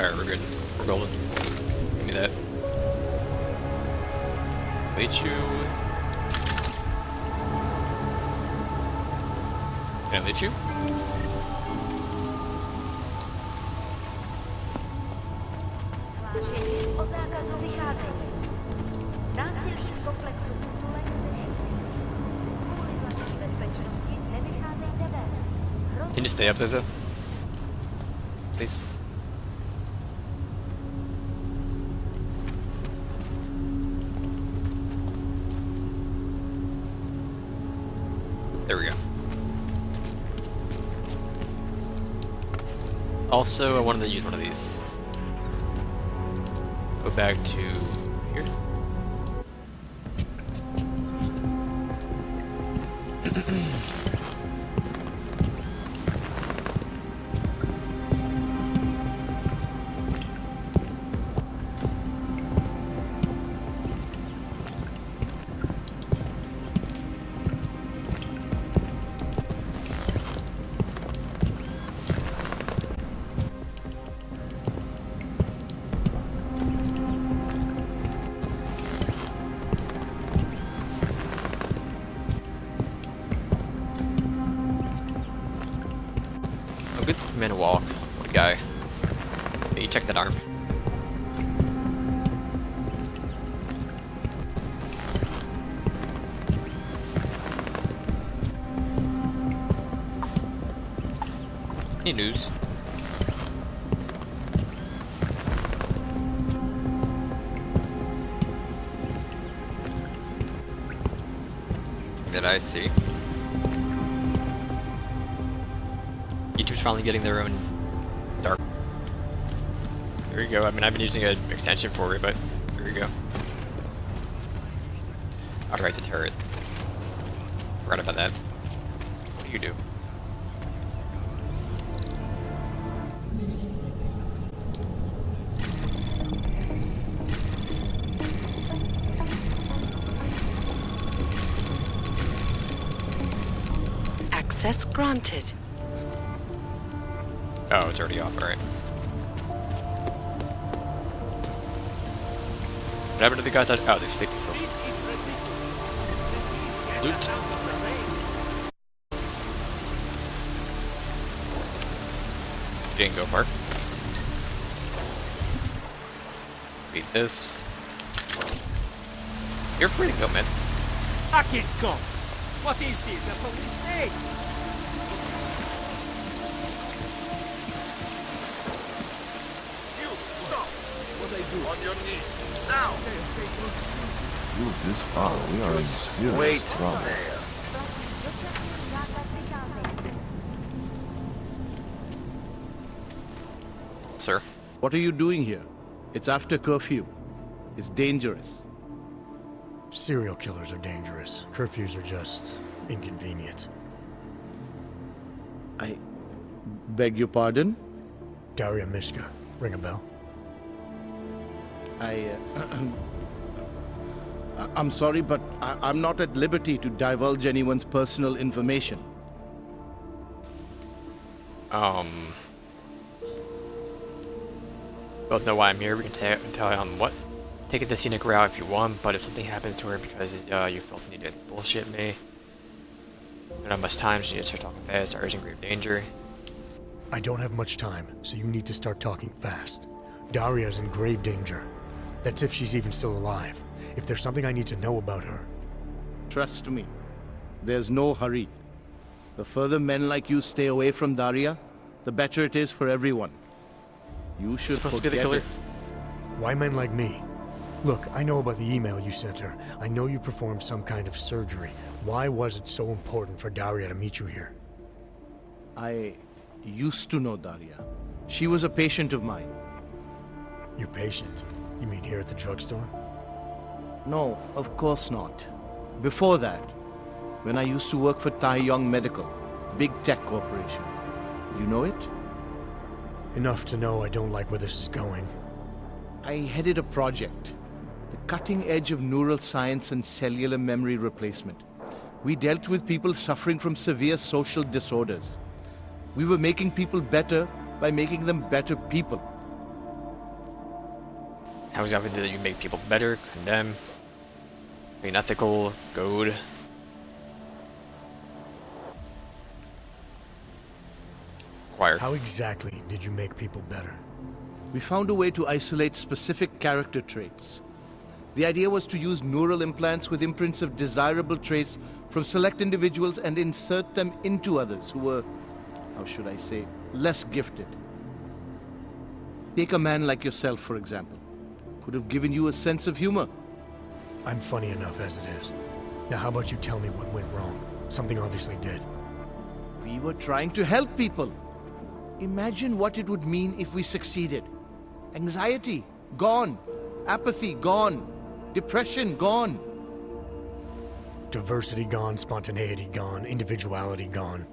Alright, we're good. We're golden. Give me that. Wait you. Can I lead you? Hlášení o zákazu vycházení. Násilí v komplexu Tulek se šíří. Kvůli vlastní bezpečnosti nevycházejte ven. Can you stay up there though? Please. There we go. Also, I wanted to use one of these. Go back to here. I'll get this man to walk. What a guy. Hey, you check that arm. Any news? That I see. YouTube's finally getting their own dark. There you go. I mean, I've been using an extension for it, but there you go. Outright the turret. Forgot about that. What do you do? Access granted. Oh, it's already off. Alright. What happened to the guys that... Oh, they're sleeping still. Loot. Didn't go far. Beat this. You're free to go, man. Fucking cops! What is this? A police state? You stop! What I do? On your knees. Now! Move this far, we are in serious trouble. Zákaz vycházení. Sir. What are you doing here? It's after curfew. It's dangerous. Serial killers are dangerous. Curfews are just inconvenient. I beg your pardon? Daria Mishka. Ring a bell? I'm sorry, but I'm not at liberty to divulge anyone's personal information. Both know why I'm here. We can tell what. Take it the scenic route if you want, but if something happens to her because you felt the need to bullshit me, you don't have much time, so you need to start talking fast, or is in grave danger. I don't have much time, so you need to start talking fast. Daria's in grave danger. That's if she's even still alive. If there's something I need to know about her. Trust me, there's no hurry. The further men like you stay away from Daria, the better it is for everyone. You should Supposed to be the forget killer. it. Why men like me? Look, I know about the email you sent her. I know you performed some kind of surgery. Why was it so important for Daria to meet you here? I used to know Daria. She was a patient of mine. You patient? You mean here at the drugstore? No, of course not. Before that, when I used to work for Taeyong Medical, big tech corporation. You know it? Enough to know I don't like where this is going. I headed a project, the cutting edge of neural science and cellular memory replacement. We dealt with people suffering from severe social disorders. We were making people better by making them better people. How exactly do you make people better, condemn, unethical, goad? Acquire. How exactly did you make people better? We found a way to isolate specific character traits. The idea was to use neural implants with imprints of desirable traits from select individuals and insert them into others who were, how should I say, less gifted. Take a man like yourself, for example. Could have given you a sense of humor. I'm funny enough as it is. Now how about you tell me what went wrong? Something obviously did. We were trying to help people. Imagine what it would mean if we succeeded. Anxiety, gone. Apathy, gone. Depression, gone. Diversity gone, spontaneity gone, individuality gone.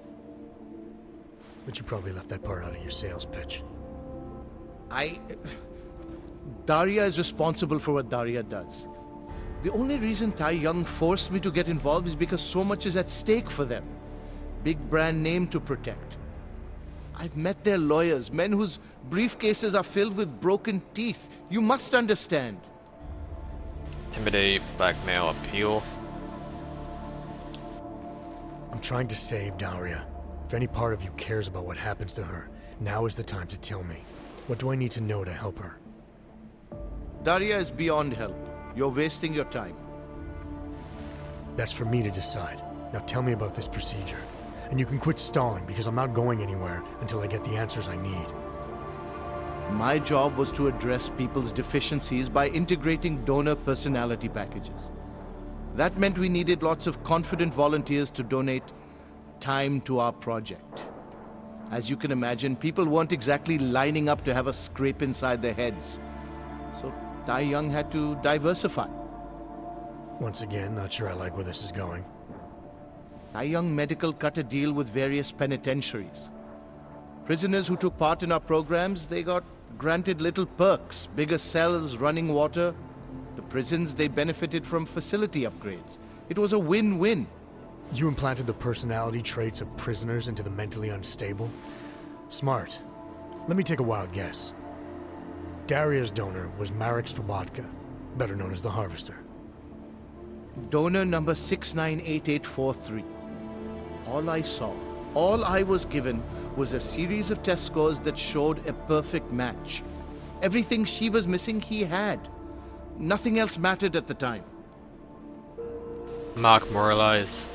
But you probably left that part out of your sales pitch. Daria is responsible for what Daria does. The only reason Tai Young forced me to get involved is because so much is at stake for them. Big brand name to protect. I've met their lawyers, men whose briefcases are filled with broken teeth. You must understand. Intimidate, blackmail, appeal. I'm trying to save Daria. If any part of you cares about what happens to her, now is the time to tell me. What do I need to know to help her? Daria is beyond help. You're wasting your time. That's for me to decide. Now tell me about this procedure. And you can quit stalling, because I'm not going anywhere until I get the answers I need. My job was to address people's deficiencies by integrating donor personality packages. That meant we needed lots of confident volunteers to donate time to our project. As you can imagine, people weren't exactly lining up to have a scrape inside their heads. So Tai Young had to diversify. Once again, not sure I like where this is going. Tai Young Medical cut a deal with various penitentiaries. Prisoners who took part in our programs, they got granted little perks, bigger cells, running water. The prisons, they benefited from facility upgrades. It was a win-win. You implanted the personality traits of prisoners into the mentally unstable? Smart. Let me take a wild guess. Daria's donor was Marek Svobotka, better known as the Harvester. Donor number 698843. All I saw, all I was given, was a series of test scores that showed a perfect match. Everything she was missing, he had. Nothing else mattered at the time. Mock, moralize.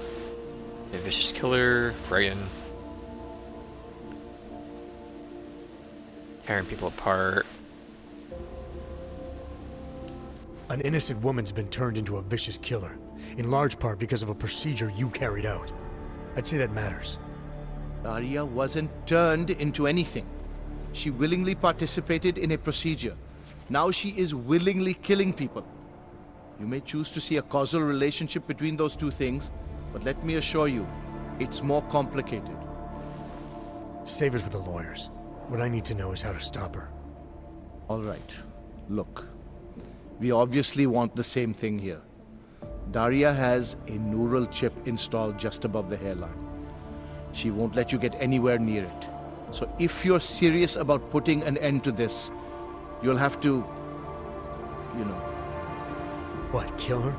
A vicious killer, frighten. Tearing people apart. An innocent woman's been turned into a vicious killer, in large part because of a procedure you carried out. I'd say that matters. Daria wasn't turned into anything. She willingly participated in a procedure. Now she is willingly killing people. You may choose to see a causal relationship between those two things, but let me assure you, it's more complicated. Save it for the lawyers. What I need to know is how to stop her. All right. Look, we obviously want the same thing here. Daria has a neural chip installed just above the hairline. She won't let you get anywhere near it. So if you're serious about putting an end to this, you'll have to, What, kill her?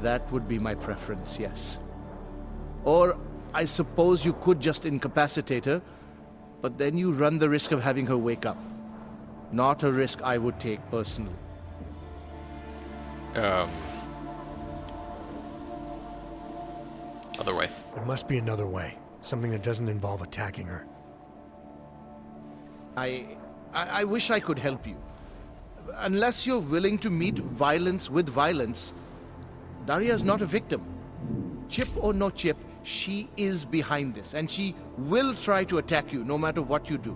That would be my preference, yes. Or I suppose you could just incapacitate her, but then you run the risk of having her wake up. Not a risk I would take personally. Other way. There must be another way. Something that doesn't involve attacking her. I wish I could help you. Unless you're willing to meet violence with violence, Daria's not a victim. Chip or no chip, she is behind this, and she will try to attack you no matter what you do.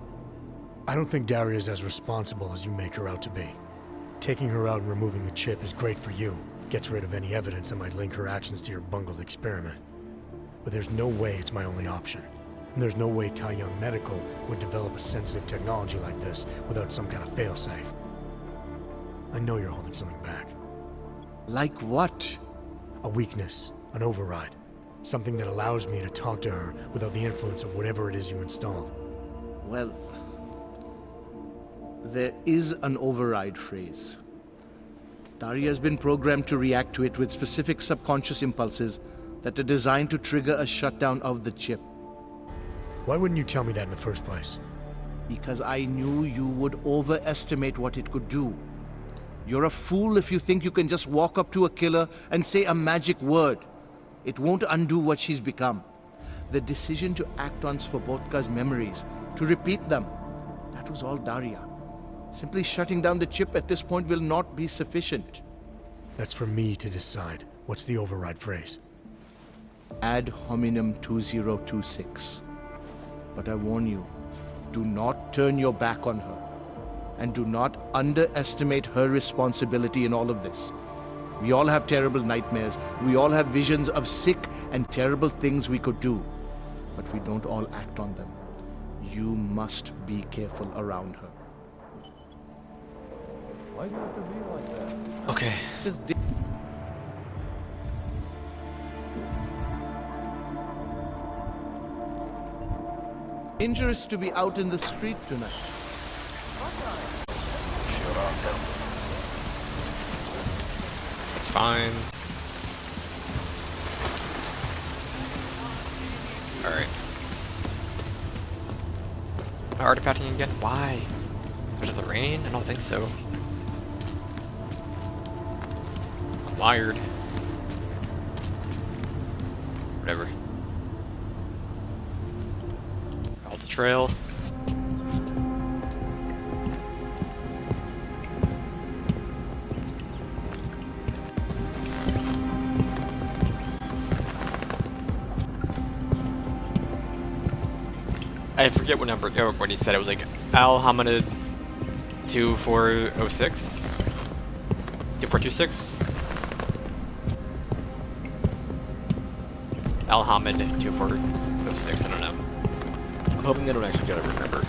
I don't think Daria's as responsible as you make her out to be. Taking her out and removing the chip is great for you. Gets rid of any evidence that might link her actions to your bungled experiment. But there's no way it's my only option. And there's no way Tai Young Medical would develop a sensitive technology like this without some kind of failsafe. I know you're holding something back. Like what? A weakness, an override. Something that allows me to talk to her without the influence of whatever it is you installed. Well, There is an override phrase. Daria has been programmed to react to it with specific subconscious impulses that are designed to trigger a shutdown of the chip. Why wouldn't you tell me that in the first place? Because I knew you would overestimate what it could do. You're a fool if you think you can just walk up to a killer and say a magic word. It won't undo what she's become. The decision to act on Svobodka's memories, to repeat them, that was all Daria. Simply shutting down the chip at this point will not be sufficient. That's for me to decide. What's the override phrase? Ad hominem 2026. But I warn you, do not turn your back on her. And do not underestimate her responsibility in all of this. We all have terrible nightmares. We all have visions of sick and terrible things we could do. But we don't all act on them. You must be careful around her. Why do you have to be like that? Okay. Just dangerous to be out in the street tonight. It's fine. Alright. Am I artifacting again? Why? Because of the rain? I don't think so. I'm wired. Whatever. Out the trail. I forget what number, or what he said. It was like Al Hamid 2406? 2426? Al Hamid 2406, I don't know. I'm hoping I don't actually gotta remember.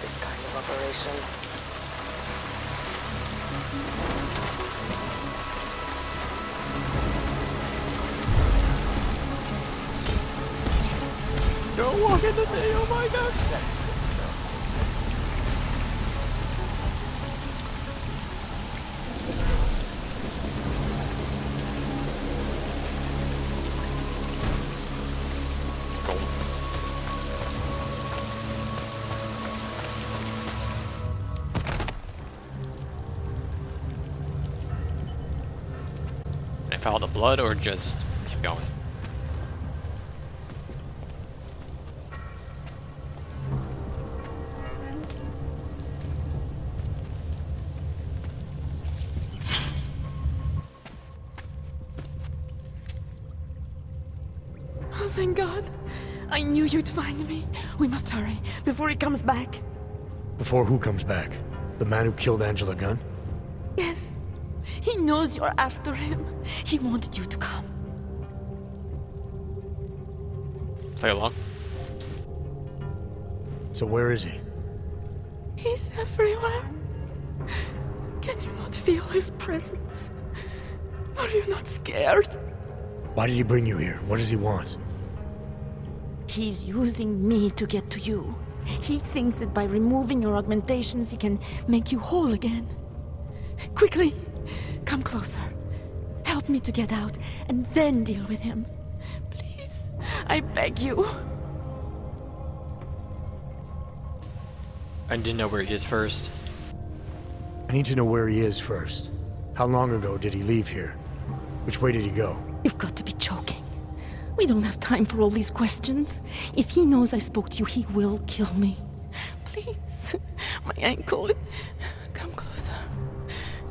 This kind of operation. Don't walk in the day, oh my god! Can I follow the blood or just keep going? Oh, thank God. I knew you'd find me. We must hurry before he comes back. Before who comes back? The man who killed Angela Gunn? Yes. He knows you're after him. He wanted you to come. Play along. So where is he? He's everywhere. Can you not feel his presence? Are you not scared? Why did he bring you here? What does he want? He's using me to get to you. He thinks that by removing your augmentations, he can make you whole again. Quickly, come closer. Help me to get out, and then deal with him. Please, I beg you. I need to know where he is first. I need to know where he is first. How long ago did he leave here? Which way did he go? You've got to be joking. We don't have time for all these questions. If he knows I spoke to you, he will kill me. Please, my ankle. Come closer.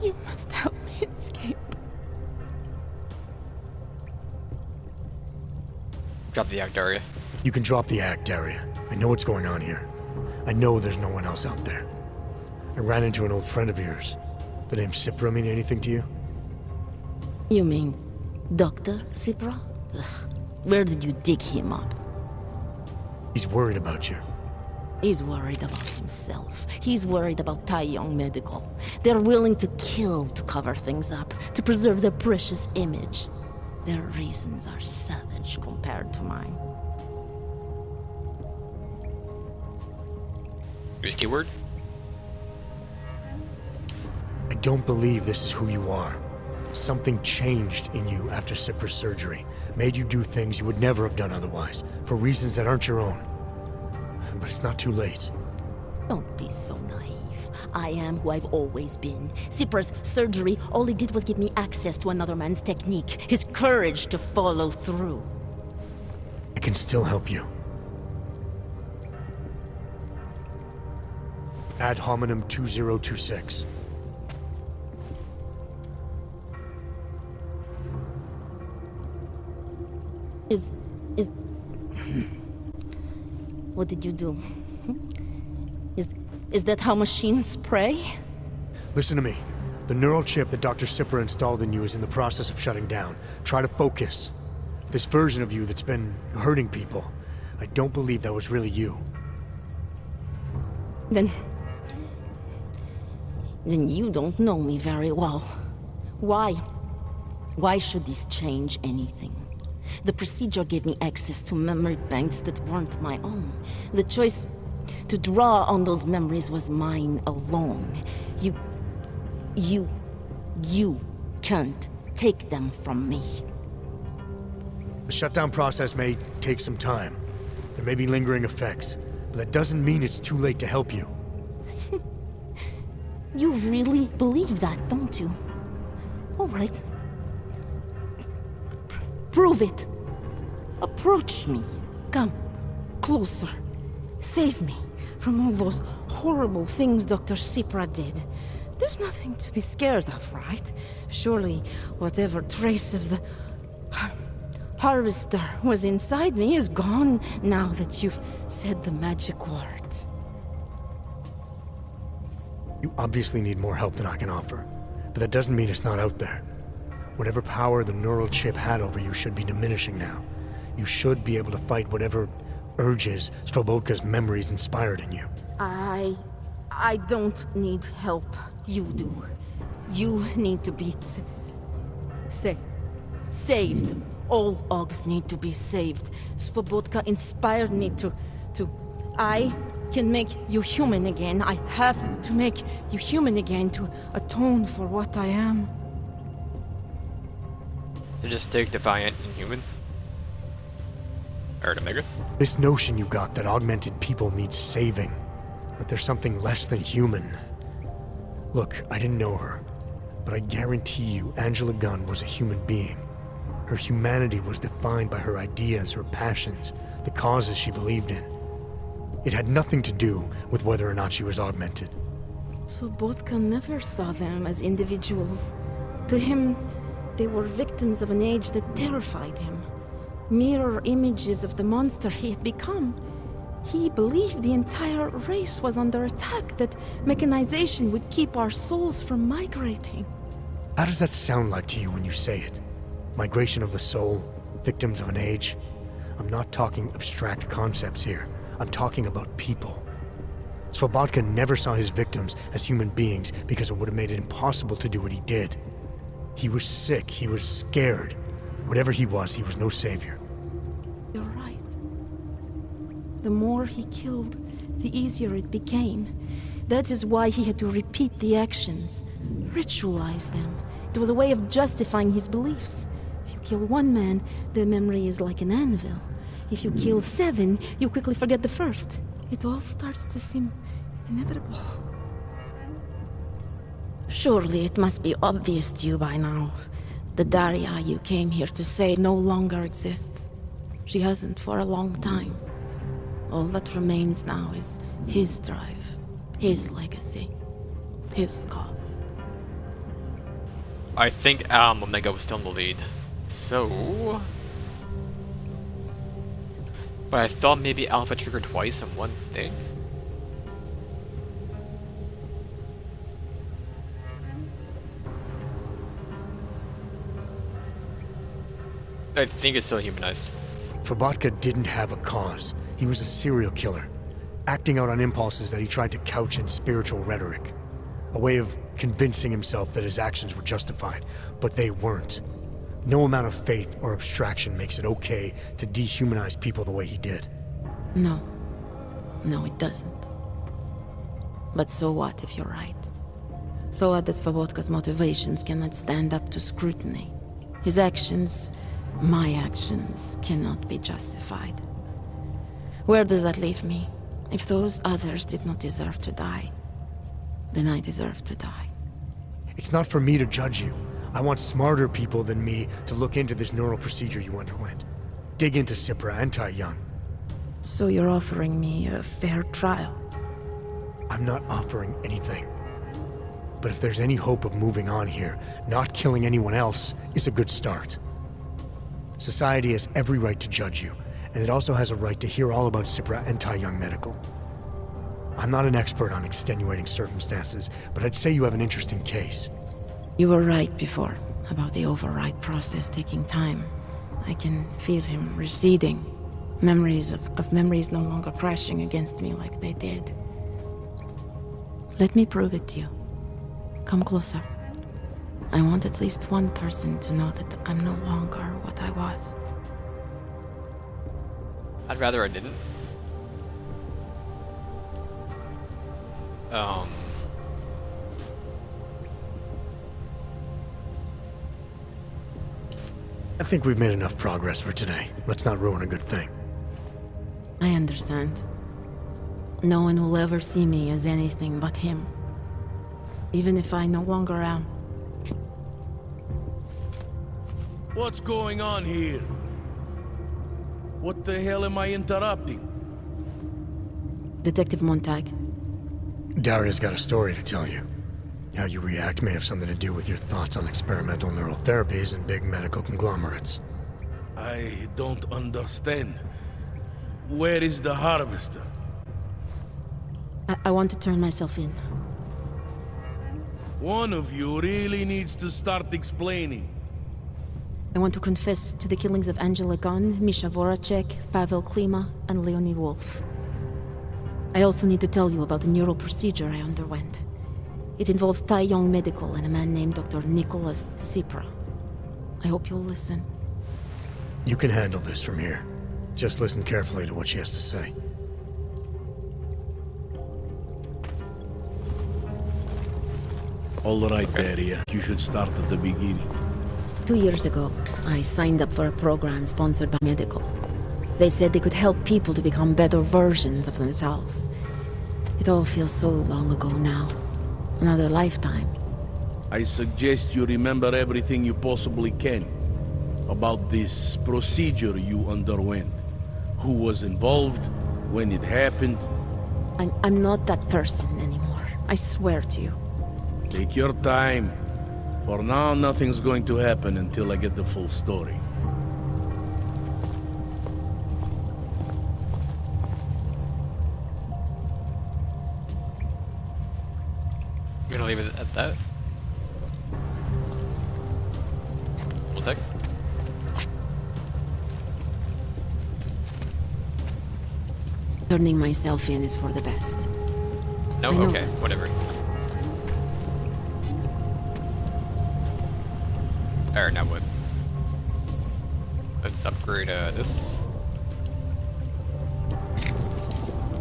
You must help me escape. Drop the act, Daria. You can drop the act, Daria. I know what's going on here. I know there's no one else out there. I ran into an old friend of yours. The name Cipra mean anything to you? You mean Dr. Cipra? Ugh. Where did you dig him up? He's worried about you. He's worried about himself. He's worried about Tai Yong Medical. They're willing to kill to cover things up, to preserve their precious image. Their reasons are savage compared to mine. Use keyword? I don't believe this is who you are. Something changed in you after Cipra's surgery. Made you do things you would never have done otherwise, for reasons that aren't your own. But it's not too late. Don't be so naive. I am who I've always been. Cipra's surgery, all it did was give me access to another man's technique, his courage to follow through. I can still help you. Ad hominem 2026. What did you do? Is that how machines pray? Listen to me. The neural chip that Dr. Cipra installed in you is in the process of shutting down. Try to focus. This version of you that's been hurting people, I don't believe that was really you. Then you don't know me very well. Why? Why should this change anything? The procedure gave me access to memory banks that weren't my own. The choice to draw on those memories was mine alone. You can't take them from me. The shutdown process may take some time. There may be lingering effects, but that doesn't mean it's too late to help you. You really believe that, don't you? All right. Prove it. Approach me. Come. Closer. Save me from all those horrible things Dr. Cipra did. There's nothing to be scared of, right? Surely whatever trace of the harvester was inside me is gone now that you've said the magic words. You obviously need more help than I can offer, but that doesn't mean it's not out there. Whatever power the neural chip had over you should be diminishing now. You should be able to fight whatever urges Svobodka's memories inspired in you. I don't need help. You do. You need to be saved. All Ogs need to be saved. Svobodka inspired me to... I can make you human again. I have to make you human again to atone for what I am. To just take Defiant and Human? Or Omega? This notion you got that augmented people need saving, that there's something less than human. Look, I didn't know her, but I guarantee you Angela Gunn was a human being. Her humanity was defined by her ideas, her passions, the causes she believed in. It had nothing to do with whether or not she was augmented. Svobodka never saw them as individuals. To him, they were victims of an age that terrified him. Mirror images of the monster he had become. He believed the entire race was under attack, that mechanization would keep our souls from migrating. How does that sound like to you when you say it? Migration of the soul, victims of an age? I'm not talking abstract concepts here. I'm talking about people. Svobodka never saw his victims as human beings because it would have made it impossible to do what he did. He was sick, he was scared. Whatever he was no savior. You're right. The more he killed, the easier it became. That is why he had to repeat the actions, ritualize them. It was a way of justifying his beliefs. If you kill one man, the memory is like an anvil. If you kill 7, you quickly forget the first. It all starts to seem inevitable. Surely it must be obvious to you by now. The Daria you came here to save no longer exists. She hasn't for a long time. All that remains now is his drive, his legacy, his cause. I think Omega was still in the lead. So... But I thought maybe Alpha triggered twice on one thing? I think it's still humanized. Fabatka didn't have a cause. He was a serial killer, acting out on impulses that he tried to couch in spiritual rhetoric. A way of convincing himself that his actions were justified, but they weren't. No amount of faith or abstraction makes it okay to dehumanize people the way he did. No. No, it doesn't. But so what if you're right? So what that Svobodka's motivations cannot stand up to scrutiny? His actions, my actions, cannot be justified. Where does that leave me? If those others did not deserve to die, then I deserve to die. It's not for me to judge you. I want smarter people than me to look into this neural procedure you underwent. Dig into Cipra and Tai Young. So you're offering me a fair trial? I'm not offering anything. But if there's any hope of moving on here, not killing anyone else is a good start. Society has every right to judge you, and it also has a right to hear all about Cipra and Tai Young Medical. I'm not an expert on extenuating circumstances, but I'd say you have an interesting case. You were right before, about the override process taking time. I can feel him receding. Memories of memories no longer crashing against me like they did. Let me prove it to you. Come closer. I want at least one person to know that I'm no longer what I was. I'd rather I didn't. I think we've made enough progress for today. Let's not ruin a good thing. I understand. No one will ever see me as anything but him. Even if I no longer am. What's going on here? What the hell am I interrupting? Detective Montag. Daria's got a story to tell you. How you react may have something to do with your thoughts on experimental neural therapies and big medical conglomerates. I don't understand. Where is the harvester? I want to turn myself in. One of you really needs to start explaining. I want to confess to the killings of Angela Gunn, Misha Voracek, Pavel Klima, and Leonie Wolf. I also need to tell you about a neural procedure I underwent. It involves Tai Young Medical and a man named Dr. Nicholas Cipra. I hope you'll listen. You can handle this from here. Just listen carefully to what she has to say. All right, Daria. You should start at the beginning. 2 years ago, I signed up for a program sponsored by Medical. They said they could help people to become better versions of themselves. It all feels so long ago now. Another lifetime. I suggest you remember everything you possibly can about this procedure you underwent. Who was involved, when it happened. I'm not that person anymore. I swear to you. Take your time. For now, nothing's going to happen until I get the full story. You're gonna leave it at that? We'll take. Turning myself in is for the best. No? I know. Okay, whatever. Alright, now what? Let's upgrade this.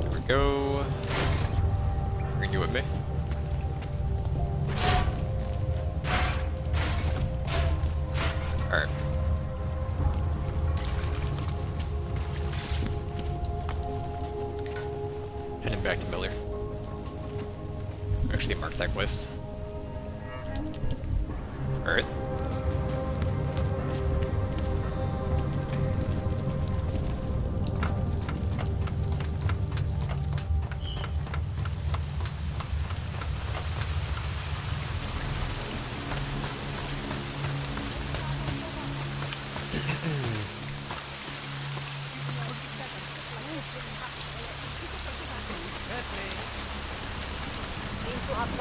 There we go. Bring you with me. Alright. Heading back to Miller. Actually mark that quest. Alright.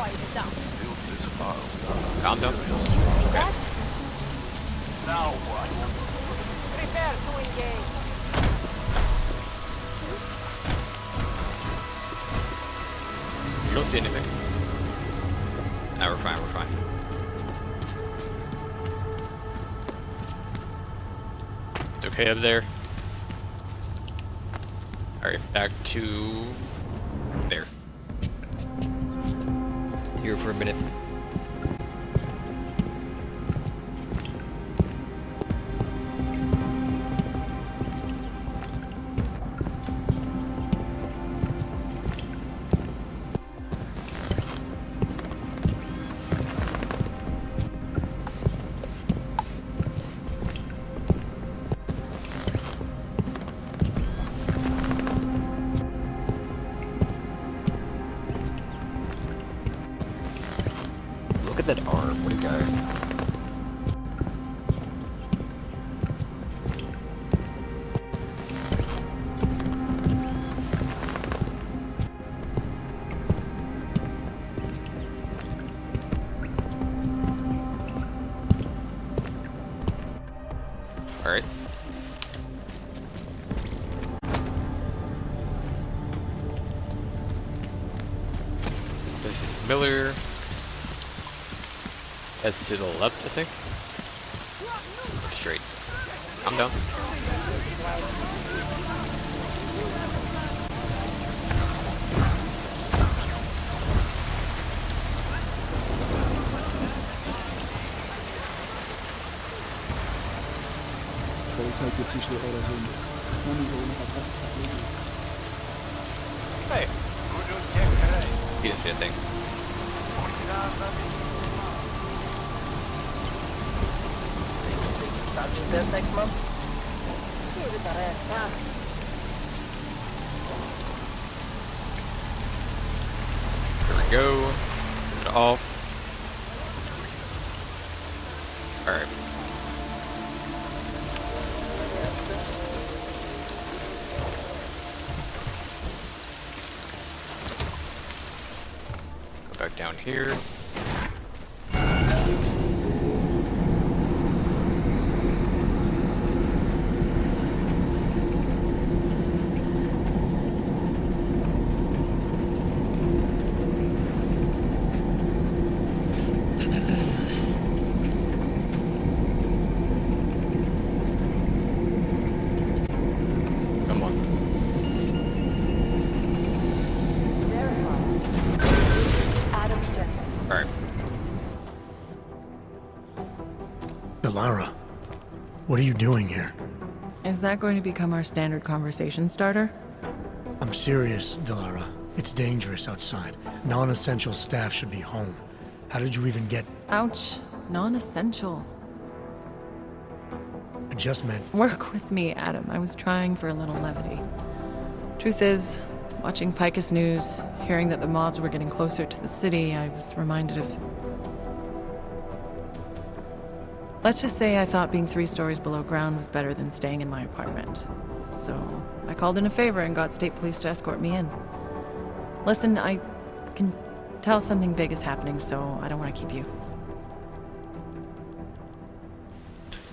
Build this file. Calm down. Now what? Prepare to engage. You don't see anything. No, we're fine, we're fine. It's okay up there. Alright, back to there. Here for a minute. Look at that arm, what a guy. Alright. This is Miller. That's to the left, I think. Straight. I'm down. Hey. He didn't see a thing. This next month? Here with the rest, huh? Here we go. Turn it off. Alright. Go back down here. Lara, what are you doing here? Is that going to become our standard conversation starter? I'm serious, Delara. It's dangerous outside. Non-essential staff should be home. How did you even get... Ouch. Non-essential. I just meant... Work with me, Adam. I was trying for a little levity. Truth is, watching Picus News, hearing that the mobs were getting closer to the city, I was reminded of... Let's just say I thought being 3 stories below ground was better than staying in my apartment. So I called in a favor and got state police to escort me in. Listen, I can tell something big is happening, so I don't want to keep you.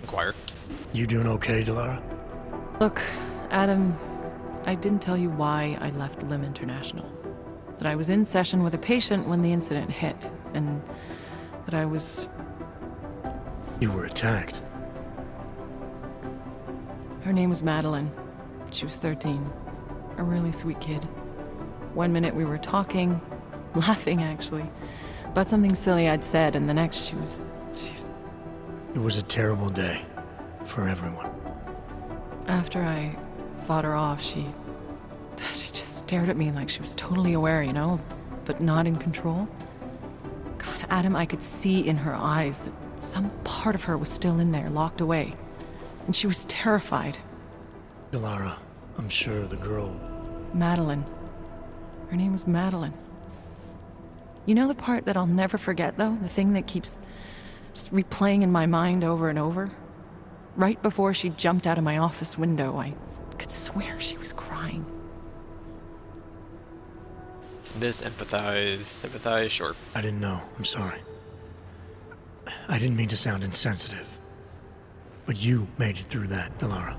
Inquire. You doing okay, Delara? Look, Adam, I didn't tell you why I left Lim International. That I was in session with a patient when the incident hit, and that I was... You were attacked. Her name was Madeline. She was 13. A really sweet kid. One minute we were talking, laughing actually, about something silly I'd said, and the next she was... It was a terrible day. For everyone. After I fought her off, she just stared at me like she was totally aware, you know, but not in control. God, Adam, I could see in her eyes that some part of her was still in there, locked away. And she was terrified. Delara, I'm sure the girl... Madeline. Her name was Madeline. You know the part that I'll never forget, though? The thing that keeps just replaying in my mind over and over? Right before she jumped out of my office window, I could swear she was crying. Dismiss, empathize, sympathize, sure. I didn't know. I'm sorry. I didn't mean to sound insensitive. But you made it through that, Delara.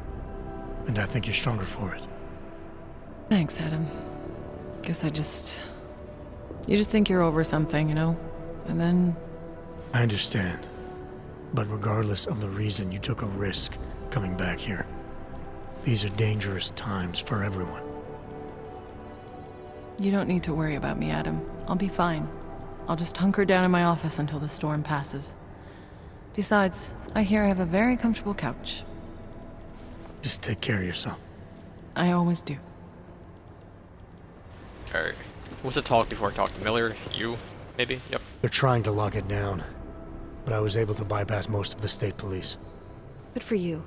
And I think you're stronger for it. Thanks, Adam. Guess you just think you're over something, you know? And then... I understand. But regardless of the reason, you took a risk coming back here. These are dangerous times for everyone. You don't need to worry about me, Adam. I'll be fine. I'll just hunker down in my office until the storm passes. Besides, I hear I have a very comfortable couch. Just take care of yourself. I always do. Alright. Who wants to talk before I talk to Miller? You? Maybe? Yep. They're trying to lock it down. But I was able to bypass most of the state police. Good for you.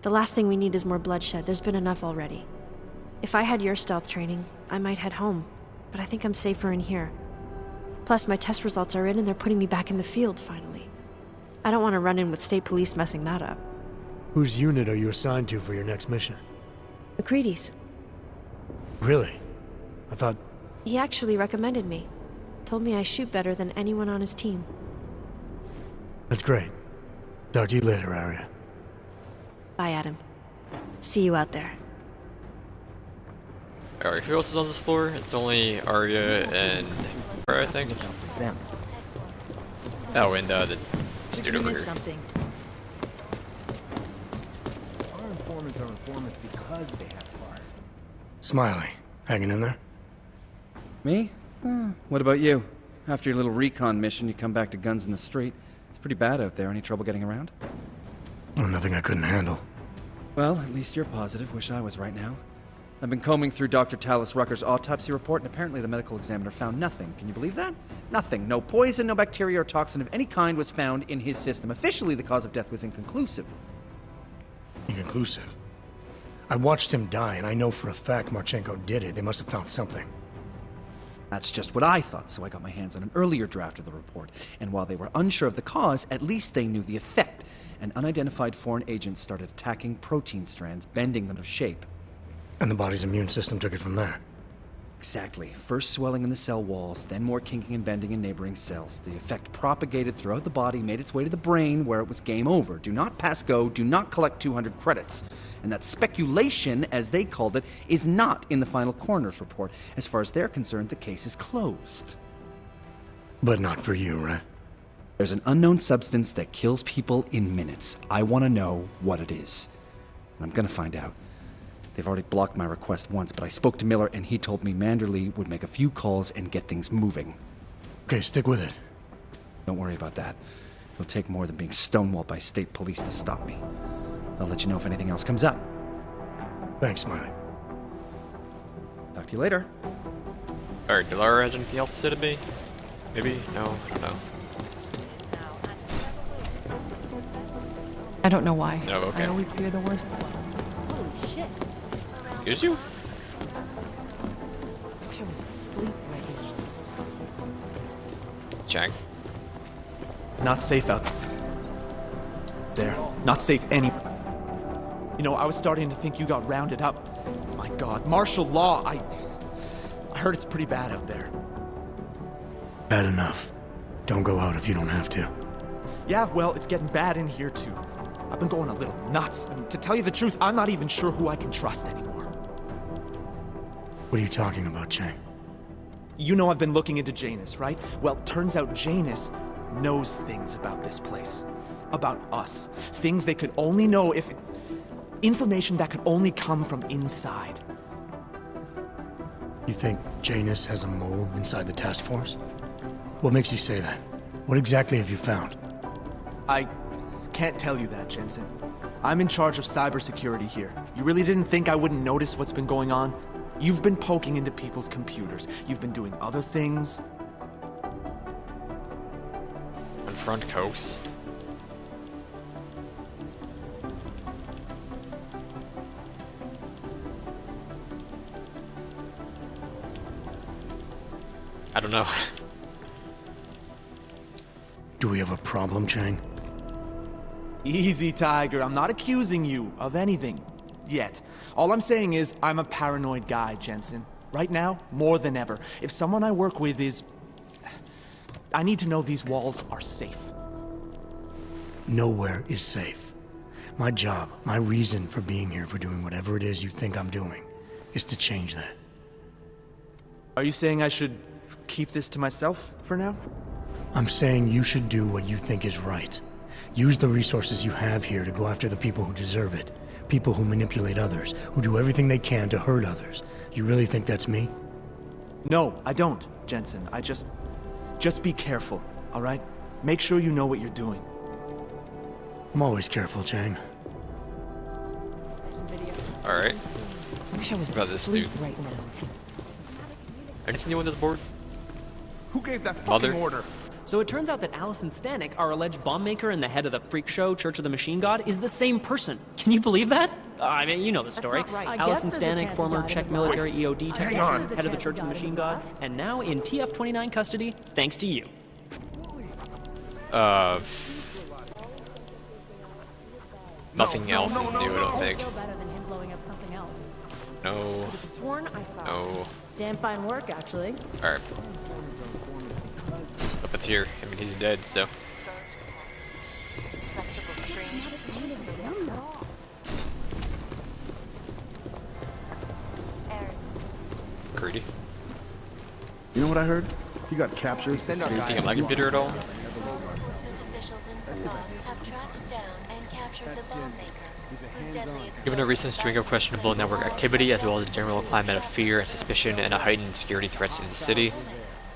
The last thing we need is more bloodshed. There's been enough already. If I had your stealth training, I might head home. But I think I'm safer in here. Plus, my test results are in and they're putting me back in the field, finally. I don't want to run in with state police messing that up. Whose unit are you assigned to for your next mission? McCready's. Really? I thought... He actually recommended me. Told me I shoot better than anyone on his team. That's great. Talk to you later, Arya. Bye, Adam. See you out there. Alright, who else is on this floor? It's only Arya and... I think. Oh, and the student over here. Our informants are informants because they have fire. Smiley, hanging in there? Me? What about you? After your little recon mission, you come back to guns in the street. It's pretty bad out there. Any trouble getting around? Oh, nothing I couldn't handle. Well, at least you're positive. Wish I was right now. I've been combing through Dr. Talis Rucker's autopsy report, and apparently the medical examiner found nothing. Can you believe that? Nothing. No poison, no bacteria or toxin of any kind was found in his system. Officially, the cause of death was inconclusive. Inconclusive? I watched him die, and I know for a fact Marchenko did it. They must have found something. That's just what I thought, so I got my hands on an earlier draft of the report. And while they were unsure of the cause, at least they knew the effect. An unidentified foreign agent started attacking protein strands, bending them to shape. And the body's immune system took it from there. Exactly. First swelling in the cell walls, then more kinking and bending in neighboring cells. The effect propagated throughout the body, made its way to the brain, where it was game over. Do not pass go, do not collect 200 credits. And that speculation, as they called it, is not in the final coroner's report. As far as they're concerned, the case is closed. But not for you, right? There's an unknown substance that kills people in minutes. I want to know what it is. And I'm gonna find out. They've already blocked my request once, but I spoke to Miller and he told me Manderley would make a few calls and get things moving. Okay, stick with it. Don't worry about that. It'll take more than being stonewalled by state police to stop me. I'll let you know if anything else comes up. Thanks, Smiley. Talk to you later. Alright, Delara has anything else to say to me? Maybe? No? I don't know. I don't know why. No, okay. I always fear the worst. Holy shit. Excuse you? I was asleep right here. Chang. Not safe out there. Not safe any. You know, I was starting to think you got rounded up. My God, martial law. I heard it's pretty bad out there. Bad enough. Don't go out if you don't have to. Yeah, well, it's getting bad in here too. I've been going a little nuts. I mean, to tell you the truth, I'm not even sure who I can trust anymore. What are you talking about, Chang? You know I've been looking into Janus, right? Well, turns out Janus knows things about this place. About us. Things they could only know if... Information that could only come from inside. You think Janus has a mole inside the task force? What makes you say that? What exactly have you found? I can't tell you that, Jensen. I'm in charge of cybersecurity here. You really didn't think I wouldn't notice what's been going on? You've been poking into people's computers. You've been doing other things. Confront Coase. I don't know. Do we have a problem, Chang? Easy, Tiger. I'm not accusing you of anything. Yet. All I'm saying is, I'm a paranoid guy, Jensen. Right now, more than ever. If someone I work with is... I need to know these walls are safe. Nowhere is safe. My job, my reason for being here, for doing whatever it is you think I'm doing, is to change that. Are you saying I should keep this to myself for now? I'm saying you should do what you think is right. Use the resources you have here to go after the people who deserve it. People who manipulate others, who do everything they can to hurt others. You really think that's me? No, I don't, Jensen. Just be careful, all right? Make sure you know what you're doing. I'm always careful, Chang. Alright. I wish I was About this asleep dude. right now. I continue on this board. Who gave that Mother. fucking order? So it turns out that Allison Stanek, our alleged bomb maker and the head of the freak show Church of the Machine God, is the same person. Can you believe that? I mean, you know the story. not right. Allison I guess there's a Stanek, chance former he Czech died military EOD Hang technician, on. head of the Church of the Machine God, and now in TF-29 custody, thanks to you. Nothing else is new, I don't think. Still better than him blowing up something else. No. Sworn I saw. No. Damn fine work, actually. Alright. It's up here. I mean, he's dead, so. Greedy. You know what I heard? He got captured. Do you think I'm like computer at all? Officials in Vermont have tracked down and captured the bomb maker, whose deadly Given a recent string of questionable network activity, as well as a general climate of fear and suspicion and a heightened security threats in the city,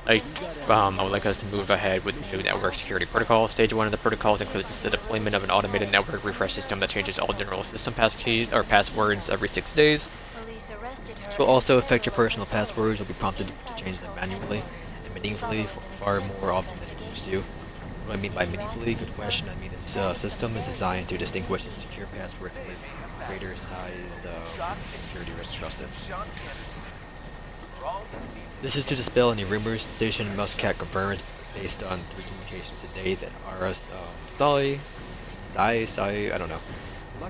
I would like us to move ahead with the new network security protocol. Stage 1 of the protocols includes the deployment of an automated network refresh system that changes all general system passkeys or passwords every 6 days. This will also affect your personal passwords. You'll be prompted to change them manually and meaningfully far more often than you used to. What do I mean by meaningfully? Good question. I mean this system is designed to distinguish a secure password from a greater-sized security risk trusted. This is to dispel any rumors. Station Muscat confirmed, based on 3 communications a day, that RS I don't know,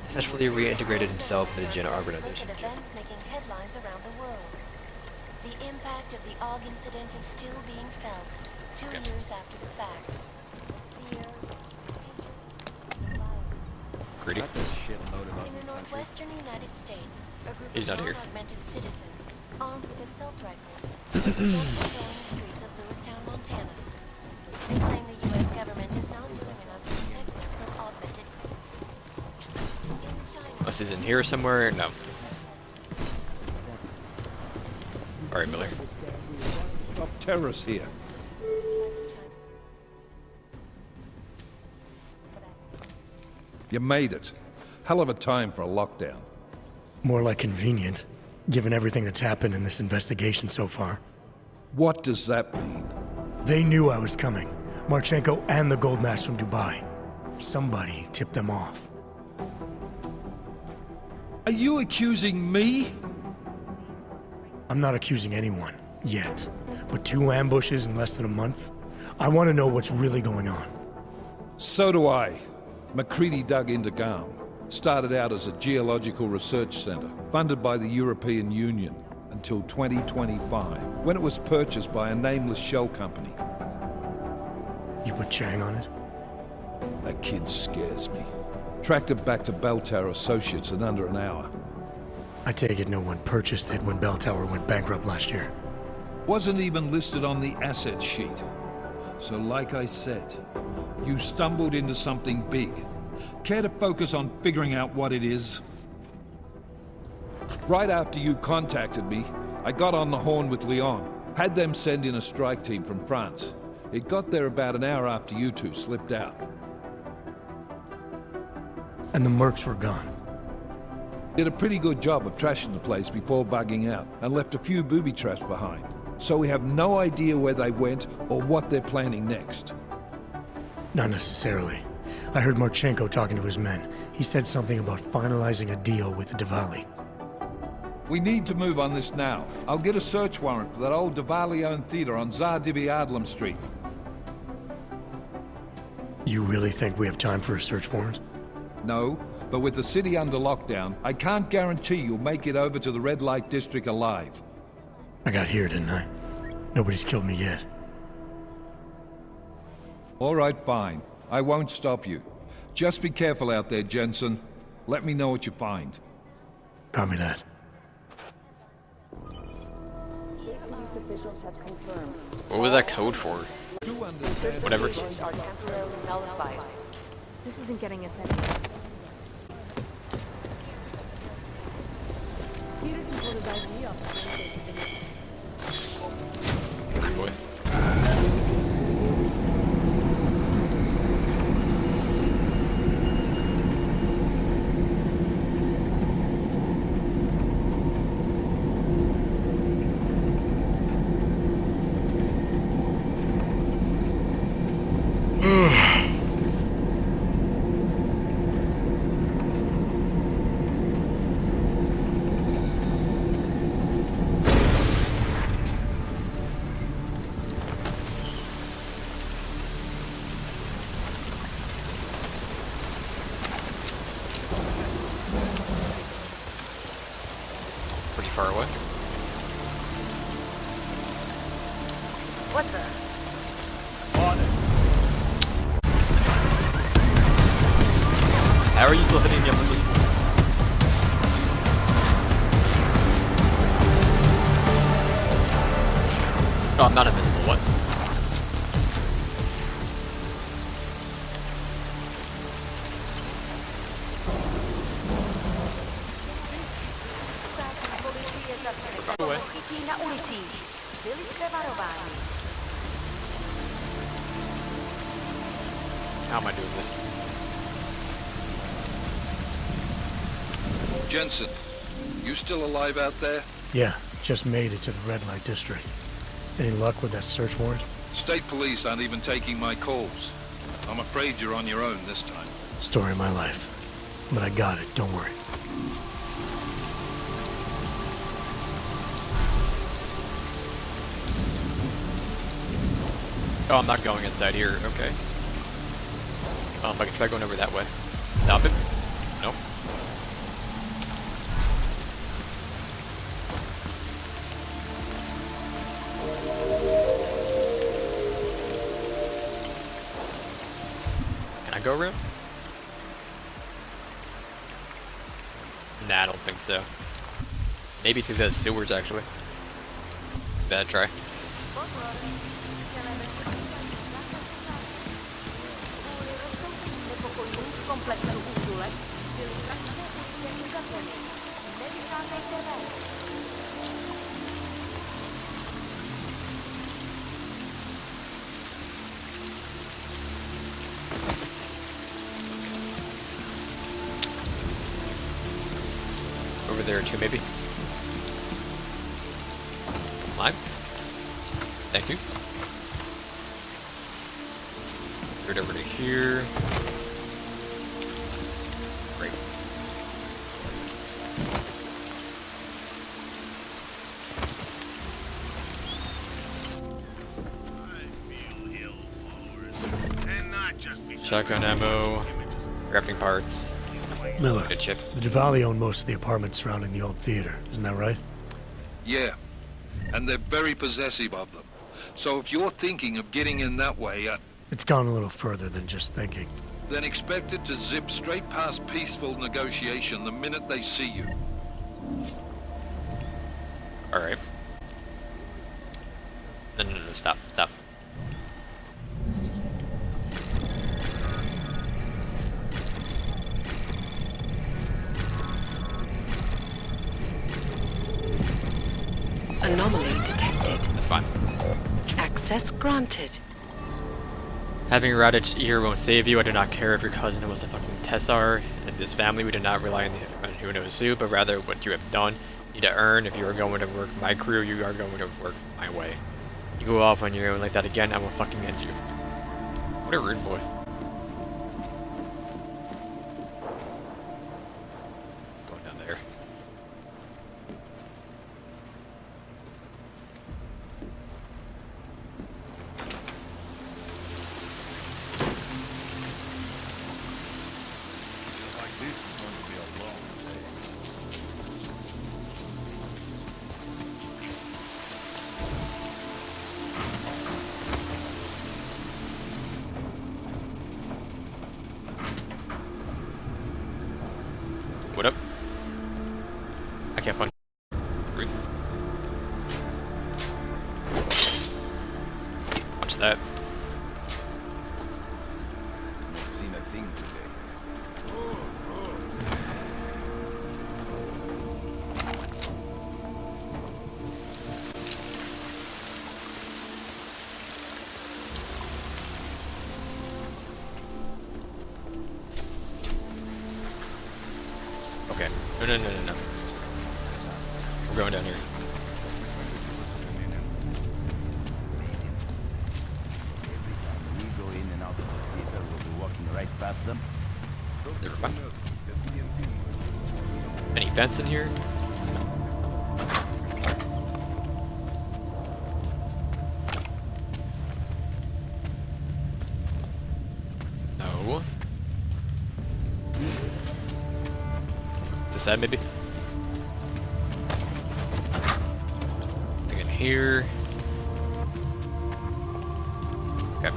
successfully reintegrated himself into the Jenna organization. events making headlines around the world. The impact of the AUG incident is still being felt 2 years after the fact. Greedy. In the northwestern United States, a group He's not of here. augmented citizens, armed with assault rifles, are patrolling the streets of Lewistown, Montana. They claim the U.S. government is not doing enough to protect them from augmented. In China, Unless he's in here somewhere. No. Alright, Miller. Up terrace here. You made it. Hell of a time for a lockdown. More like convenient, given everything that's happened in this investigation so far. What does that mean? They knew I was coming. Marchenko and the gold match from Dubai. Somebody tipped them off. Are you accusing me? I'm not accusing anyone, yet. But 2 ambushes in less than a month? I want to know what's really going on. So do I. McCready dug into GARM. Started out as a geological research center, funded by the European Union, until 2025, when it was purchased by a nameless shell company. You put Chang on it? That kid scares me. Tracked it back to Bell Tower Associates in under an hour. I take it no one purchased it when Bell Tower went bankrupt last year. Wasn't even listed on the asset sheet. So like I said, you stumbled into something big. Care to focus on figuring out what it is? Right after you contacted me, I got on the horn with Lyon. Had them send in a strike team from France. It got there about an hour after you two slipped out. And the mercs were gone. Did a pretty good job of trashing the place before bugging out, and left a few booby traps behind. So we have no idea where they went or what they're planning next. Not necessarily. I heard Marchenko talking to his men. He said something about finalizing a deal with the Diwali. We need to move on this now. I'll get a search warrant for that old Diwali-owned theater on Tsar Divi Adlam Street. You really think we have time for a search warrant? No, but with the city under lockdown, I can't guarantee you'll make it over to the red light district alive. I got here, didn't I? Nobody's killed me yet. All right, fine. I won't stop you. Just be careful out there, Jensen. Let me know what you find. Copy that. What was that code for? Whatever. Are temporarily nullified. This isn't getting us anywhere. Good boy. Pretty far away. What the? How are you still hitting me up with this? Oh, I'm not invisible. What? Away. Na ulicích. Byli převarováni. How am I doing this? Jensen, you still alive out there? Yeah, just made it to the red light district. Any luck with that search warrant? State police aren't even taking my calls. I'm afraid you're on your own this time. Story of my life. But I got it, don't worry. Oh, I'm not going inside here. Okay. I can try going over that way. Stop it. Nope. Can I go around? Nah, I don't think so. Maybe through the sewers, actually. Bad try. Over there too, maybe. Climb. Thank you. Right over to here. Great. Shotgun ammo, crafting parts. Miller, Good chip. the Duvali own most of the apartments surrounding the old theater, isn't that right? Yeah, and they're very possessive of them. So if you're thinking of getting in that way, It's gone a little further than just thinking. then expect it to zip straight past peaceful negotiation the minute they see you. Alright. No, stop. Anomaly detected. That's fine. Access granted. Having a routed here won't save you. I do not care if your cousin was a fucking Tessar. In this family, we do not rely on who knows who, but rather what you have done. You need to earn. If you are going to work my crew, you are going to work my way. You go off on your own like that again, I will fucking end you. What a rude boy. Going down there. missed that. Not seen a thing today. Okay. No. We're going down here. We go in and out of the theater, we'll be walking right past them. Never mind. Any vents in here? No. This side, maybe? Nothing in here. Okay.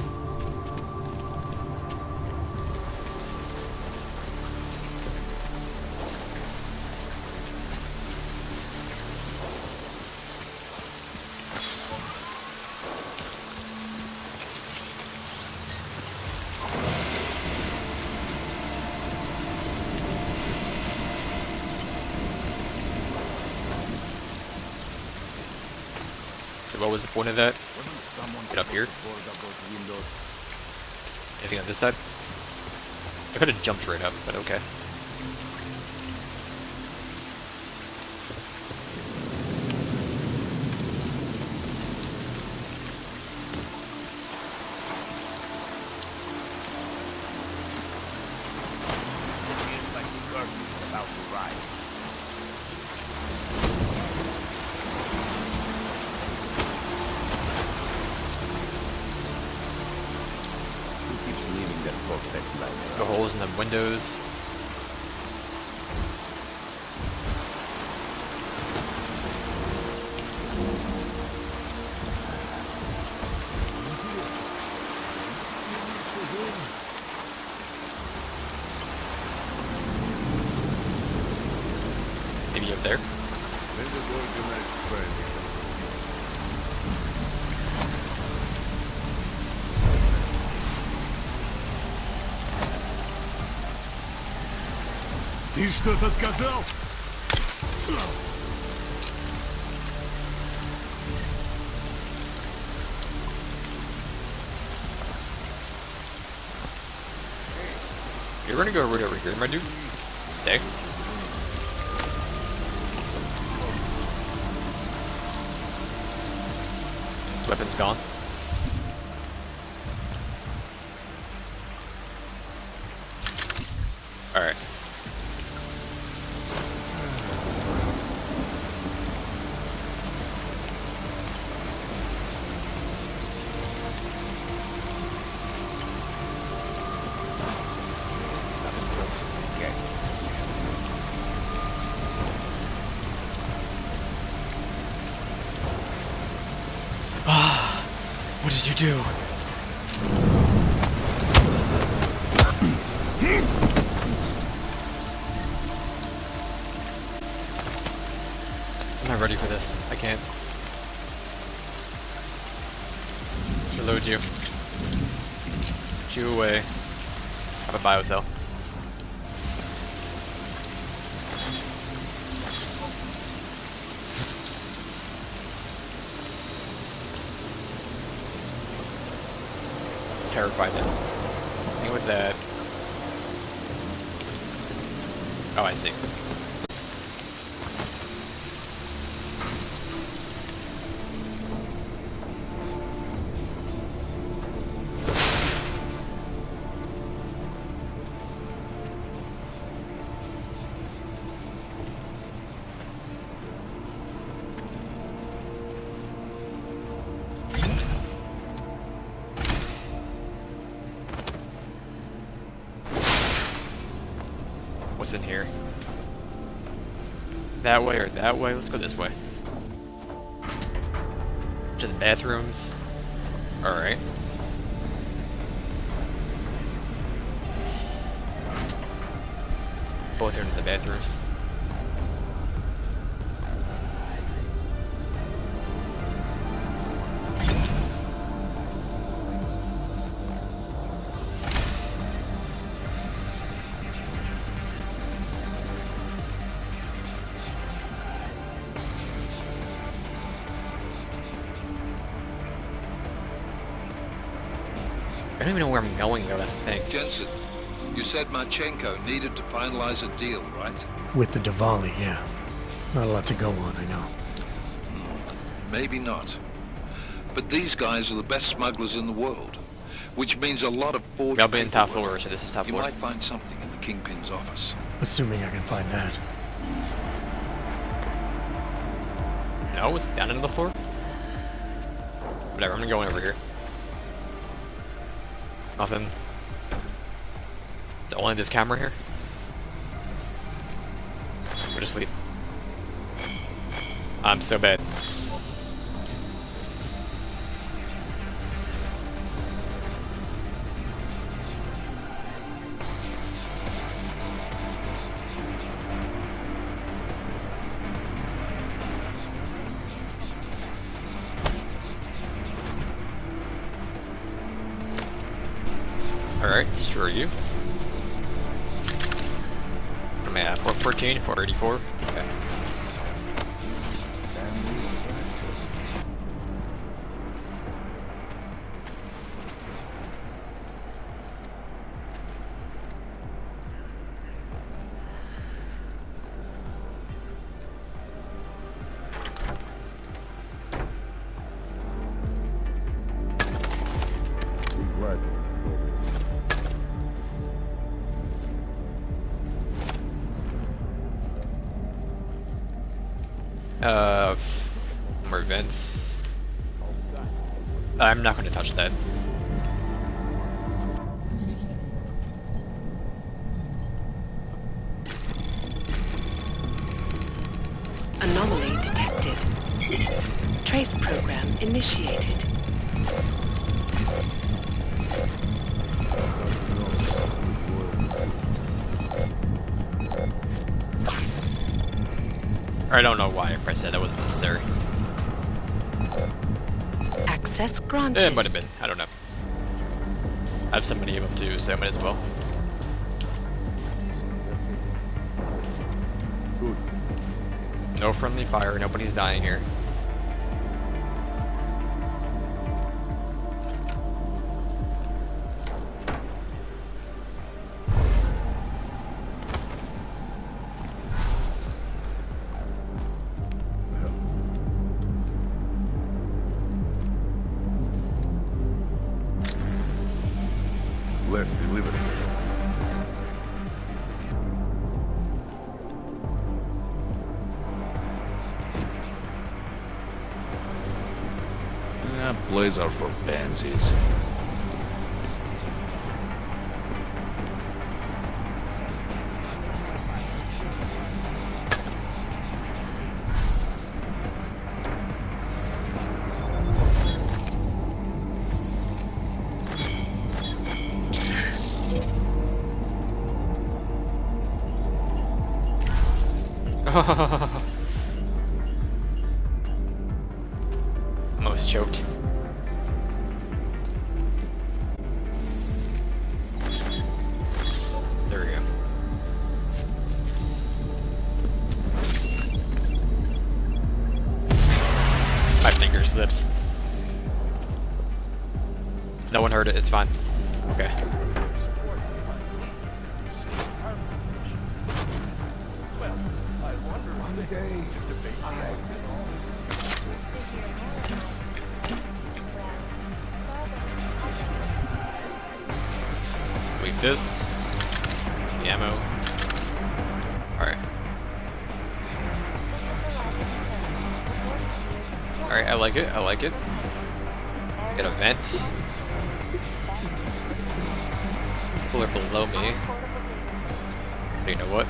So what was the point of that? Get up here. Anything on this side? I could have jumped right up, but okay. About to ride. Who keeps leaving that fox light? The holes in the windows. Maybe up there. Ты что-то сказал? You're gonna go right over here, my dude. Stay. Weapon's gone. Alright. What did you do? I'm not ready for this. I can't. Let's reload you. Put you away. Have a biocell. Terrified then. Thing with that. Oh, I see. What's in here? That way or that way? Let's go this way. To the bathrooms. Alright. Both are into the bathrooms. don't even know where I'm going, though, that's the thing. Jensen, you said Marchenko needed to finalize a deal, right? With the Diwali, yeah. Not a lot to go on, I know. Maybe not. But these guys are the best smugglers in the world, which means a lot of forged I'll be in top paperwork. floor, so this is top You floor. might find something in the Kingpin's office. Assuming I can find that. No, it's down into the floor. Whatever, I'm gonna go over here. Nothing. Is it only this camera here? We'll just leave. I'm so bad. Alright, destroy you. What am I at? 414, 484? Okay. More events. I'm not going to touch that. Anomaly detected. Trace program initiated. I don't know why I pressed that. That wasn't necessary. Access granted. It might have been. I don't know. I have so many of them too, so I might as well. No friendly fire. Nobody's dying here. Let's deliver it. Plays are for pansies. Almost choked. There we go. My finger slipped. No one heard it, it's fine. Okay. Leave this. The ammo. Alright. Alright, I like it, I like it. Get a vent. People are below me. So you know what?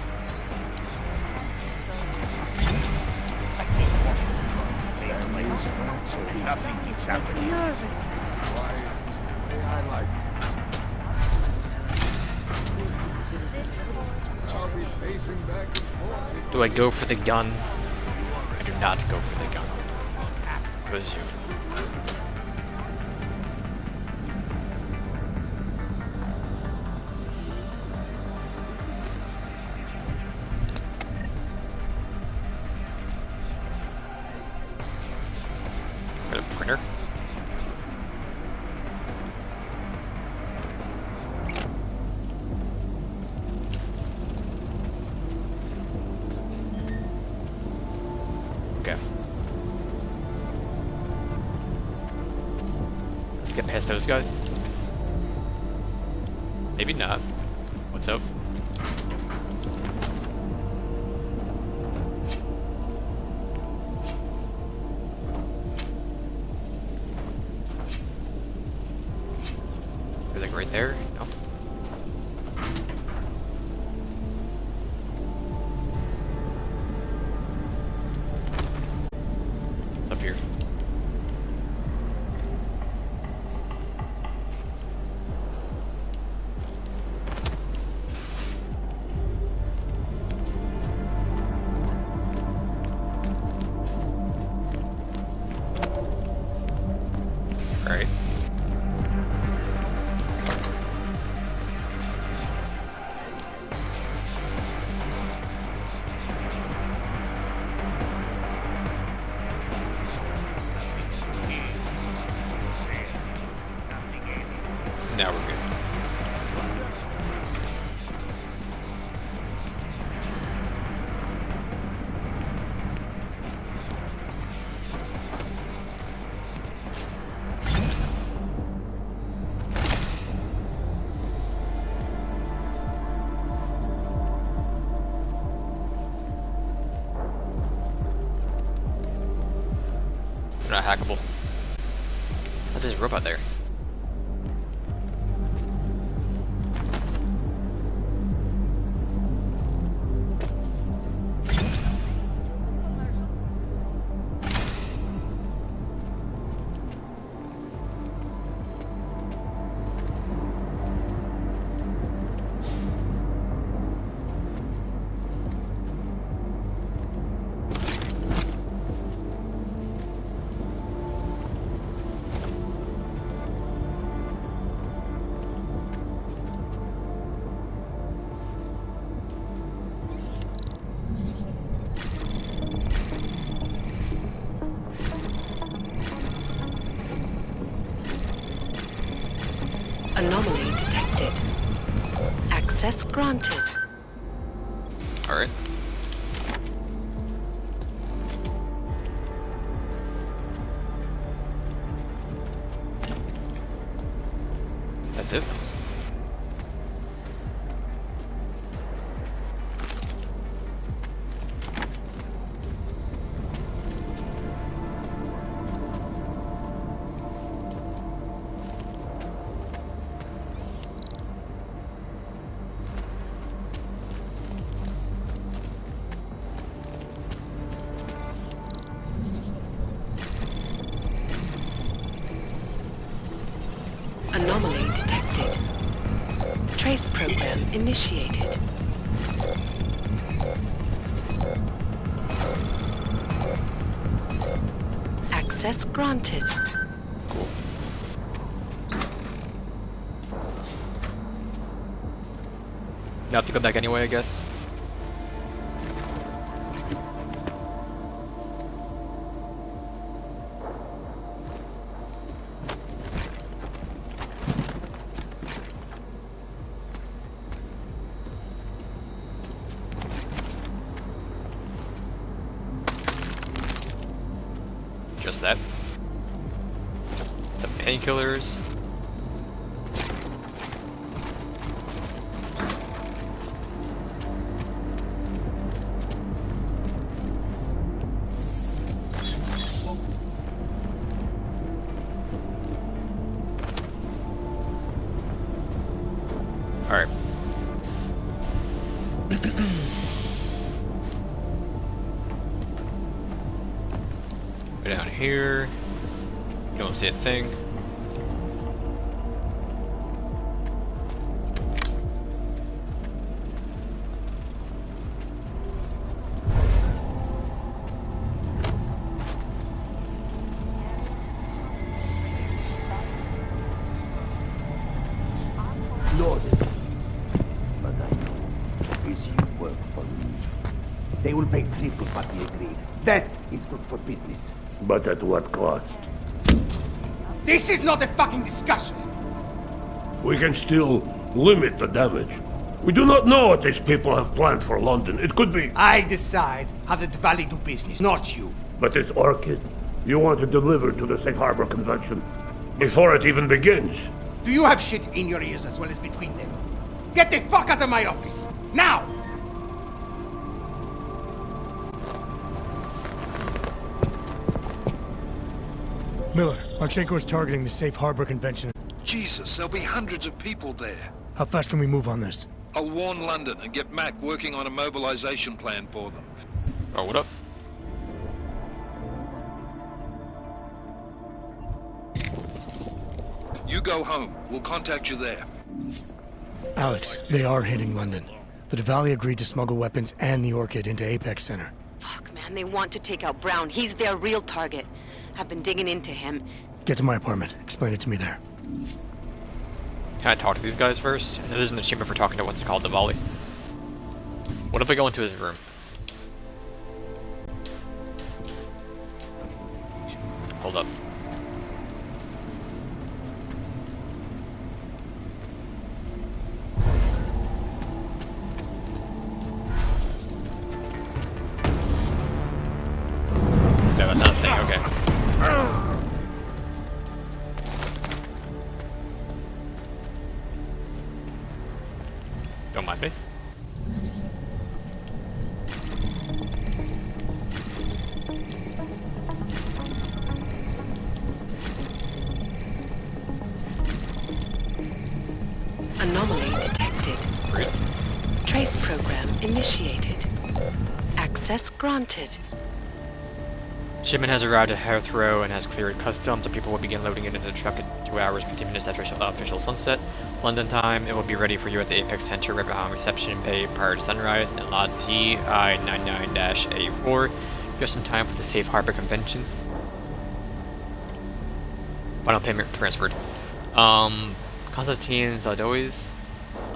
Nothing keeps happening. Nervous. I like it. I'll be pacing back and forth. Do I go for the gun? I do not go for the gun. Because you. Got a printer. Let's get past those guys. Maybe not. What's up? Is like right there? No. What's up here? Alright. Now we're good. They're not hackable. Oh, there's a robot there. Anomaly detected. Access granted. Alright. That's it. Anomaly detected. Trace program initiated. Access granted. Cool. Now I have to go back anyway, I guess. Just that. Some painkillers. Alright. Go down here. You don't see a thing. Lord, but I know this you work for me. They will pay triple what we agreed. That is good for business. But at what cost? This is not a fucking discussion! We can still limit the damage. We do not know what these people have planned for London. It could be... I decide how the Valley do business, not you. But it's Orchid. You want to deliver to the Safe Harbor Convention. before it even begins. Do you have shit in your ears as well as between them? Get the fuck out of my office! Now! Miller, Marchenko is targeting the Safe Harbor Convention. Jesus, there'll be hundreds of people there. How fast can we move on this? I'll warn London and get Mac working on a mobilization plan for them. Oh, what up? You go home. We'll contact you there. Alex, they are hitting London. The Diwali agreed to smuggle weapons and the Orchid into Apex Center. Fuck, man, they want to take out Brown. He's their real target. I've been digging into him. Get to my apartment. Explain it to me there. Can I talk to these guys first? There's an achievement for talking to what's it called, Diwali. What if I go into his room? Hold up. That's not a thing, okay. Don't mind me. Anomaly detected. Trace program initiated. Access granted. Shipment has arrived at Heathrow and has cleared customs, so people will begin loading it into the truck in 2 hours, 15 minutes after official sunset. London time, it will be ready for you at the Apex Center right behind reception bay prior to sunrise in lot TI-99-A4, just in time for the Safe Harbor Convention. Final payment transferred. Constantine Zadois.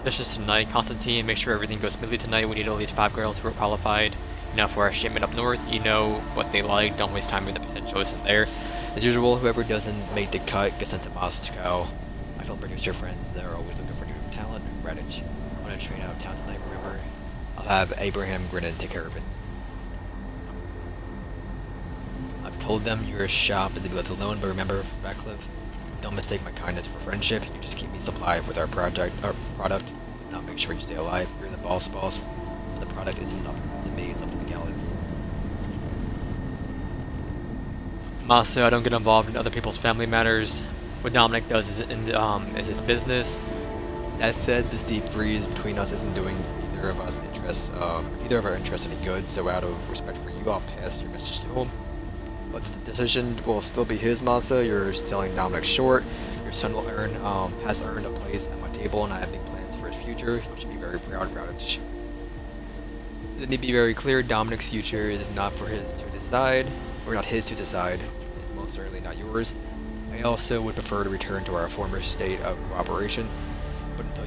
This is tonight. Constantine, make sure everything goes smoothly tonight. We need at least 5 girls who are qualified. Now for our shipment up north, you know what they like, don't waste time with the potential isn't there. As usual, whoever doesn't make the cut gets sent to Moscow. My film producer friends, they're always looking for new talent. Reddit. I'm gonna train out of town tonight, remember? I'll have Abraham Grinnan take care of it. I've told them your shop is to be left alone, but remember, Ratcliffe, don't mistake my kindness for friendship. You just keep me supplied with our product. Now make sure you stay alive. You're the boss. The product isn't up to me, it's up to the galleys. Masa, I don't get involved in other people's family matters. What Dominic does is his business. That said, this deep freeze between us isn't doing either of our interests any good, so out of respect for you, I'll pass your message to him. But the decision will still be his, Masa. You're selling Dominic short. Your son will has earned a place at my table, and I have big plans for his future. You should be very proud about it. Let me be very clear, Dominic's future is not for his to decide, or not his to decide. It's most certainly not yours. I also would prefer to return to our former state of cooperation, but until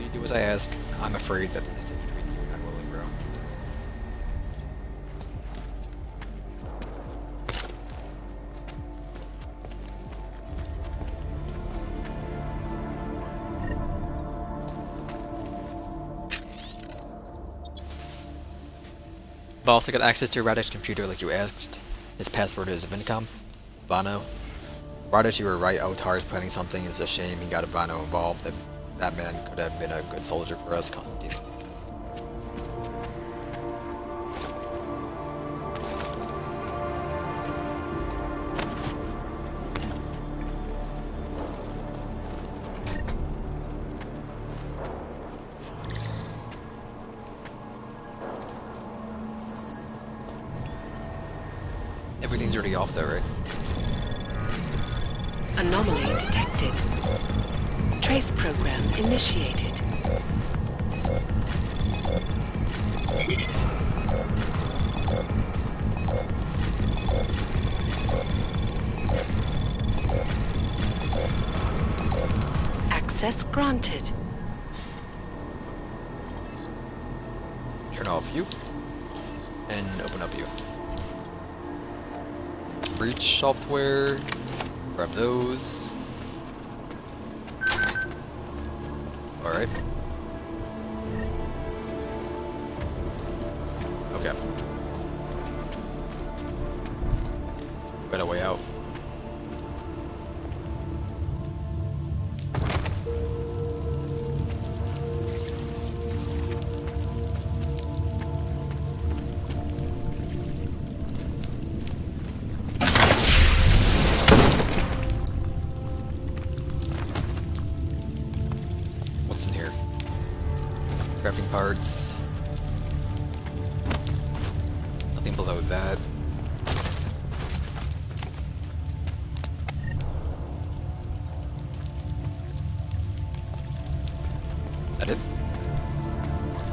you do as I ask, I'm afraid that the distance between you and I will only grow. I've also got access to Radek's computer like you asked. His password is Vincom. Vano. Radek, you were right. Otar is planning something. It's a shame he got Vano involved. That man could have been a good soldier for us, Constantine. Everything's already off though, right? Anomaly detected. Trace program initiated. Access granted. Turn off you. And open up you. Breach software. Grab those. Alright. Okay. Got a way out. What's in here? Crafting parts. Nothing below that. That it?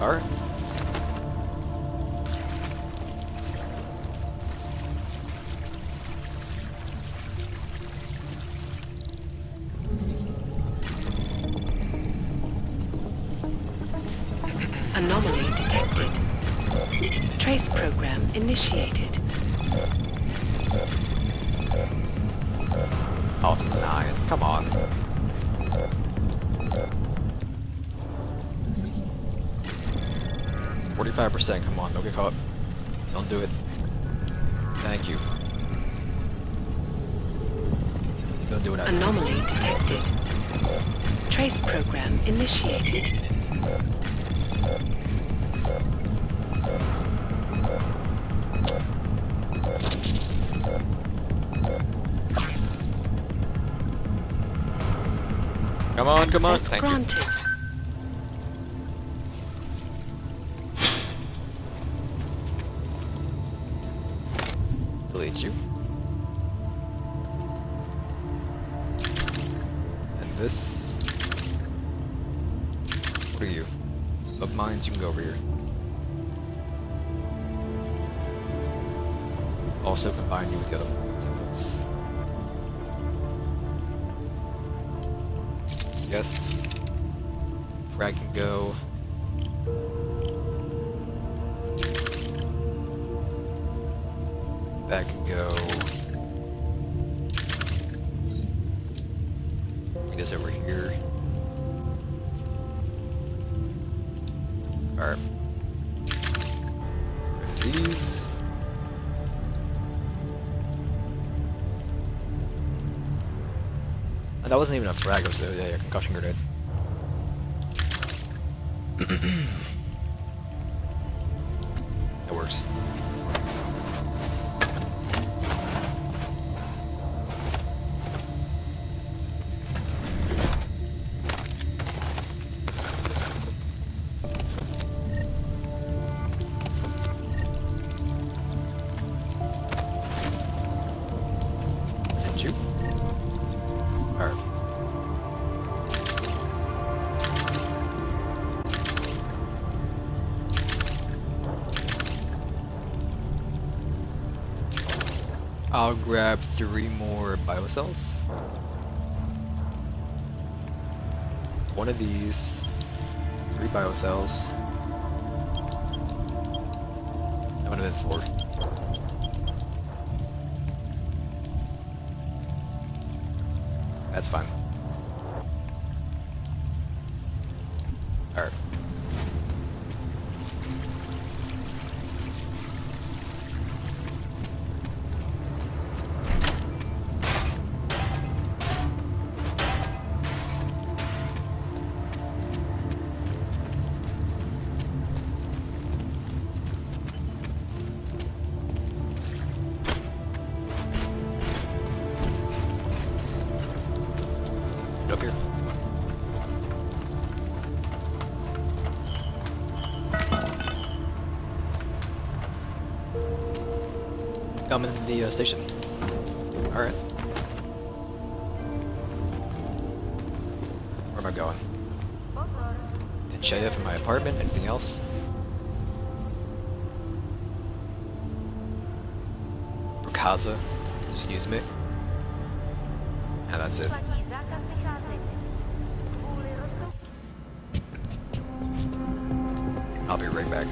Alright. Anomaly detected. Trace program initiated. Oh, it's 9. Come on. %. Come on, don't get caught. Don't do it. Thank you. Don't do it. Anomaly detected. Trace program initiated. Come on, come on. Access Thank granted. you. Delete you. And this. What are you? Of mines, you can go over here. Also combine you with the other templates. Yes. Frag can go. That can go. Bring this over here. Alright. Rid of these. And that wasn't even a frag, it was a concussion grenade. That works. And you? Alright. I'll grab 3 more biocells. One of these, 3 biocells. That would have been 4. That's fine. Alright. Get up here. I'm in the station. Alright. Where am I going? And Shaya from my apartment? Anything else? Kaza. Excuse me. And that's it. I'll be right back.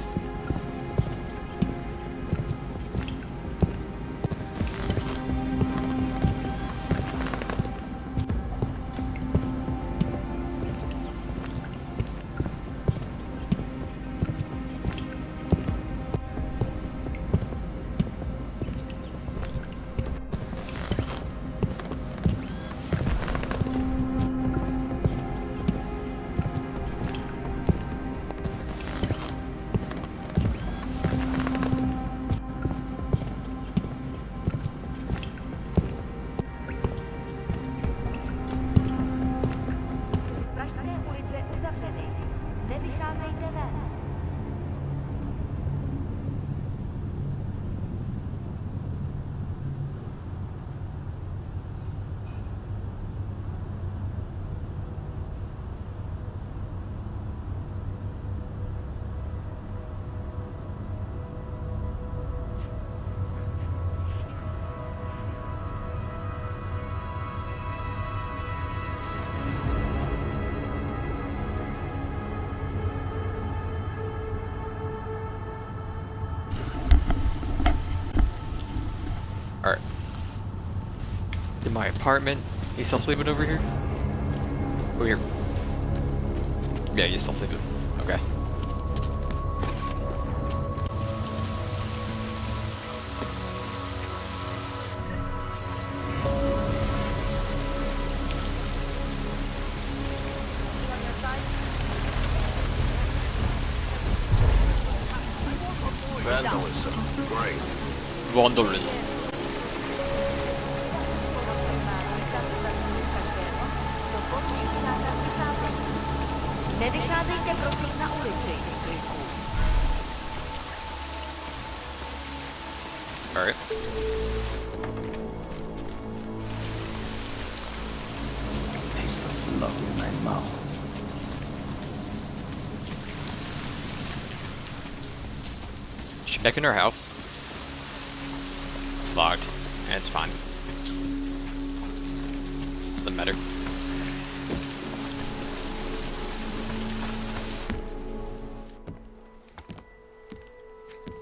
Nevycházejte ven. Alright. To my apartment. You still sleeping over here? Over here. Yeah, you still sleeping. Okay. Vandalism. Great. Vandalism. Nevycházejte prosím na ulici. Alright. Love in my mouth. Check back in our house. It's locked. And it's fine. Doesn't matter.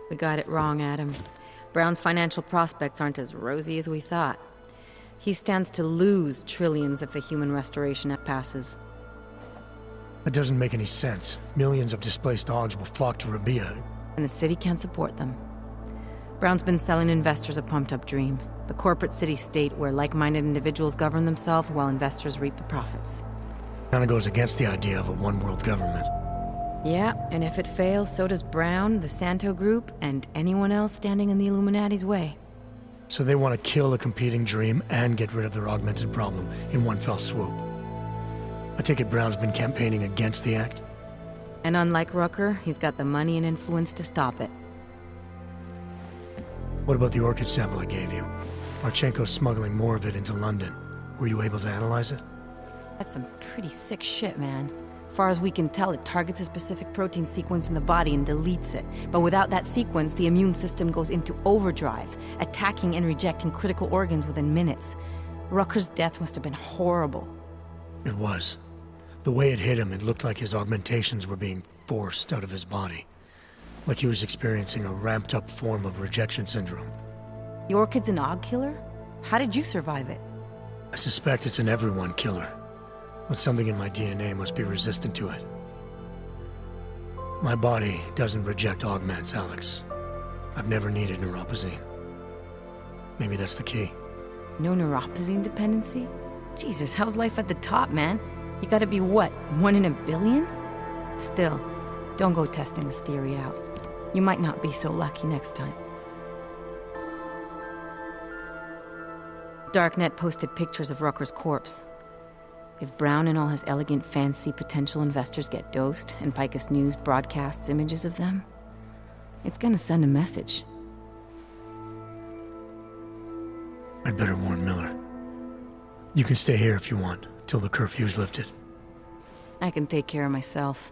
We got it wrong, Adam. Brown's financial prospects aren't as rosy as we thought. He stands to lose trillions if the human restoration act passes. That doesn't make any sense. Millions of displaced Augs will flock to Rabia. And the city can't support them. Brown's been selling investors a pumped-up dream. The corporate city-state where like-minded individuals govern themselves while investors reap the profits. Kinda goes against the idea of a one-world government. Yeah, and if it fails, so does Brown, the Santo Group, and anyone else standing in the Illuminati's way. So they want to kill a competing dream and get rid of their augmented problem in one fell swoop. I take it Brown's been campaigning against the act? And unlike Rucker, he's got the money and influence to stop it. What about the orchid sample I gave you? Marchenko's smuggling more of it into London. Were you able to analyze it? That's some pretty sick shit, man. Far as we can tell, it targets a specific protein sequence in the body and deletes it. But without that sequence, the immune system goes into overdrive, attacking and rejecting critical organs within minutes. Rucker's death must have been horrible. It was. The way it hit him, it looked like his augmentations were being forced out of his body. Like he was experiencing a ramped-up form of rejection syndrome. The orchid's an Aug killer? How did you survive it? I suspect it's an everyone killer. But something in my DNA must be resistant to it. My body doesn't reject augments, Alex. I've never needed neuropazine. Maybe that's the key. No neuropazine dependency? Jesus, how's life at the top, man? You gotta be what, 1 in a billion? Still, don't go testing this theory out. You might not be so lucky next time. Darknet posted pictures of Rucker's corpse. If Brown and all his elegant, fancy potential investors get dosed, and Picus News broadcasts images of them, it's gonna send a message. I'd better warn Miller. You can stay here if you want, till the curfew's lifted. I can take care of myself.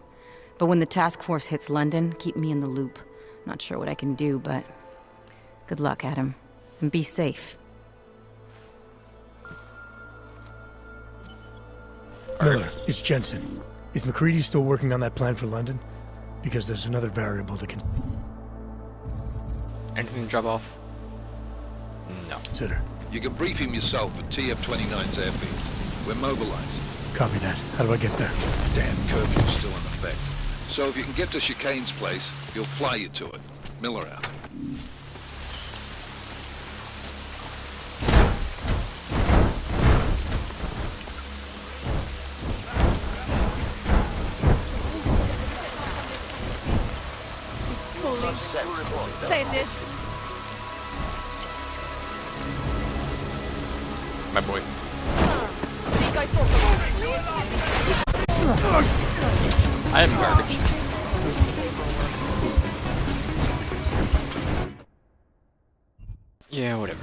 But when the task force hits London, keep me in the loop. Not sure what I can do, but good luck, Adam. And be safe. Miller, it's Jensen. Is McCready still working on that plan for London? Because there's another variable to Anything to drop off? No. consider. You can brief him yourself at TF-29's airfield. We're mobilized. Copy that. How do I get there? Damn curfew's still in effect. So if you can get to Chicane's place, he'll fly you to it. Miller out. My boy. I am garbage. Yeah, whatever.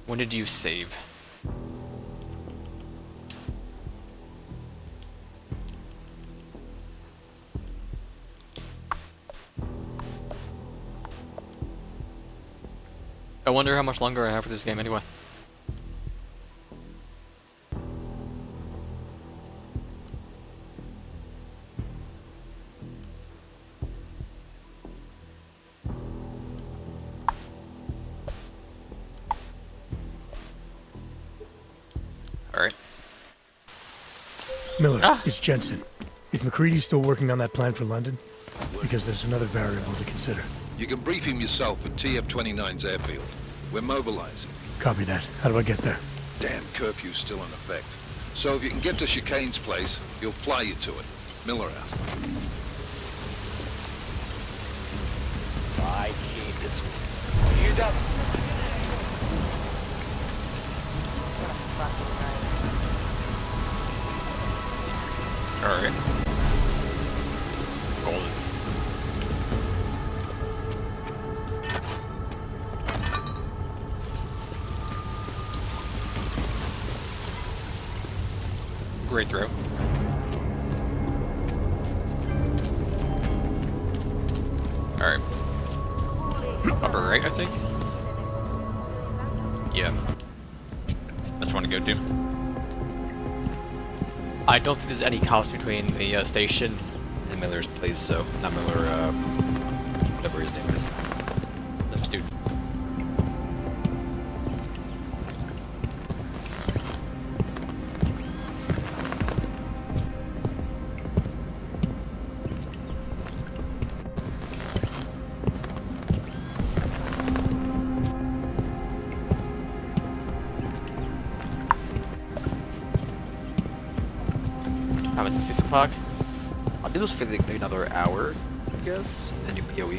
When did you save? I wonder how much longer I have for this game anyway. Alright. Miller, it's Jensen. Is McCready still working on that plan for London? Because there's another variable to consider. You can brief him yourself at TF-29's airfield. We're mobilizing. Copy that. How do I get there? Damn curfew's still in effect. So if you can get to Chicane's place, he'll fly you to it. Miller out. I hate this one. You done? Alright. Golden. Great throw. Alright. Upper right, I think? Yeah. That's one to go to. I don't think there's any cops between the station and Miller's place, so not Miller, whatever his name is. Them students. It's 6 o'clock. I'll do this for like maybe another hour, I guess, and do PoE.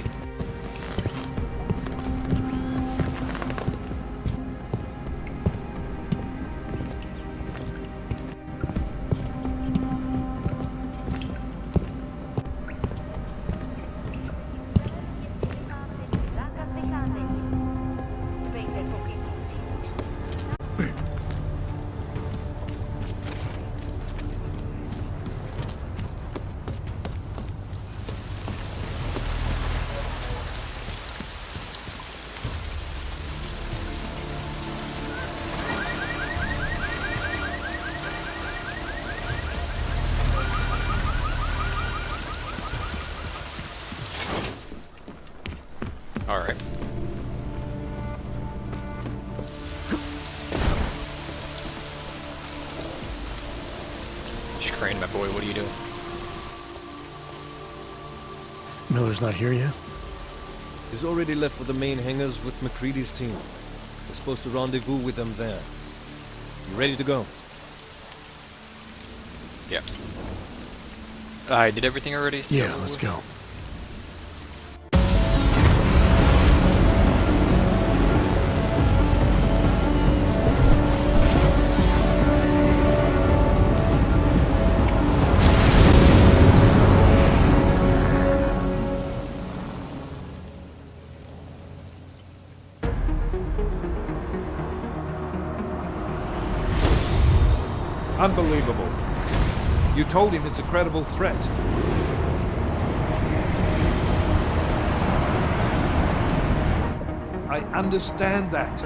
Alright. Crane, my boy, what are you doing? Miller's not here yet? He's already left for the main hangars with McCready's team. We're supposed to rendezvous with them there. You ready to go? Yeah. I did everything already, so... Yeah, let's go. Unbelievable. You told him it's a credible threat. I understand that.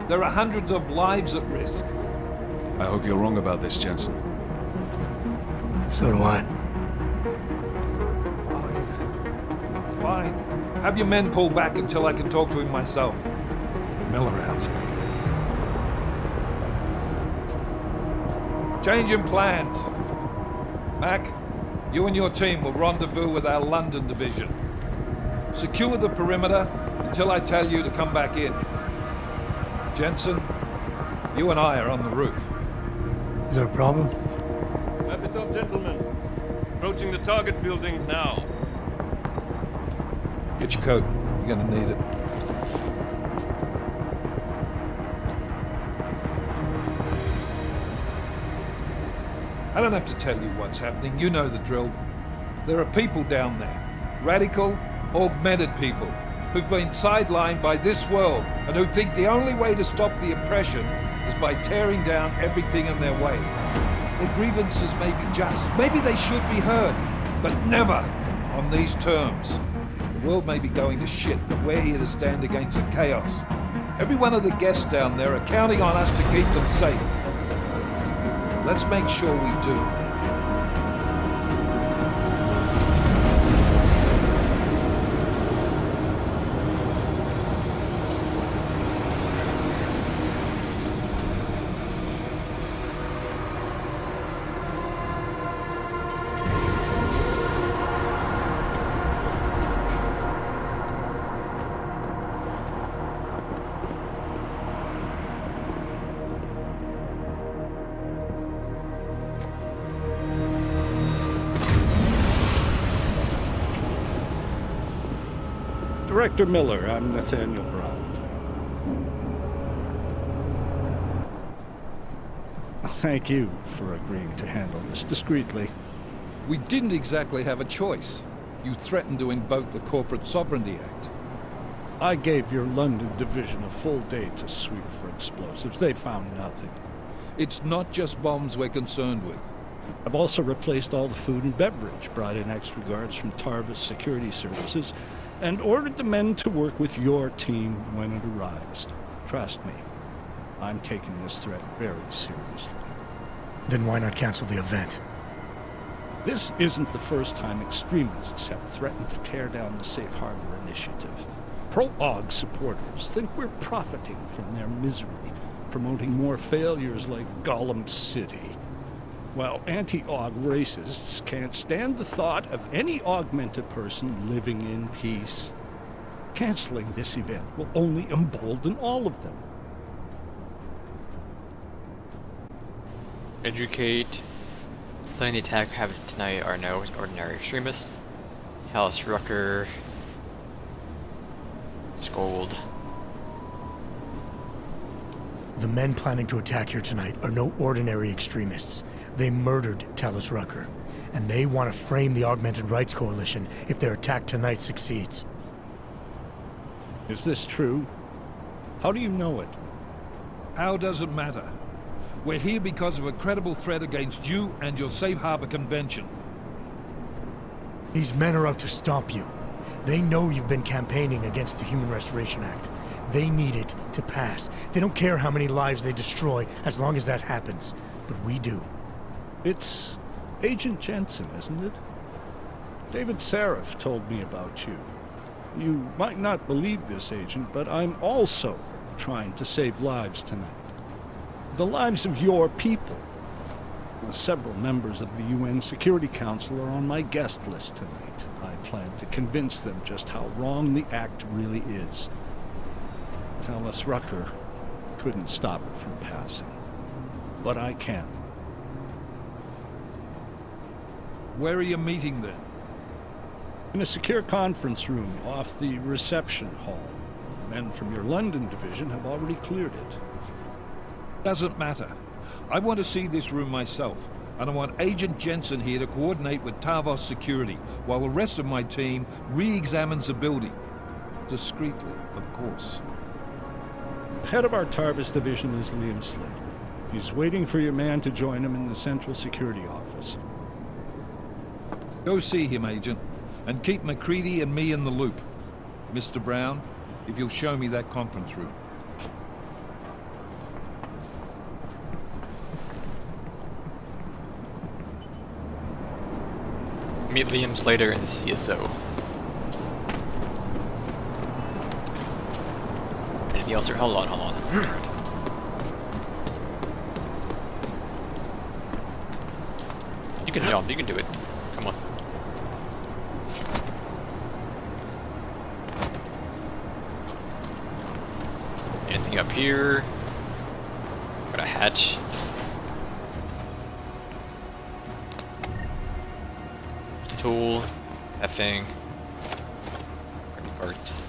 There are hundreds of lives at risk. I hope you're wrong about this, Jensen. So do I. Fine. Have your men pull back until I can talk to him myself. Miller out. Changing plans. Mac, you and your team will rendezvous with our London division. Secure the perimeter until I tell you to come back in. Jensen, you and I are on the roof. Is there a problem? Wrap it up, gentlemen. Approaching the target building now. Get your coat. You're gonna need it. I don't have to tell you what's happening. You know the drill. There are people down there. Radical, augmented people who've been sidelined by this world and who think the only way to stop the oppression is by tearing down everything in their way. Their grievances may be just. Maybe they should be heard, but never on these terms. The world may be going to shit, but we're here to stand against the chaos. Every one of the guests down there are counting on us to keep them safe. Let's make sure we do. Director Miller, I'm Nathaniel Brown. Thank you for agreeing to handle this discreetly. We didn't exactly have a choice. You threatened to invoke the Corporate Sovereignty Act. I gave your London division a full day to sweep for explosives. They found nothing. It's not just bombs we're concerned with. I've also replaced all the food and beverage, brought in extra guards from Tarvis Security Services, and ordered the men to work with your team when it arrives. Trust me, I'm taking this threat very seriously. Then why not cancel the event? This isn't the first time extremists have threatened to tear down the Safe Harbor Initiative. Pro-AUG supporters think we're profiting from their misery, promoting more failures like Gollum City, while anti-AUG racists can't stand the thought of any augmented person living in peace. Canceling this event will only embolden all of them. Educate. Planning the attack happening tonight are no ordinary extremists. Alice Rucker. Scold. The men planning to attack here tonight are no ordinary extremists. They murdered Talus Rucker, and they want to frame the Augmented Rights Coalition if their attack tonight succeeds. Is this true? How do you know it? How does it matter? We're here because of a credible threat against you and your Safe Harbor Convention. These men are out to stop you. They know you've been campaigning against the Human Restoration Act. They need it to pass. They don't care how many lives they destroy as long as that happens. But we do. It's Agent Jensen, isn't it? David Seraph told me about you. You might not believe this, Agent, but I'm also trying to save lives tonight. The lives of your people. Several members of the UN Security Council are on my guest list tonight. I plan to convince them just how wrong the act really is. Talus Rucker couldn't stop it from passing. But I can. Where are you meeting then? In a secure conference room off the reception hall. Men from your London division have already cleared it. Doesn't matter. I want to see this room myself, and I want Agent Jensen here to coordinate with Tarvos Security, while the rest of my team re-examines the building. Discreetly, of course. Head of our Tarvis division is Liam Slater. He's waiting for your man to join him in the Central Security Office. Go see him, Agent, and keep McCready and me in the loop. Mr. Brown, if you'll show me that conference room. Meet Liam Slater in the CSO. Anything else? Hold on. You can jump, you can do it. Come on. Anything up here? Got a hatch. Tool, that thing. parts.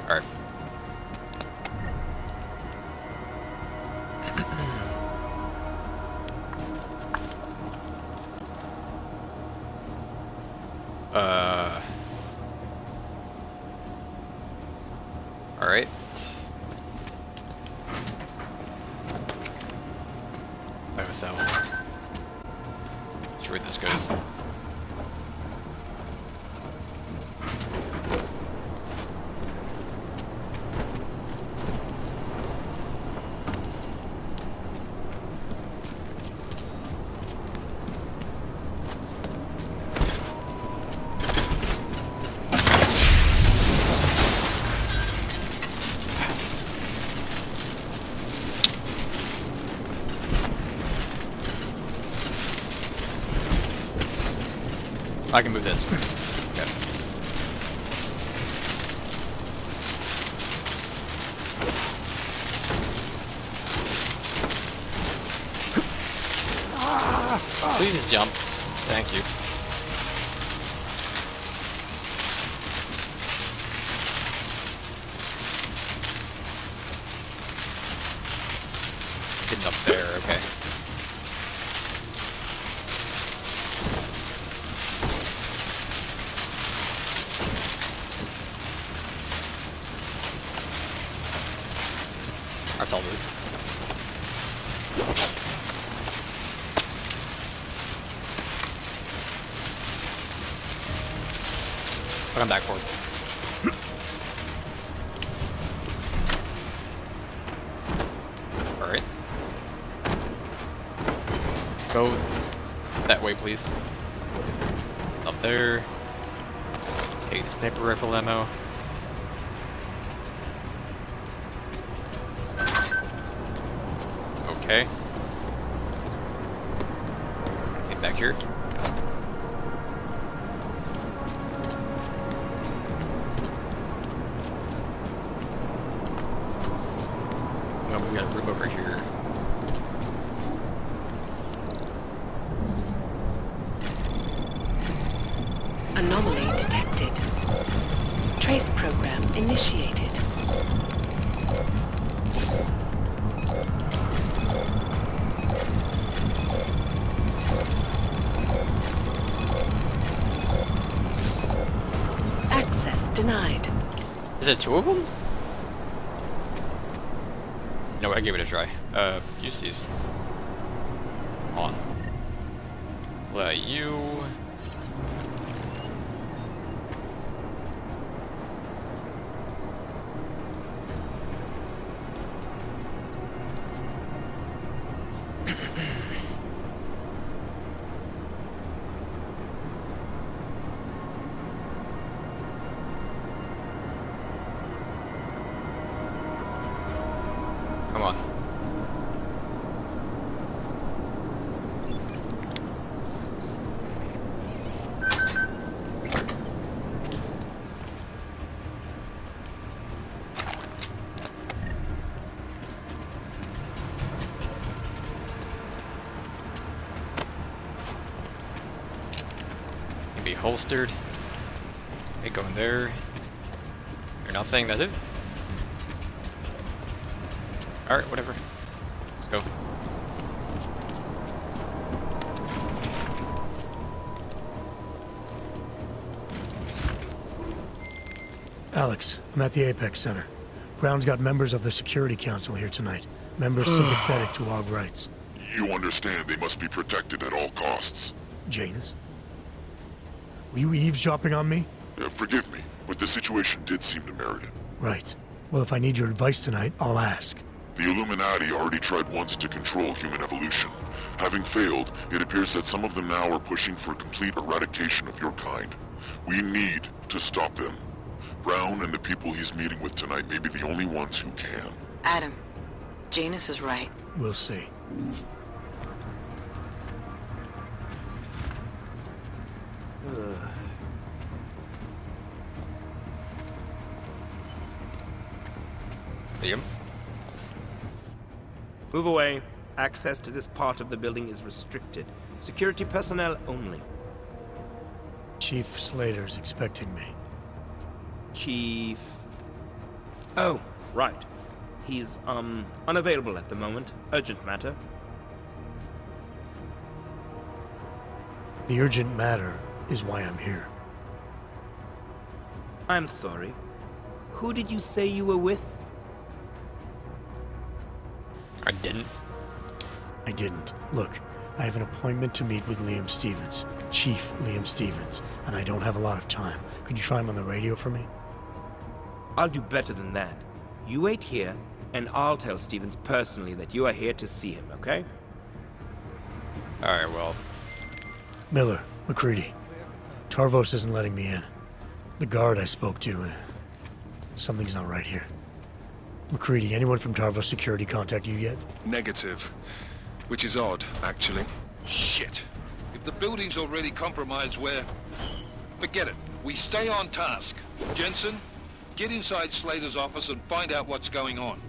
Alright. Alright. So, let's see where this goes. I can move this. Okay. Please jump. Thank you. Getting up there, okay. I saw those. But I'm back for it. Alright. Go that way, please. Up there. Take the sniper rifle ammo. Okay. Get back here. Oh, we got a room over here. Anomaly detected. Trace program initiated. Access denied. Is it two of them? No, I gave it a try. Use these. On. Let you. Come on. Can be holstered. Okay, go in there. You're nothing, that's it. Alright, whatever. Let's go. Alex, I'm at the Apex Center. Brown's got members of the Security Council here tonight. Members sympathetic to our rights. You understand they must be protected at all costs. Janus? Were you eavesdropping on me? Forgive me, but the situation did seem to merit it. Right. Well, if I need your advice tonight, I'll ask. The Illuminati already tried once to control human evolution. Having failed, it appears that some of them now are pushing for complete eradication of your kind. We need to stop them. Brown and the people he's meeting with tonight may be the only ones who can. Adam, Janus is right. We'll see. Liam? Move away. Access to this part of the building is restricted. Security personnel only. Chief Slater's expecting me. Chief... Oh, right. He's, unavailable at the moment. Urgent matter. The urgent matter is why I'm here. I'm sorry. Who did you say you were with? I didn't. I didn't. Look, I have an appointment to meet with Liam Stevens, Chief Liam Stevens, and I don't have a lot of time. Could you try him on the radio for me? I'll do better than that. You wait here, and I'll tell Stevens personally that you are here to see him, okay? Alright, well. Miller, McCready. Tarvos isn't letting me in. The guard I spoke to, something's not right here. McCready, anyone from Tarvos Security contact you yet? Negative. Which is odd, actually. Shit. If the building's already compromised, forget it. We stay on task. Jensen, get inside Slater's office and find out what's going on.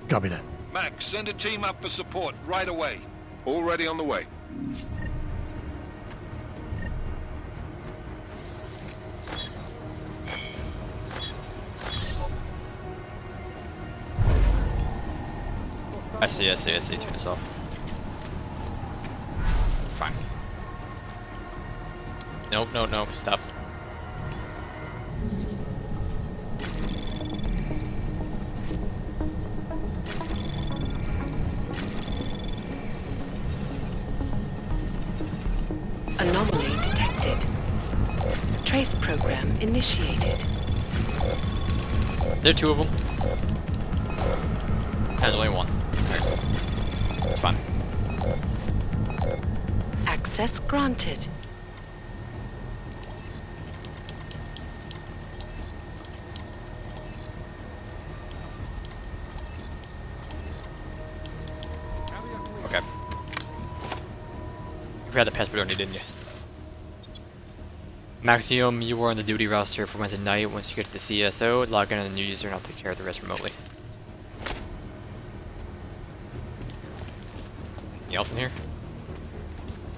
Copy that. Max, send a team up for support right away. Already on the way. I see. Turn this off. Fine. Nope, stop. Anomaly detected. Trace program initiated. There are two of them. There's only one. It's fine. Access granted. Okay. You had the passport on you, didn't you? Maxium, you were on the duty roster for Wednesday night. Once you get to the CSO, log in on the new user and I'll take care of the rest remotely. Anything else in here?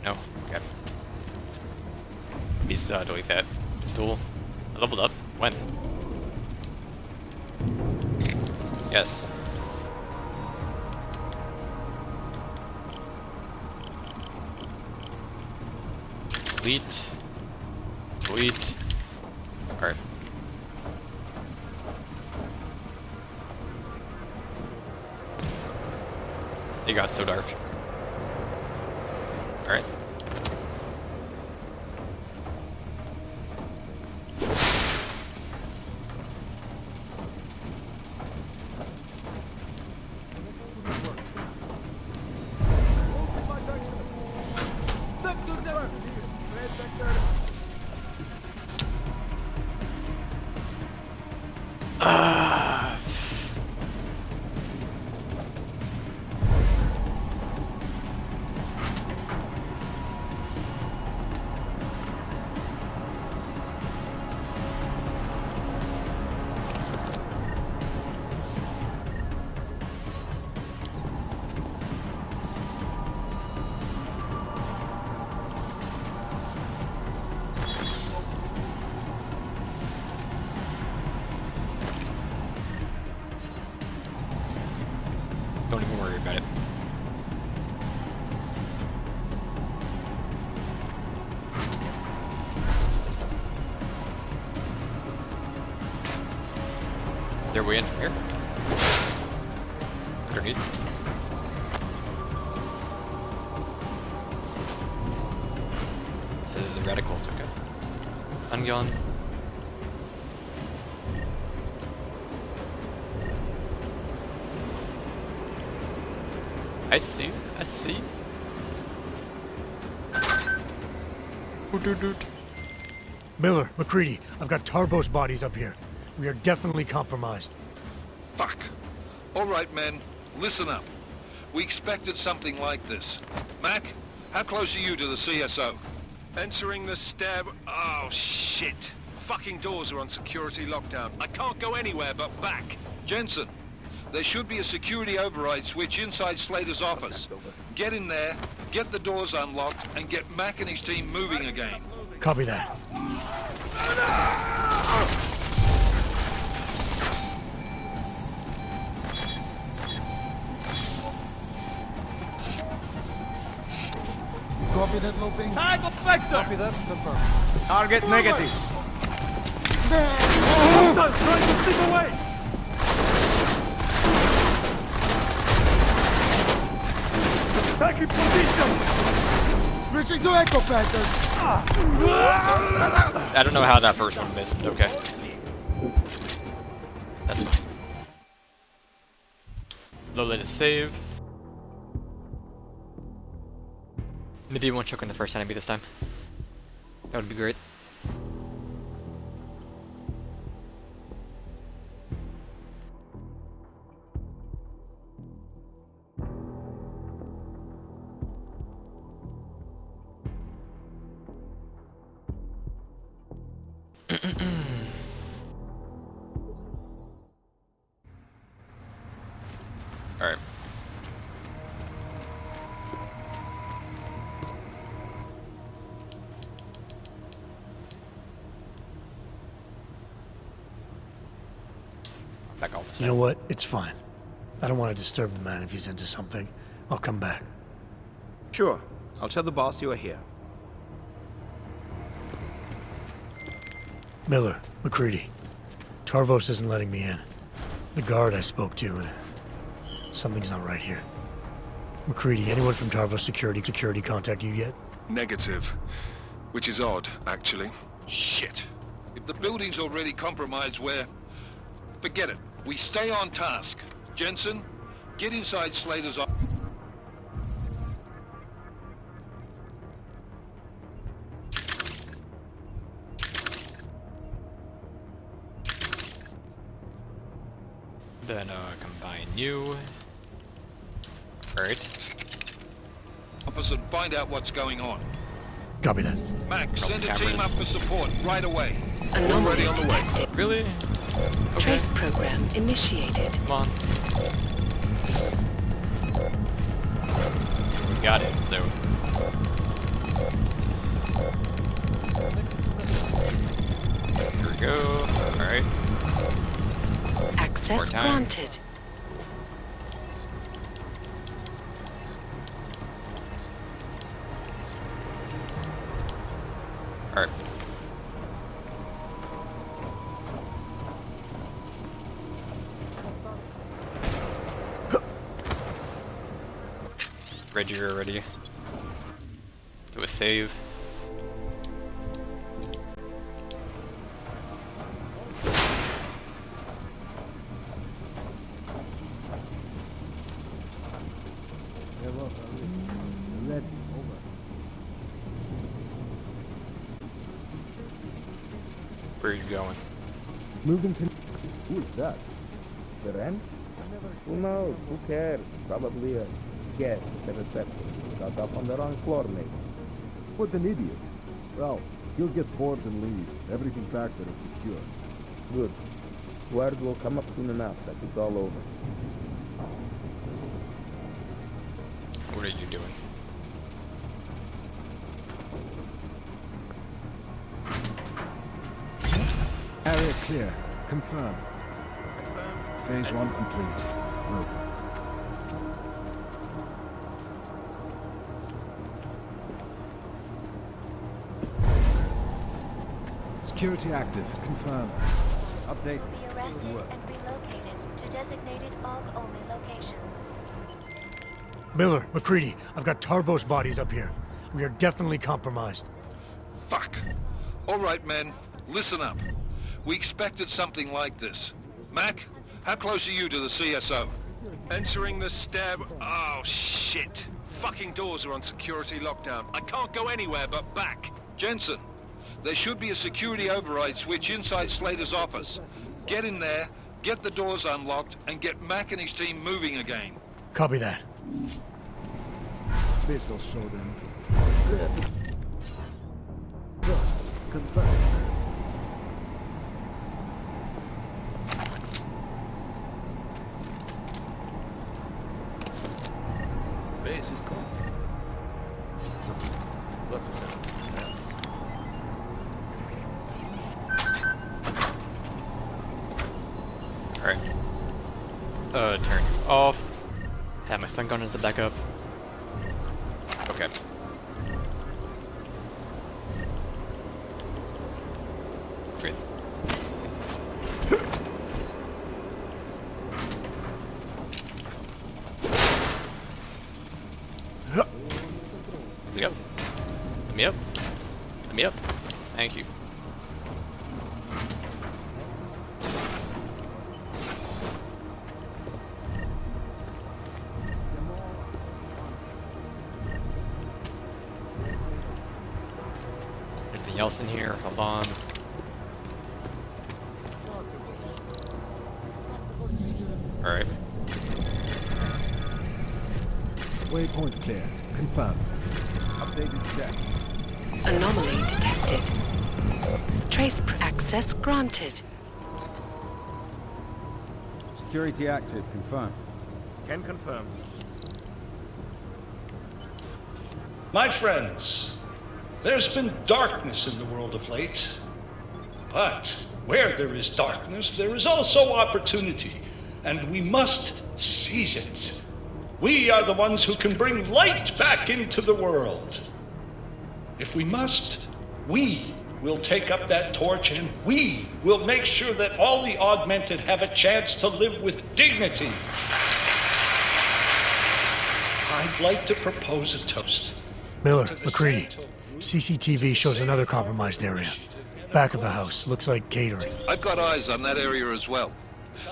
No? Okay. Please delete that. Stool. I leveled up. When? Yes. Delete. Delete. Alright. It got so dark. Alright. Don't even worry about it. Their way in from here? Underneath? So the radicals, okay. Ungun. I see. Miller, McCready, I've got Tarvos bodies up here. We are definitely compromised. Fuck. All right, men. Listen up. We expected something like this. Mac, how close are you to the CSO? Entering the stab... Oh, shit. Fucking doors are on security lockdown. I can't go anywhere but back. Jensen, there should be a security override switch inside Slater's office. Get in there, get the doors unlocked, and get Mac and his team moving again. Copy that. Copy that, looping. Target vector! Copy that, confirm. Target negative. Hostiles trying to slip away! Taking position! Switching to Echo Panthers! I don't know how that first one missed, but okay. That's fine. Low latest save. Maybe one choke on the first enemy this time. That would be great. Alright. Back all the same. You know what? It's fine. I don't want to disturb the man if he's into something. I'll come back. Sure. I'll tell the boss you are here. Miller, McCready. Tarvos isn't letting me in. The guard I spoke to, something's not right here. McCready, anyone from Tarvos security contact you yet? Negative. Which is odd, actually. Shit. If the building's already compromised, forget it. We stay on task. Jensen, get inside Slater's office. Then combine you. Alright. Office and find out what's going on. Copy that. Max, send a team up for support right away. Anomaly Already on the way. detected. Really? Okay. Trace program initiated. Come on. We got it, so. Here we go. Alright. Access granted. Alright. Reggie already. Do a save. Where are you going? Moving to... Who is that? The Ren? Who knows? Who cares? Probably a guest at the reception. Got up on the wrong floor, maybe. What an idiot. Well, he'll get bored and leave. Everything back there is secure. Good. Word will come up soon enough that it's all over. What are you doing? Area clear. Confirmed. Phase 1 complete. Good. Security active. Confirmed. Update. Be arrested and relocated to designated AUG-only locations. Miller, McCready, I've got Tarvos bodies up here. We are definitely compromised. Fuck. All right, men. Listen up. We expected something like this. Mac, how close are you to the CSO? Entering the stab. Oh, shit. Fucking doors are on security lockdown. I can't go anywhere but back. Jensen, there should be a security override switch inside Slater's office. Get in there, get the doors unlocked, and get Mac and his team moving again. Copy that. This will show them. Confirmed. Base is cool. Alright. Turn you off. Have my stun gun as a backup. Okay. Great. Let me up. Let me up. Let me up. Thank you. Anything else in here? Hold on. Alright. Waypoint clear. Confirmed. Updated check. Anomaly detected. Trace access granted. Security active. Confirmed. Can confirm. My friends, there's been darkness in the world of late. But where there is darkness, there is also opportunity, and we must seize it. We are the ones who can bring light back into the world. If we must, we will take up that torch, and we will make sure that all the augmented have a chance to live with dignity. I'd like to propose a toast. Miller, McCready. CCTV shows another compromised area. Back of the house. Looks like catering. I've got eyes on that area as well.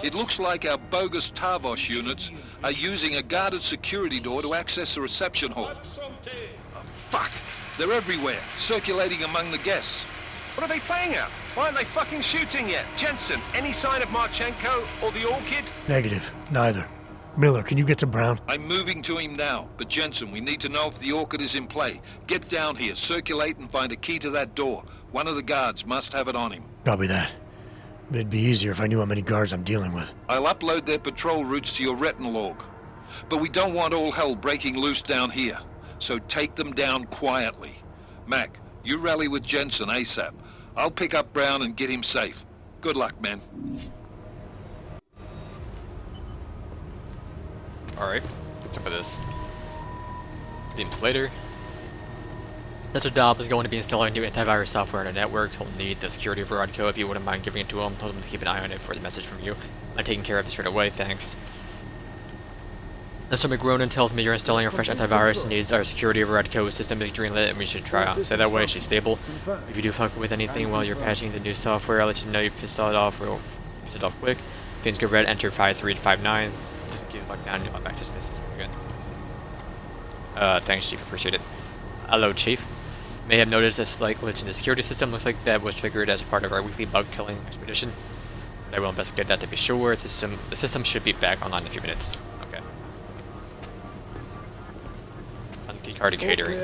It looks like our bogus Tavos units are using a guarded security door to access the reception hall. Oh, fuck! They're everywhere, circulating among the guests. What are they playing at? Why aren't they fucking shooting yet? Jensen, any sign of Marchenko or the Orchid? Negative. Neither. Miller, can you get to Brown? I'm moving to him now, but Jensen, we need to know if the Orchid is in play. Get down here, circulate and find a key to that door. One of the guards must have it on him. Copy that. But it'd be easier if I knew how many guards I'm dealing with. I'll upload their patrol routes to your retinal log. But we don't want all hell breaking loose down here. So take them down quietly. Mac, you rally with Jensen ASAP. I'll pick up Brown and get him safe. Good luck, man. Alright, what's up with this? Themes later. That's our job is going to be installing new antivirus software on our network. He'll need the security override code if you wouldn't mind giving it to him. Told him to keep an eye on it for the message from you. I'm taking care of this right away, thanks. Mr. McRonan tells me you're installing a fresh antivirus and needs our security override code. System is greenlit and we should try out. Say that way, she's stable. If you do fuck with anything while you're patching the new software, I'll let you know you pissed it off or piss it off quick. Things go red, enter 5359. Doesn't give lockdown, you'll have access to this system again. Thanks, Chief, appreciate it. Hello, Chief. May have noticed a slight glitch in the security system. Looks like that was triggered as part of our weekly bug killing expedition. But I will investigate that to be sure. The system should be back online in a few minutes. Okay. On key card to catering.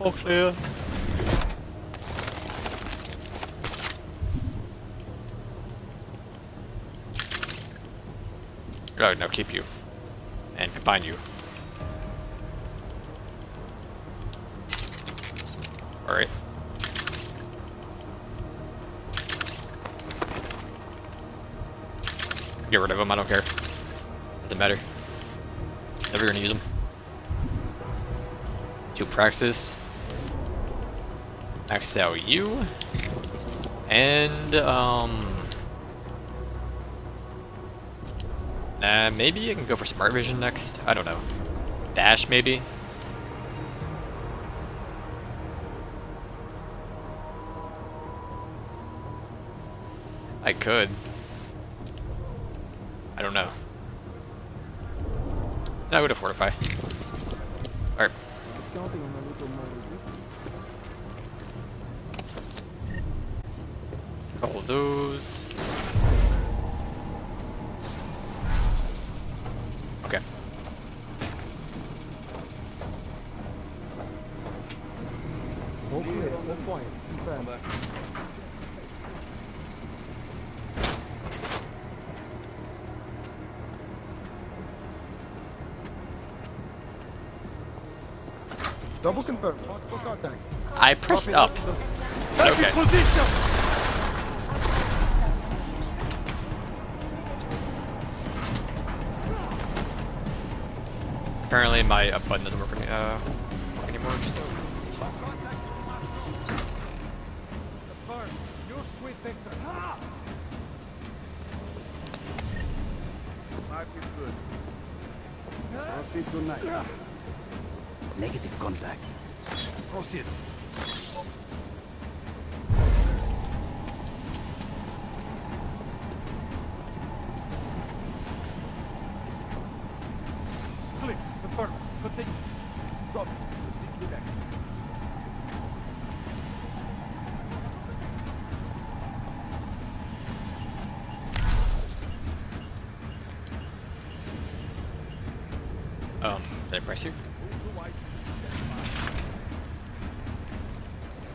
All clear. Oh, now keep you. And combine you. Alright. Get rid of them, I don't care. Doesn't matter. Never gonna use them. 2 Praxis. Max out you. And, maybe I can go for Smart Vision next. I don't know. Dash, maybe? I could. I don't know. No, I would have Fortify. Alright. Couple of those. Okay. All clear. All quiet. Confirmed. Double confirmed. Possible contact. I pressed up. Okay. Apparently my button doesn't work anymore, so it's fine. Proceed tonight. Negative contact. Proceed. Click. Confirm. Continue. Roger. Proceed to next. Did I press you?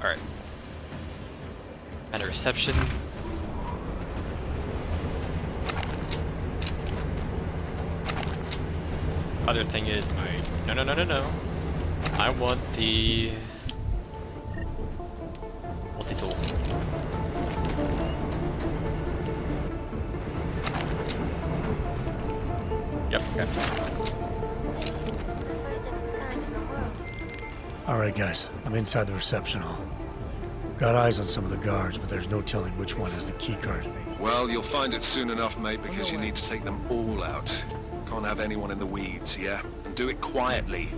Alright. At a reception. Other thing is my no. I want the multi-tool. Yep, okay. Alright guys, I'm inside the reception hall. Got eyes on some of the guards, but there's no telling which one has the keycard. Well, you'll find it soon enough, mate, because you need to take them all out. Can't have anyone in the weeds, yeah? And do it quietly.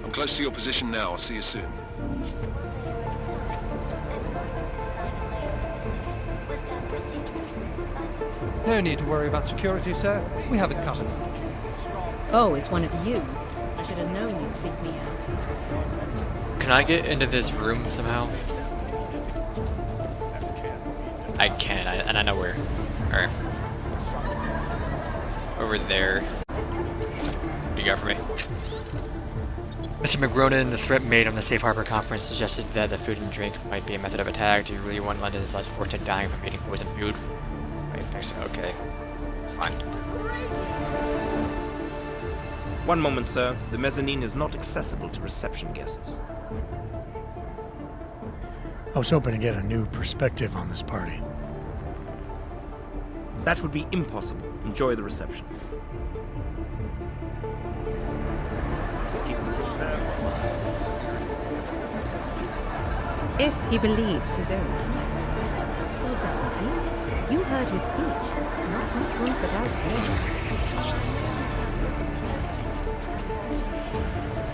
I'm close to your position now. I'll see you soon. No need to worry about security, sir. We have it covered. Oh, it's one of you. I should have known you'd seek me out. Can I get into this room somehow? I can, and I know where. Alright. Over there. What you got for me? Mr. McGronin, the threat made on the Safe Harbor conference suggested that the food and drink might be a method of attack. Do you really want London's less fortunate dying from eating poisoned food? Wait, okay. It's fine. One moment, sir. The mezzanine is not accessible to reception guests. I was hoping to get a new perspective on this party. That would be impossible. Enjoy the reception. If he believes his own. Well, doesn't he? You heard his speech. Not much room for doubt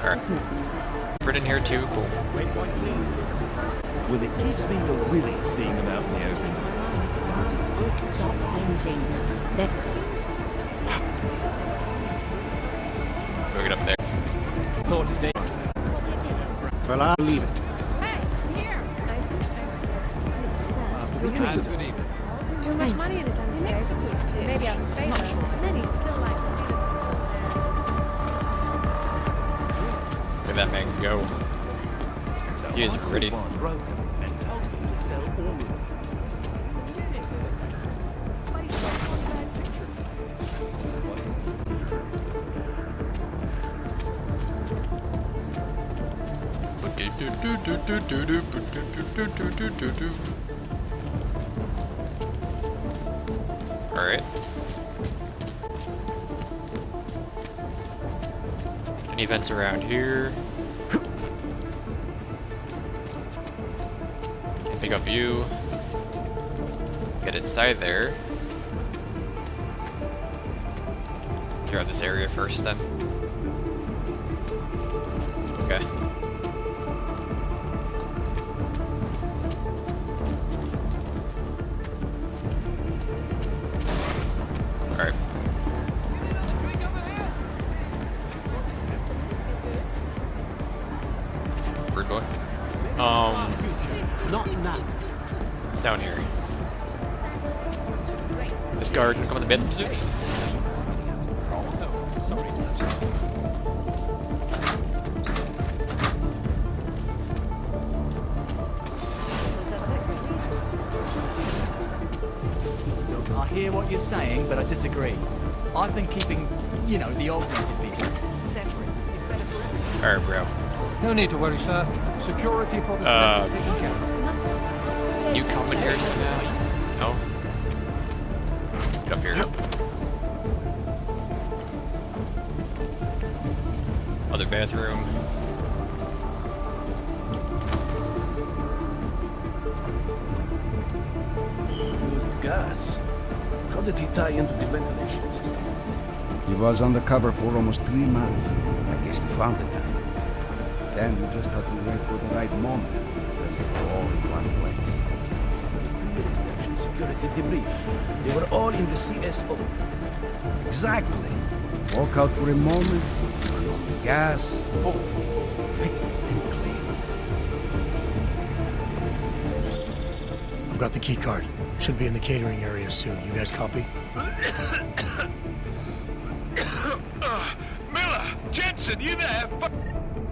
Alright. Put in here too, cool. Well, it gives me the willies seeing them out in the open. Stop whinging. Let's Go get up there. Thought today. Well, I'll leave it. Too much money in it, I'm afraid. Maybe I'll pay her. And then he's still like... Let that man go. He is ready. Alright. Any events around here? Can pick up you. Get inside there. Clear out this area first then. Okay. Alright. Bird boy. Not that. It's down here. This guard can come in the bathroom soon. Look, I hear what you're saying, but I disagree. I think keeping, the augmented people separate is better for everyone. Alright, bro. No need to worry, sir. Security for the taken care of. You come in here somehow? No? Get up here. other bathroom. Used gas. How did he tie into the ventilation system? He was undercover for almost 3 months. I guess he found it. Then we just had to wait for the right moment. Then we were all in one place. Reception, security, debrief. They were all in the CSO. Exactly. Walk out for a moment, turn on the gas. Oh, pick and clean. I've got the key card. Should be in the catering area soon. You guys copy? Miller! Jensen, you there? Fucking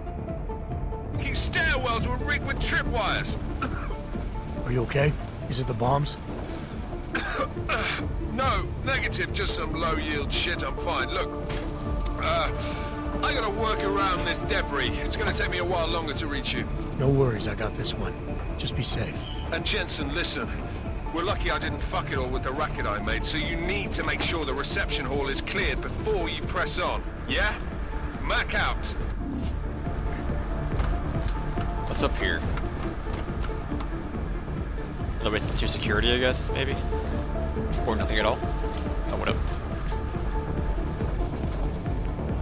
stairwells were rigged with tripwires. Are you okay? Is it the bombs? No, negative, just some low-yield shit. I'm fine. Look, I gotta work around this debris. It's gonna take me a while longer to reach you. No worries, I got this one. Just be safe. And Jensen, listen. We're lucky I didn't fuck it all with the racket I made, so you need to make sure the reception hall is cleared before you press on. Yeah? Mac out. What's up here? Elevates to security, I guess, maybe? Or nothing at all? Oh, whatever.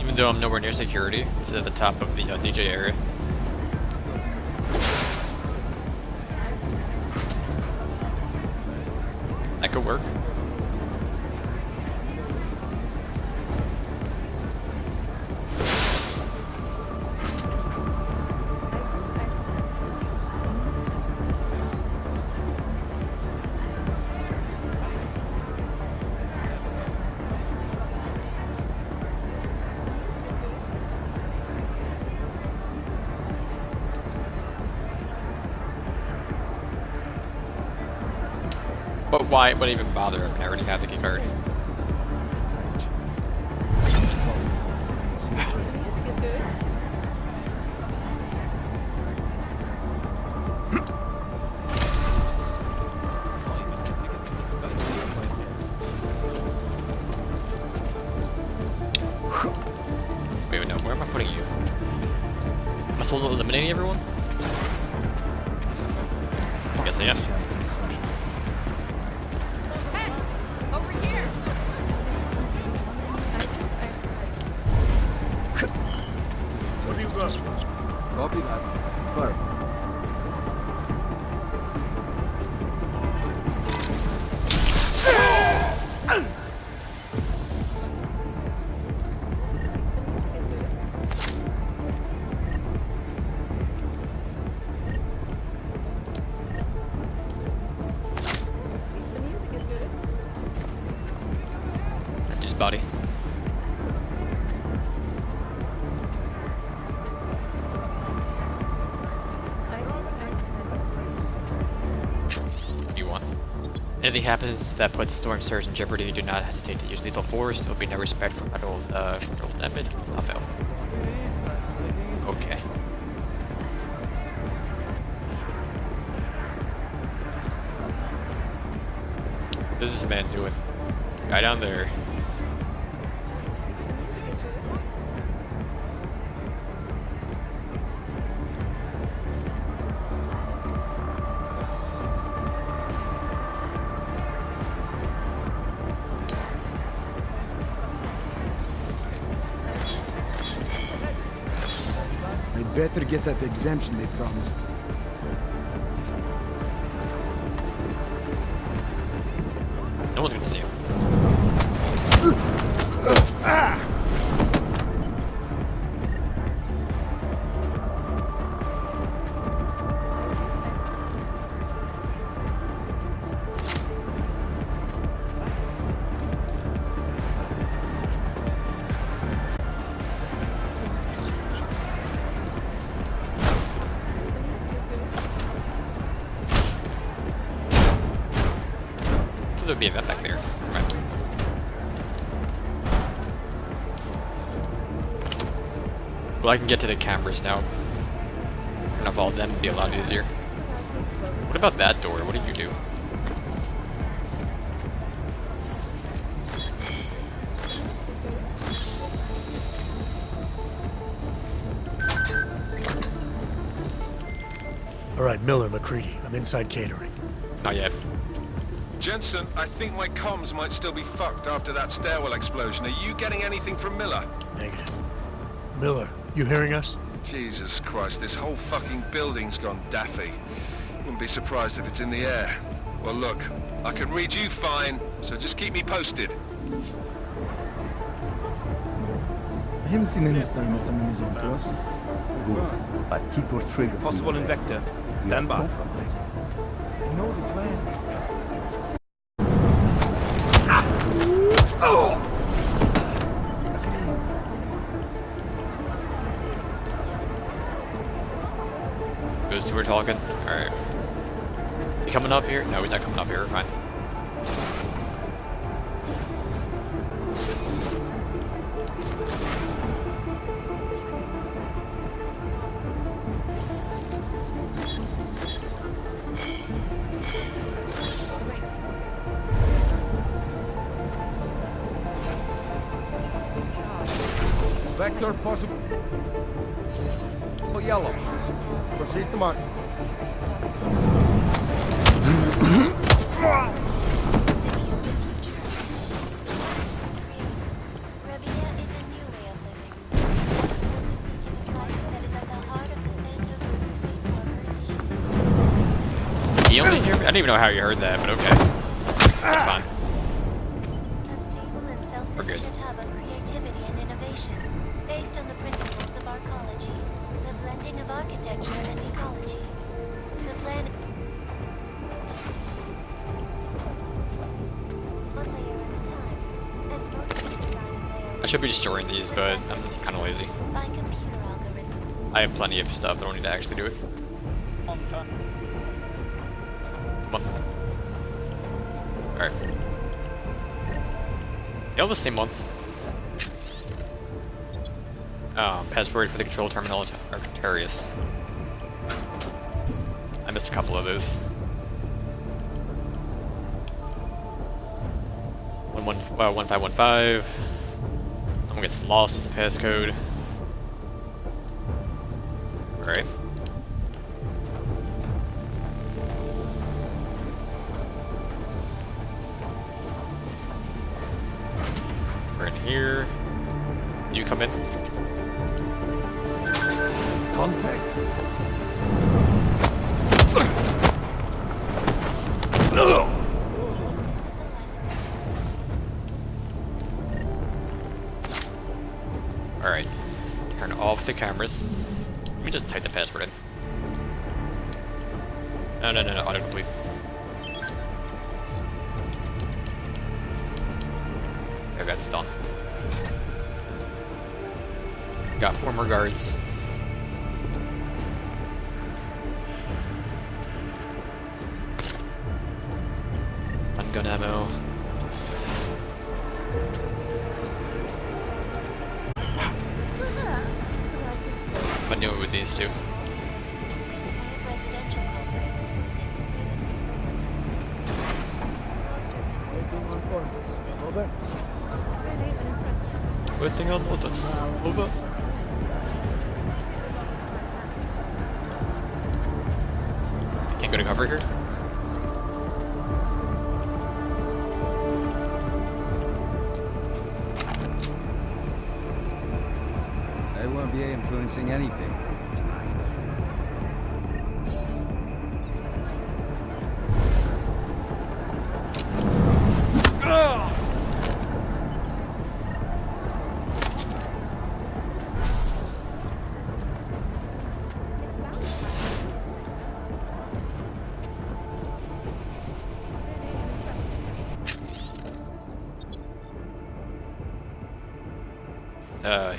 Even though I'm nowhere near security, it's at the top of the DJ area. That could work. But why even bother? I already have the key card. Wait, no, where am I putting you? Am I still eliminating everyone? I guess I am. Copy that. Fire. Just body. Anything happens that puts Storm Surge in jeopardy, do not hesitate to use lethal force. There will be no respect for federal damage. I'll fail. Okay. What is this man doing? Guy down there. Better get that exemption they promised. No one's gonna see him. There'd be a vent back there. Right. Well, I can get to the cameras now. Turn off all of them, it'd be a lot easier. What about that door? What did you do? Alright, Miller, McCready. I'm inside catering. Not yet. Jensen, I think my comms might still be fucked after that stairwell explosion. Are you getting anything from Miller? Negative. Miller, you hearing us? Jesus Christ, this whole fucking building's gone daffy. Wouldn't be surprised if it's in the air. Well, look, I can read you fine, so just keep me posted. I haven't seen any sign that someone is on to us. Good. But keep your trigger. Possible in Vector. Stand by. I know the plan. Those two are talking. Alright. Is he coming up here? No, he's not coming up here. We're fine. Vector possible. Yellow. Proceed to mark. He only hear me? I don't even know how you heard that, but okay. That's fine. We're good. Hub of creativity and innovation, based on the principles of arcology, the blending of architecture and ecology. The planet. One layer at a time, and most design I should be destroying these, but I'm kind of lazy. by computer algorithm. I have plenty of stuff. I don't need to actually do it. Come on. Alright. They all the same ones. Password for the control terminal is Arctarius. I missed a couple of those. 1515. I'm gonna get lost as a passcode. Alright. We're in here. You come in. Contact. Alright. Turn off the cameras. Let me just type the password in. No, autocomplete. Okay, that's done. Got 4 more guards. Stun gun ammo. I knew it with these two. Waiting on orders. Over. Can't go to cover here. They won't be influencing anything tonight.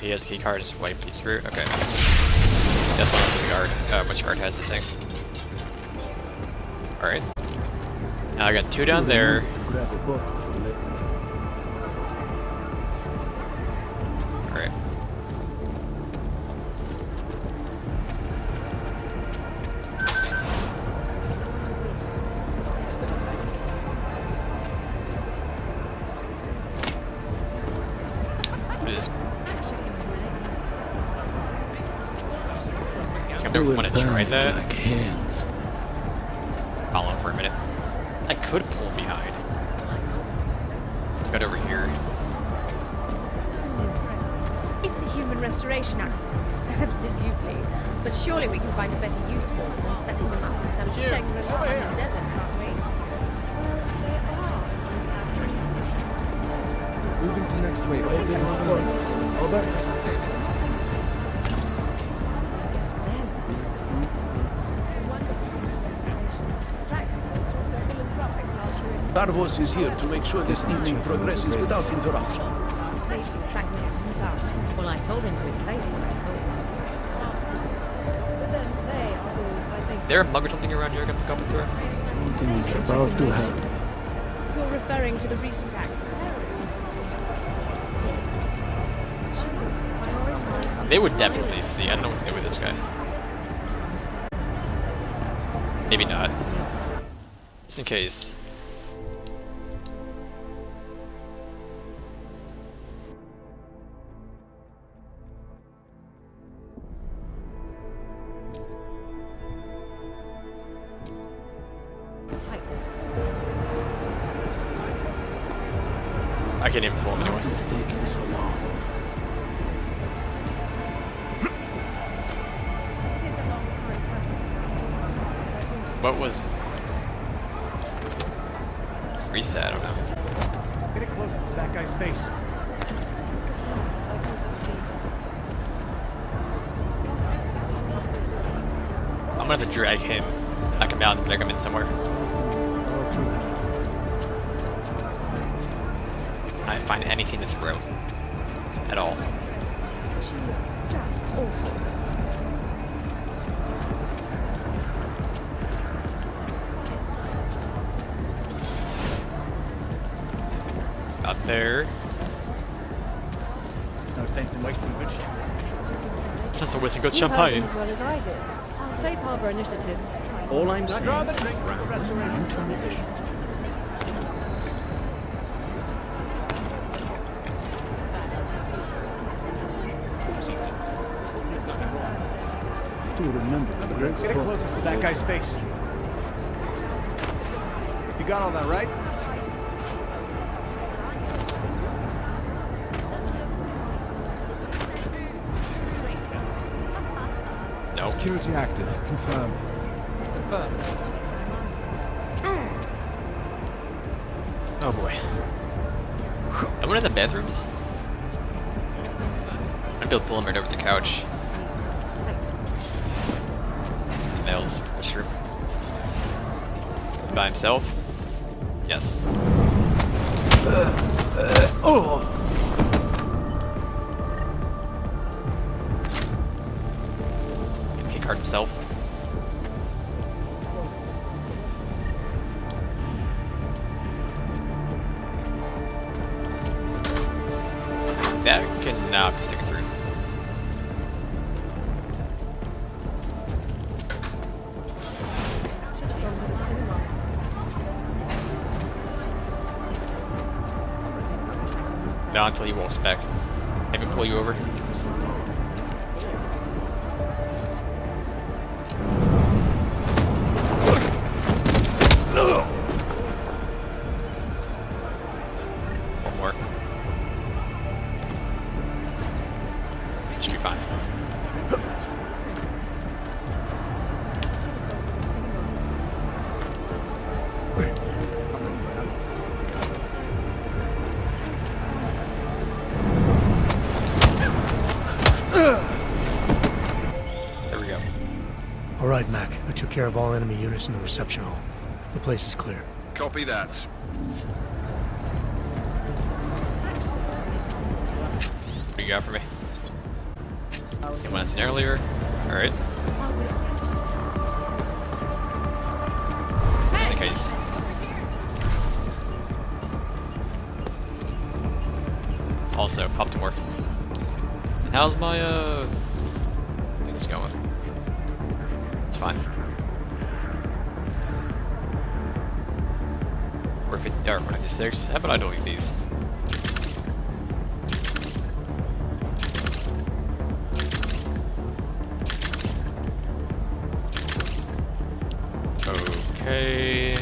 He has a key card, just wipe these through. Okay. That's not the guard. Which guard has the thing? Alright. Now I got 2 down there. Alright. What is don't want to try that. Like hands. Follow him for a minute. I could pull him behind. Got over here. If the Human Restoration Act, absolutely. But surely we can find a better use for them than setting them up in some Shangri-La in the desert, can't we? Moving to next week. Over. Darvos is here to make sure this evening progresses without interruption. They should track me up to start. Well, I told him to his face when I saw him. But then they are ruled by basic... Is there a mug or something around here I can pick up and throw? Something is about to happen. You're referring to the recent act of terrorism? They would definitely see. I don't know what to do with this guy. Maybe not. Just in case. I can't even pull him anyway. What was reset? I don't know. Get it close to that guy's face. I'm gonna have to drag him. Knock him out and drag him in somewhere. I find anything to throw. At all. She looks just awful. Out there. No sense in wasting good shit. That's a wasting good You heard champagne. them as well as I did. Safe Harbor Initiative. All I'm saying I'd rather drink is the restoration. To remember the great Get it closer to that guy's face. You got all that right? No. Security active. Confirm. Oh boy. I went in the bathrooms. I'm gonna pull him right over the couch. Male's restroom. By himself? Yes. oh! He card himself. That cannot be sticking through. Not until he walks back. Maybe pull you over. One more. Should be fine. There we go. All right, Mac. I took care of all enemy units in the reception hall. The place is clear. Copy that. What do you got for me? Same one I seen earlier. Alright. Just in case. Also, Poptomorph. How's my, things going? It's fine. Or 50, or 496. How about I delete these? Okay. Here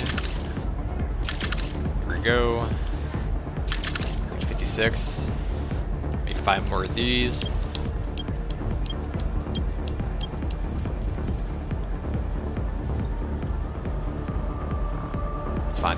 we go. 56. Make 5 more of these. It's fine.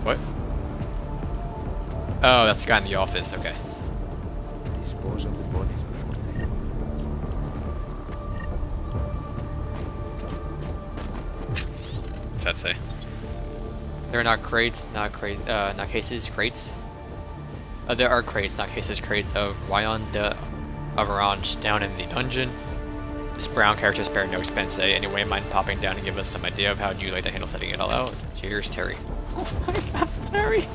What? Oh, that's the guy in the office, okay. Dispose of the bodies before. What's that say? There are not crates, not cases, crates. There are crates, not cases, crates of Ryan de Avaranche down in the dungeon. This brown character spared no expense. Anyway, mind popping down and give us some idea of how you like to handle setting it all out? Cheers, Terry. Oh my god, Terry!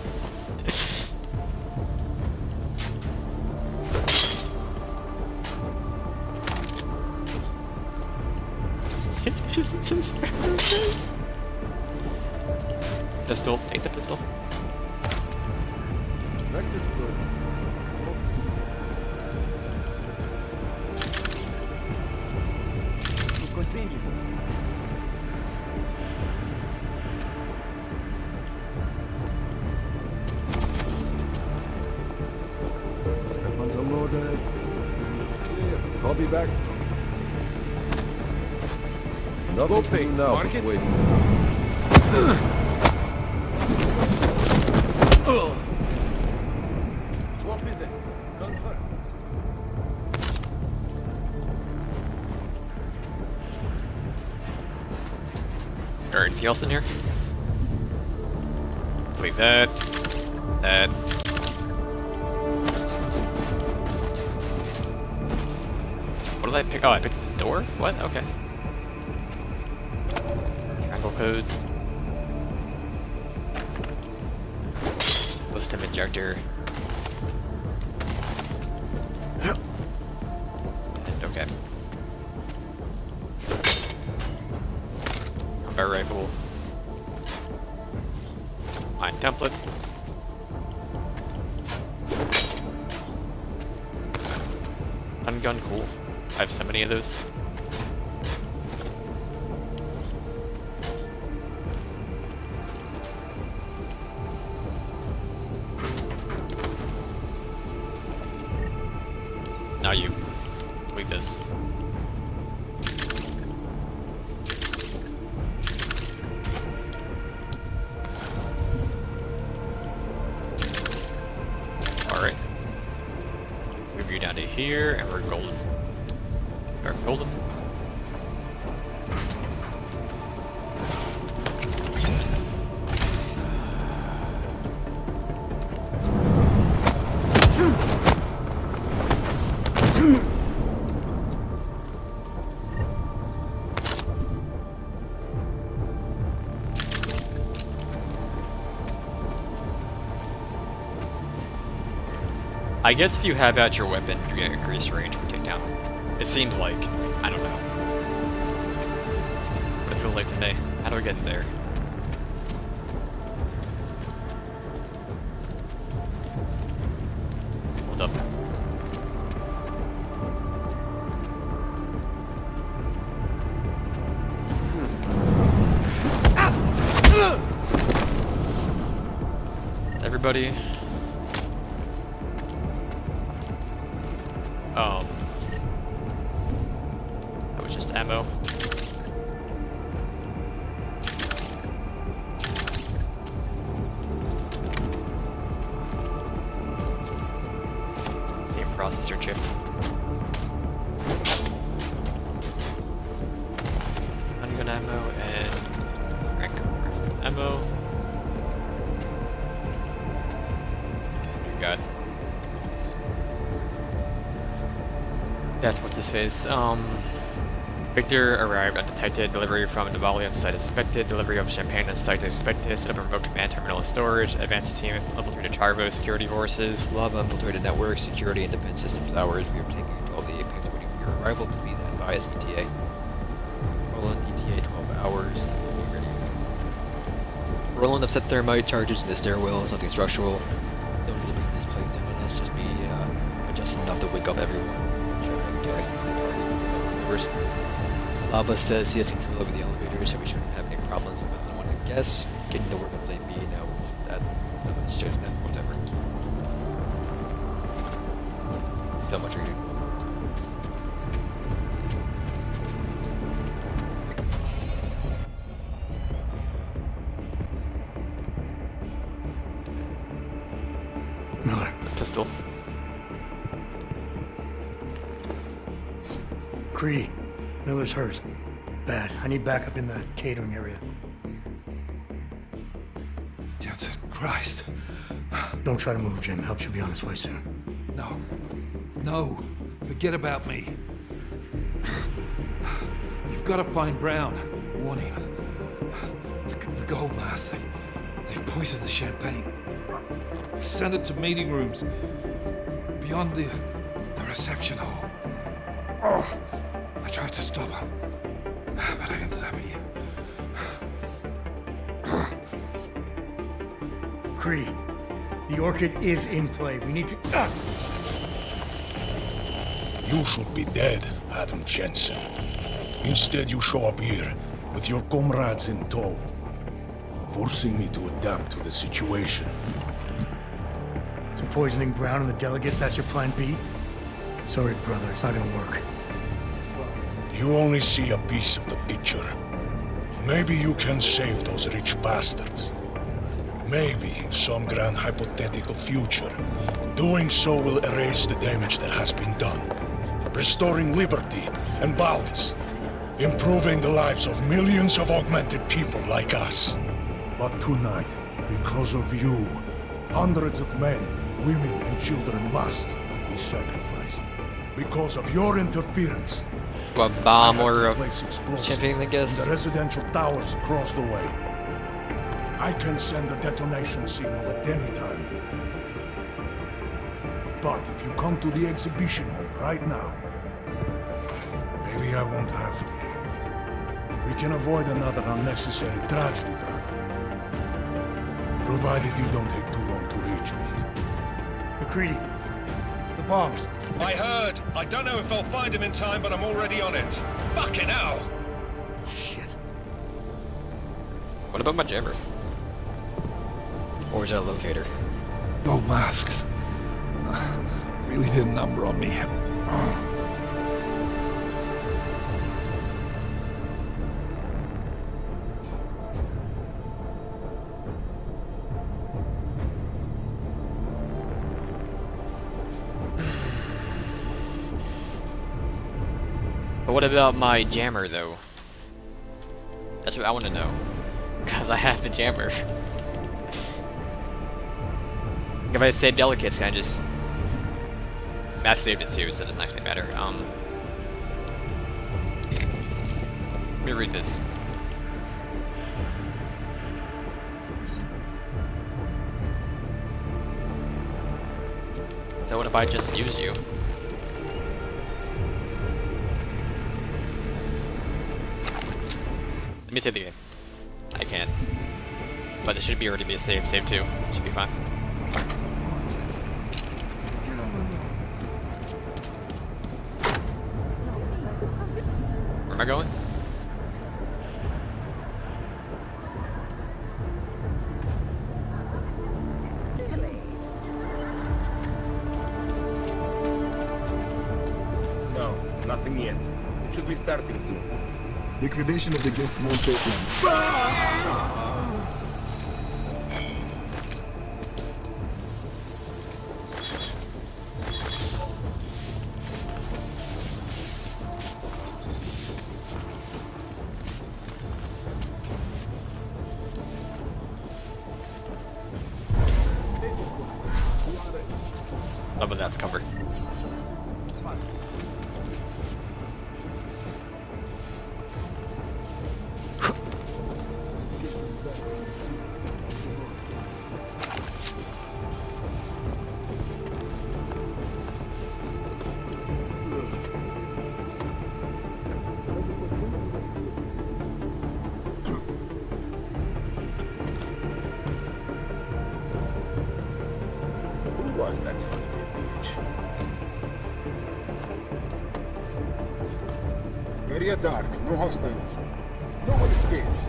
Pistol, take the pistol. Continue. Weapons unloaded. Clear. Copy back. Nothing to do now. Wait. Swap in there. Confirm. Alright, anything else in here? Like that. That. What did I pick? Oh, I picked the door? What? Okay. Triangle code. Post-him injector. And okay. Combat rifle. Mine template. Stun gun, cool. I have so many of those. Now you. Delete this. Alright. Move you down to here, and we're golden. We're golden. I guess if you have out your weapon, you get increased range for takedown. It seems like, I don't know. What it feels like to me. How do I get in there? Hold up. Is everybody? That was just ammo. Same processor chip. Handgun ammo and Frank rifle ammo. You got. That's what's his face. Victor arrived undetected. Delivery from Diwali on site is expected. Delivery of champagne on site is expected. Set up a remote command terminal and storage. Advanced team infiltrated Charvo security forces. Lava infiltrated network, security, and defense systems hours. We are taking control of the Apex waiting for your arrival. Please advise ETA. Roland, ETA 12 hours. Be ready. Roland, I've set thermite charges in the stairwell. Nothing structural. Don't need to bring this place down on us. Just be just enough to wake up everyone. Trying to access the party from the middle floors. Slava says he has control over the elevator, so we shouldn't have any problems with no one can guess. Getting to work on Site B now. Let's change that. Whatever. So much reading. Miller. Pistol. Creedy. Miller's hurt. Bad. I need backup in the catering area. Jensen, Christ. Don't try to move, Jim. Help should be on its way soon. No. No. Forget about me. You've got to find Brown. Warn him. The gold mask. They poisoned the champagne. Send it to meeting rooms. Beyond the reception hall. Oh, I tried to stop him. But I ended up here. Creedy, the Orchid is in play. We need to... You should be dead, Adam Jensen. Instead, you show up here with your comrades in tow, forcing me to adapt to the situation. So poisoning Brown and the delegates, that's your plan B? Sorry, brother, it's not gonna work. You only see a piece of the picture. Maybe you can save those rich bastards. Maybe in some grand hypothetical future, doing so will erase the damage that has been done, restoring liberty and balance, improving the lives of millions of augmented people like us. But tonight, because of you, hundreds of men, women and children must be sacrificed. Because of your interference. What, bomb or champagne, I guess? The residential towers across the way. I can send a detonation signal at any time. But if you come to the exhibition hall right now, maybe I won't have to. We can avoid another unnecessary tragedy, brother. Provided you don't take too long to reach me. McCready, the bombs. I heard. I don't know if I'll find him in time, but I'm already on it. Fucking hell! Shit. What about my jammer? Or is that a locator? Gold masks. Really did a number on me. But what about my jammer, though? That's what I want to know. Because I have the jammer. If I save delegates, can I just... I saved it too, so it doesn't actually matter. Let me read this. So what if I just use you? Let me save the game. I can't. But it should be already be a save too. Should be fine. Where am I going? No, nothing yet. It should be starting soon. Liquidation of the guests won't take long. Oh, but that's covered. was that son of a bitch? Area dark, no hostiles. No one escapes.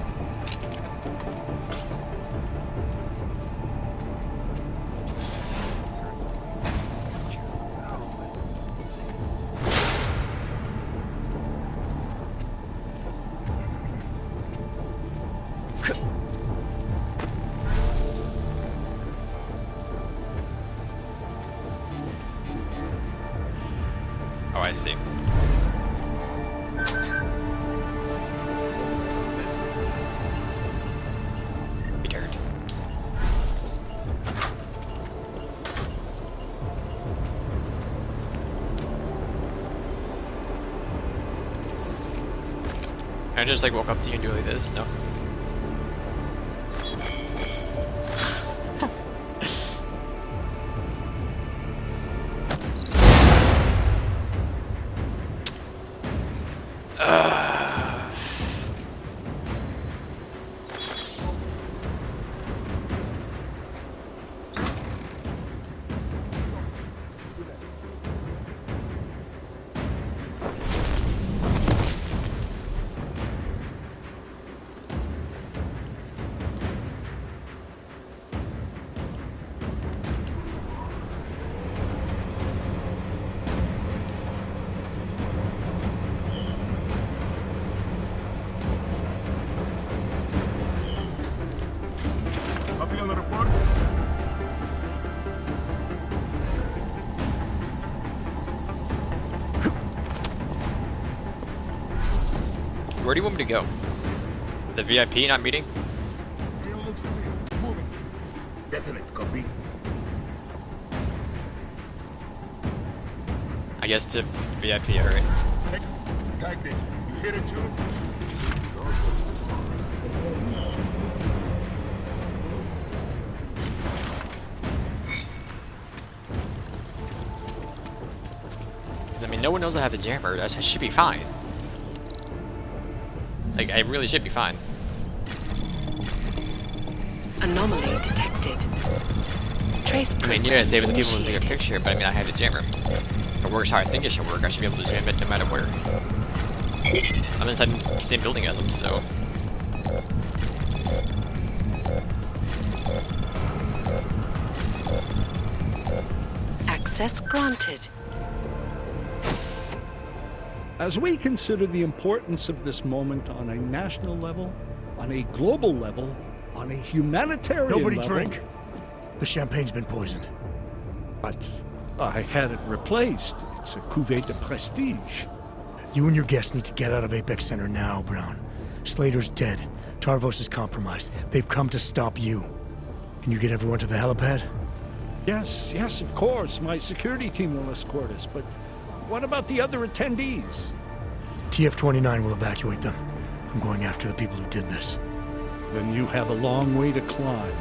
Oh, I see. Returned. I just like woke up to you and do like this? No. Copy on the report. Where do you want me to go? The VIP not meeting? Moving. Definite copy. I guess to VIP, alright. Type it. You hear it too? I mean, no one knows I have the jammer. I should be fine. Like, I really should be fine. Anomaly detected. Trace. I mean, yeah, saving the people to take a picture, but I mean, I have the jammer. If it works how I think it should work, I should be able to jam it no matter where. I'm inside the same building as them, so. Access granted. As we consider the importance of this moment on a national level, on a global level, on a humanitarian Nobody level... drink. The champagne's been poisoned. But I had it replaced. It's a cuvée de prestige. You and your guests need to get out of Apex Center now, Brown. Slater's dead. Tarvos is compromised. They've come to stop you. Can you get everyone to the helipad? Yes, of course. My security team will escort us, but what about the other attendees? TF-29 will evacuate them. I'm going after the people who did this. Then you have a long way to climb.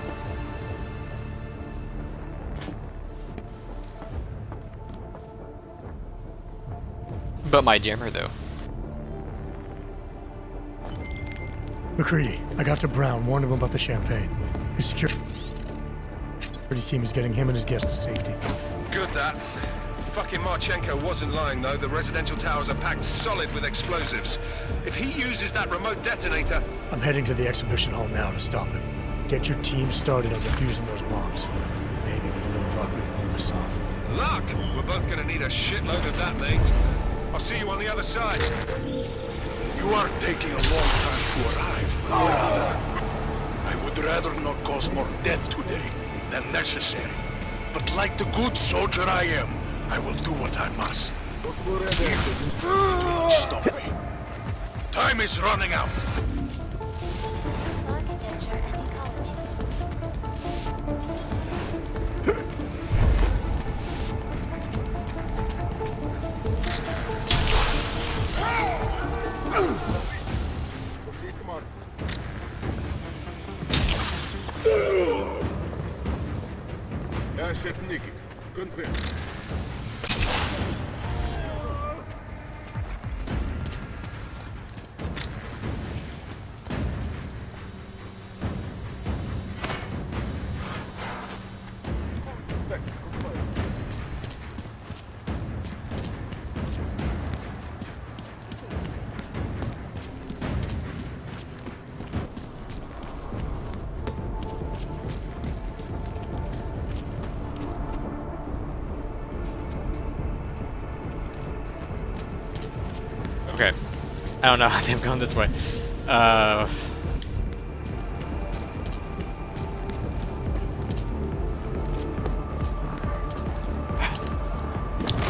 But my jammer, though. McCready, I got to Brown, warned him about the champagne. His security team is getting him and his guests to safety. Good that. Fucking Marchenko wasn't lying, though. The residential towers are packed solid with explosives. If he uses that remote detonator... I'm heading to the exhibition hall now to stop him. Get your team started on defusing those bombs. Maybe with a little luck we can pull this off. Luck? We're both gonna need a shitload of that, mate. I'll see you on the other side. You are taking a long time to arrive, brother. I would rather not cause more death today than necessary. But like the good soldier I am, I will do what I must. Do not stop me. Time is running out. Architecture and ecology. Asset Nikki. Confirm. Okay. I don't know. I think I'm going this way.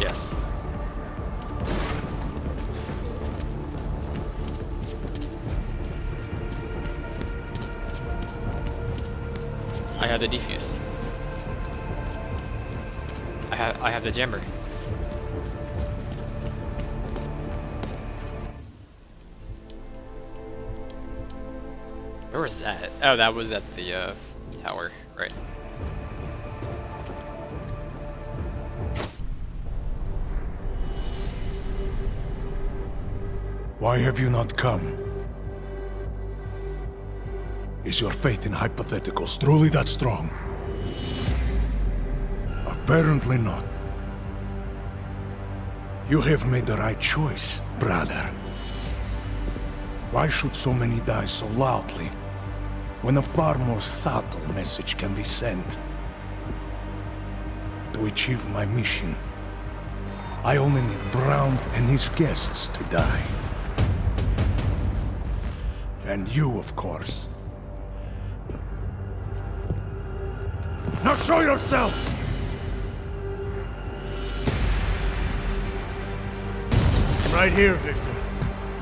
Yes. I have the defuse. I have the jammer. Where was that? Oh, that was at the tower, right? Why have you not come? Is your faith in hypotheticals truly that strong? Apparently not. You have made the right choice, brother. Why should so many die so loudly, when a far more subtle message can be sent? To achieve my mission, I only need Brown and his guests to die. And you, of course. Now show yourself! I'm right here, Victor.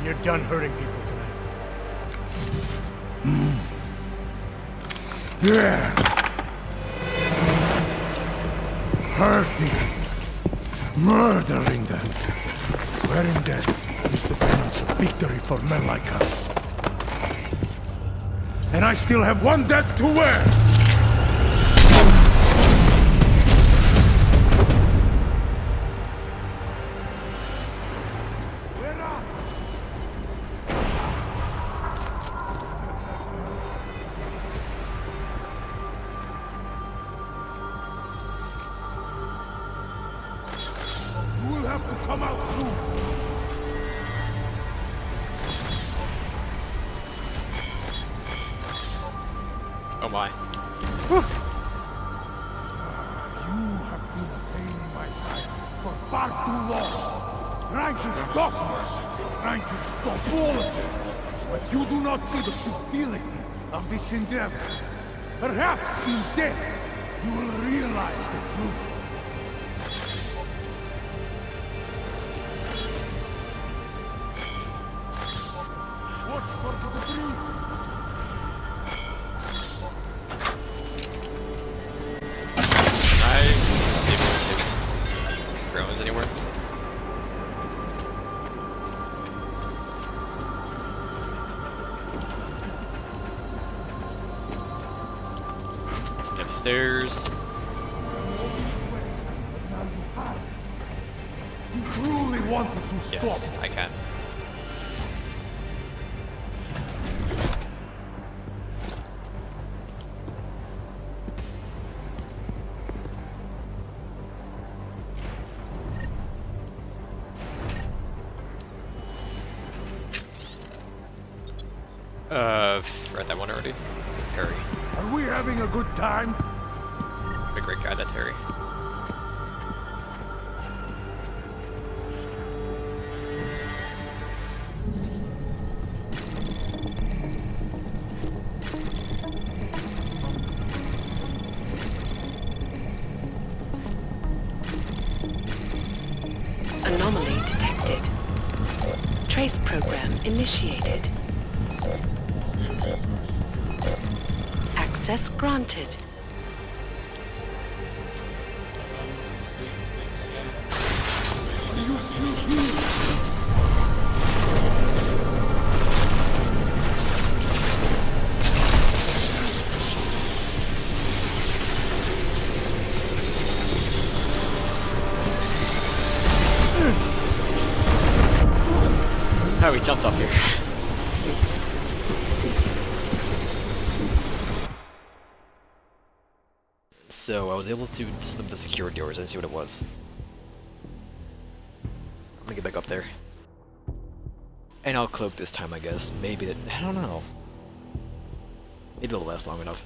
You're done hurting people tonight. Yeah. Hurting. Murdering them. Wherein death is the penance of victory for men like us. And I still have one death to wear! You will have to come out soon. Oh my. You have been a pain in my side for far too long. Trying to stop us. Trying to stop all of this. But you do not see the futility of this endeavor. Perhaps in death, you will realize the truth. Watch for the debris. Drones anywhere? Let's get upstairs. You truly wanted to stop. Yes, I can. Read that one already. Terry. Are we having a good time? What a great guy, that Terry. Anomaly detected. Trace program initiated. Access granted. How we jumped off here. So I was able to slip the security doors and see what it was. I'm gonna get back up there. And I'll cloak this time, I guess. Maybe that, I don't know. Maybe it'll last long enough.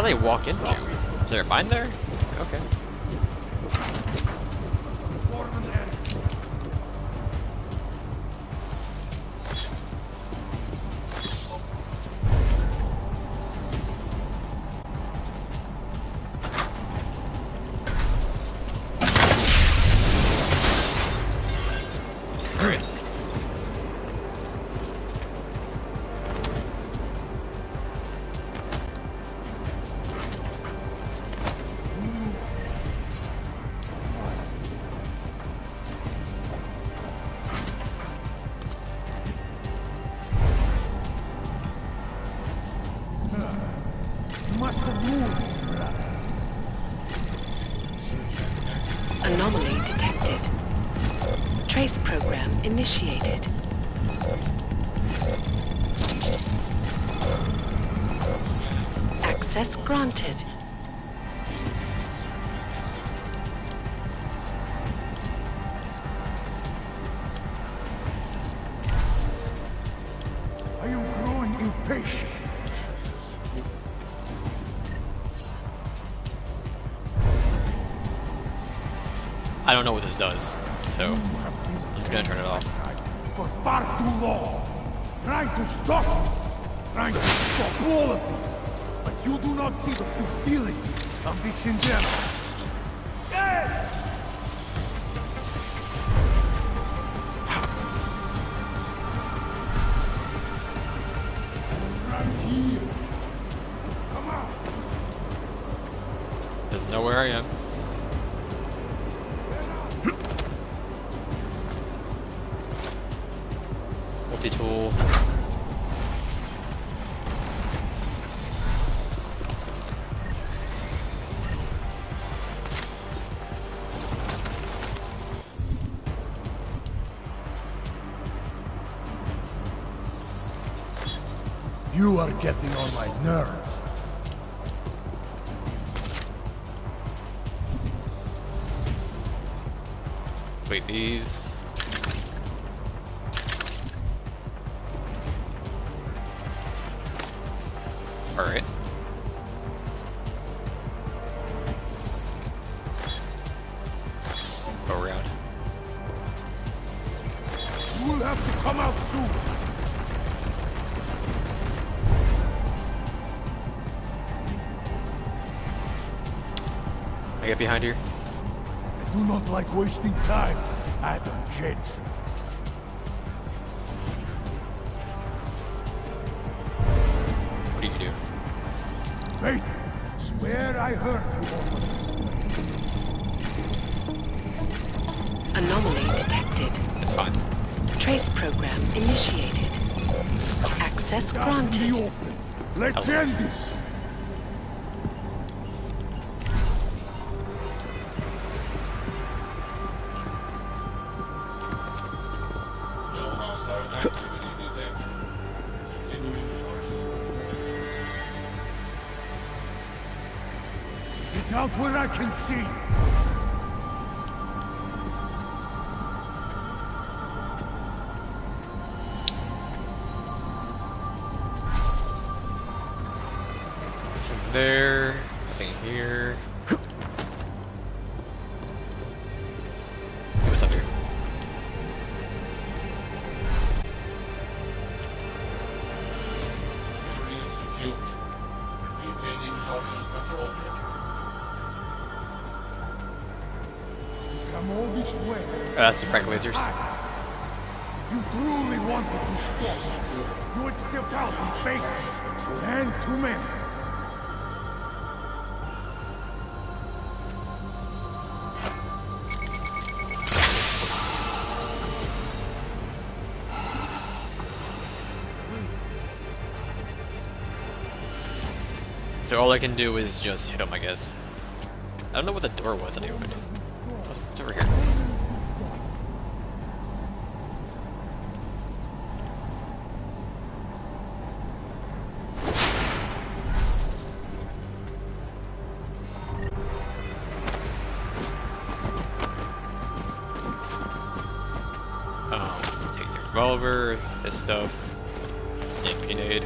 they walk into? Is there a mine there? Okay. Alright. Must have moved. Anomaly detected. Trace program initiated. Access granted. I am growing impatient. I don't know what this does, so I'm gonna turn it off. For far too long. Trying to stop it. Trying to stop all of this. But you do not see the futility of this endeavor. Right here. Come on. Doesn't know where I am. Multi-tool. You are getting on my nerves. Wait, these. Alright. Go around. You will have to come out soon. I get behind here. I do not like wasting time, Adam Jensen. What do you do? Wait, swear I heard you. Anomaly detected. That's fine. Trace program initiated. Access granted. Let's end this. Get out where I can see. Nothing there. Nothing here. Let's see what's up here. Come all this way. That's the Frank lasers. If you truly wanted to stop, you would step out and face us. And too many. So all I can do is just hit him, I guess. I don't know what the door was that I opened. So what's over here? Take the revolver, this stuff, and grenade.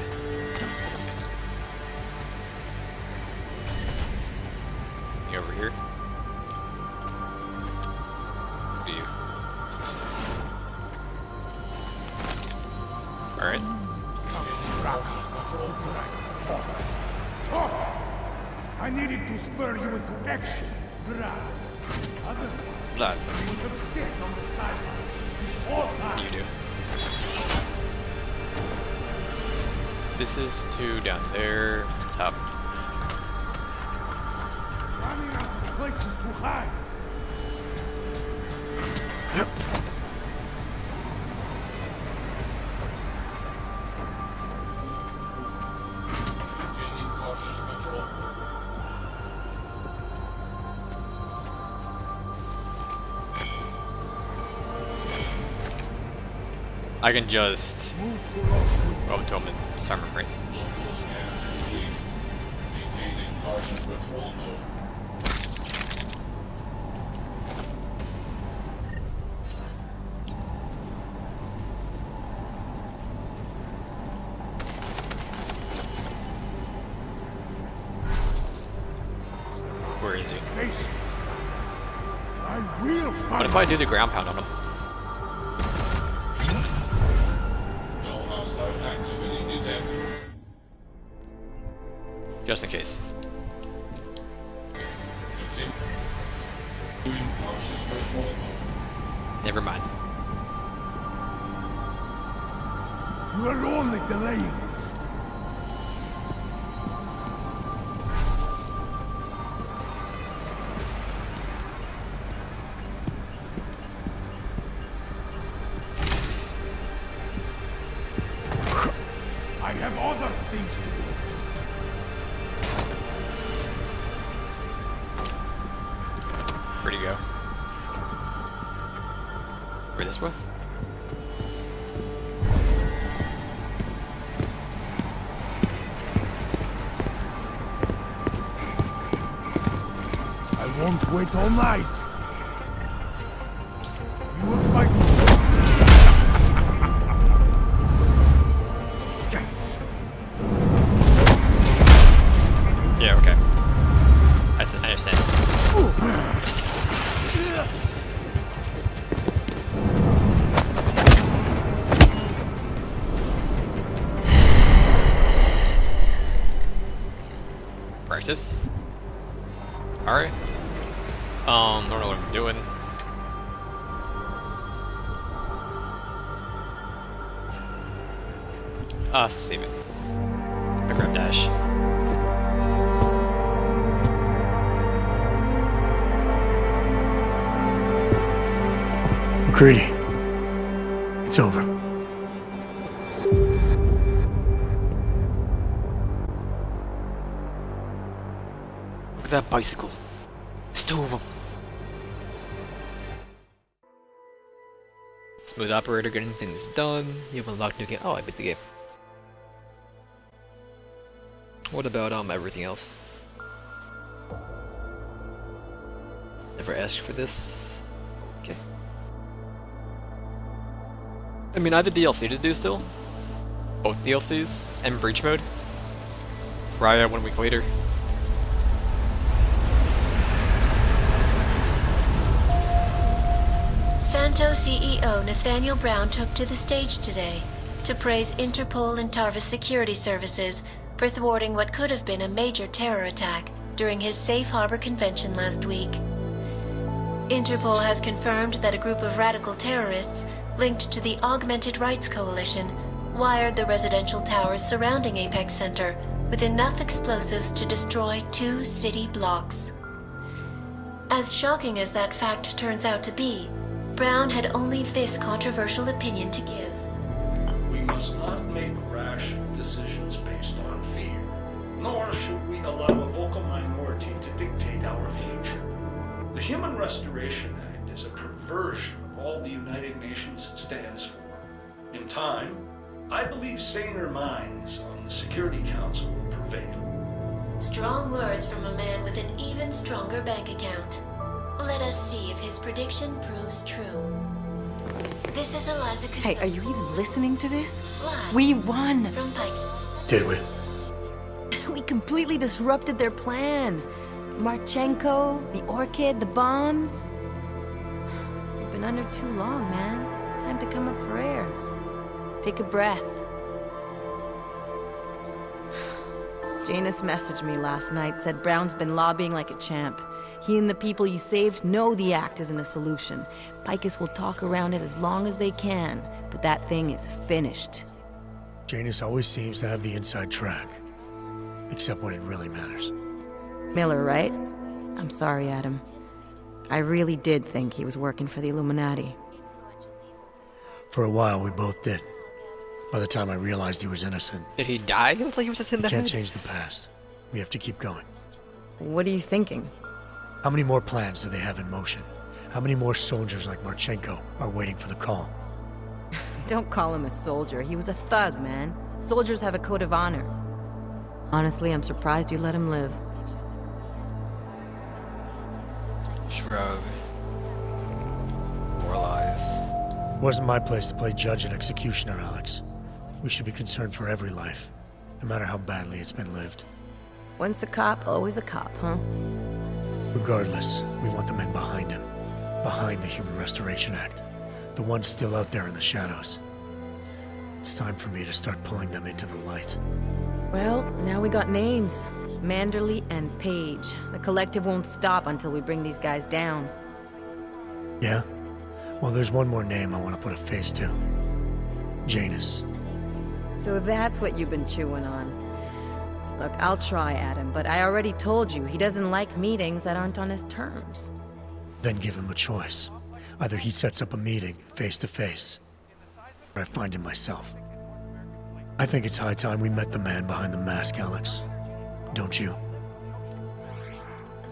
over here. Do you? Alright. I needed to spur you into action, Blood. You do. This is two down there, top. Running out of places to hide. Yep. I can just go to him and disarm him, right? Where is he? What if I do the ground pound on him? Just in case. Never mind. You are only delaying this. I have other things to do. Where'd he go? Where, this way? I won't wait all night. You will fight me. Yeah, okay. I understand. Practice. Alright. Don't know what I'm doing. Save it. I grab dash. McCready. It's over. Look at that bicycle. There's two of them. Smooth operator, getting things done. You've unlocked new game. Oh, I beat the game. What about everything else? Never asked for this. Okay. I mean, I have the DLC to do still. Both DLCs and breach mode. Raya 1 week later. Santo CEO Nathaniel Brown took to the stage today to praise Interpol and Tarvis security services for thwarting what could have been a major terror attack during his Safe Harbor convention last week. Interpol has confirmed that a group of radical terrorists linked to the Augmented Rights Coalition wired the residential towers surrounding Apex Center with enough explosives to destroy 2 city blocks. As shocking as that fact turns out to be, Brown had only this controversial opinion to give. We must not make rash decisions based on fear, nor should we allow a vocal minority to dictate our future. The Human Restoration Act is a perversion of all the United Nations stands for. In time, I believe saner minds on the Security Council will prevail. Strong words from a man with an even stronger bank account. Let us see if his prediction proves true. This is Eliza Hey, are you even listening to this? Live We won! from Pike. Did we? We completely disrupted their plan. Marchenko, the orchid, the bombs. You've been under too long, man. Time to come up for air. Take a breath. Janus messaged me last night, said Brown's been lobbying like a champ. He and the people you saved know the act isn't a solution. Picus will talk around it as long as they can, but that thing is finished. Janus always seems to have the inside track. Except when it really matters. Miller, right? I'm sorry, Adam. I really did think he was working for the Illuminati. For a while, we both did. By the time I realized he was innocent. Did he die? It was like he was just in the head. Can't change the past. We have to keep going. What are you thinking? How many more plans do they have in motion? How many more soldiers like Marchenko are waiting for the call? Don't call him a soldier. He was a thug, man. Soldiers have a code of honor. Honestly, I'm surprised you let him live. Shrug. More lies. It wasn't my place to play judge and executioner, Alex. We should be concerned for every life, no matter how badly it's been lived. Once a cop, always a cop, huh? Regardless, we want the men behind him. Behind the Human Restoration Act. The ones still out there in the shadows. It's time for me to start pulling them into the light. Well, now we got names. Manderley and Page. The collective won't stop until we bring these guys down. Yeah? Well, there's one more name I want to put a face to. Janus. So that's what you've been chewing on. Look, I'll try, Adam, but I already told you he doesn't like meetings that aren't on his terms. Then give him a choice. Either he sets up a meeting, face to face, or I find him myself. I think it's high time we met the man behind the mask, Alex. Don't you?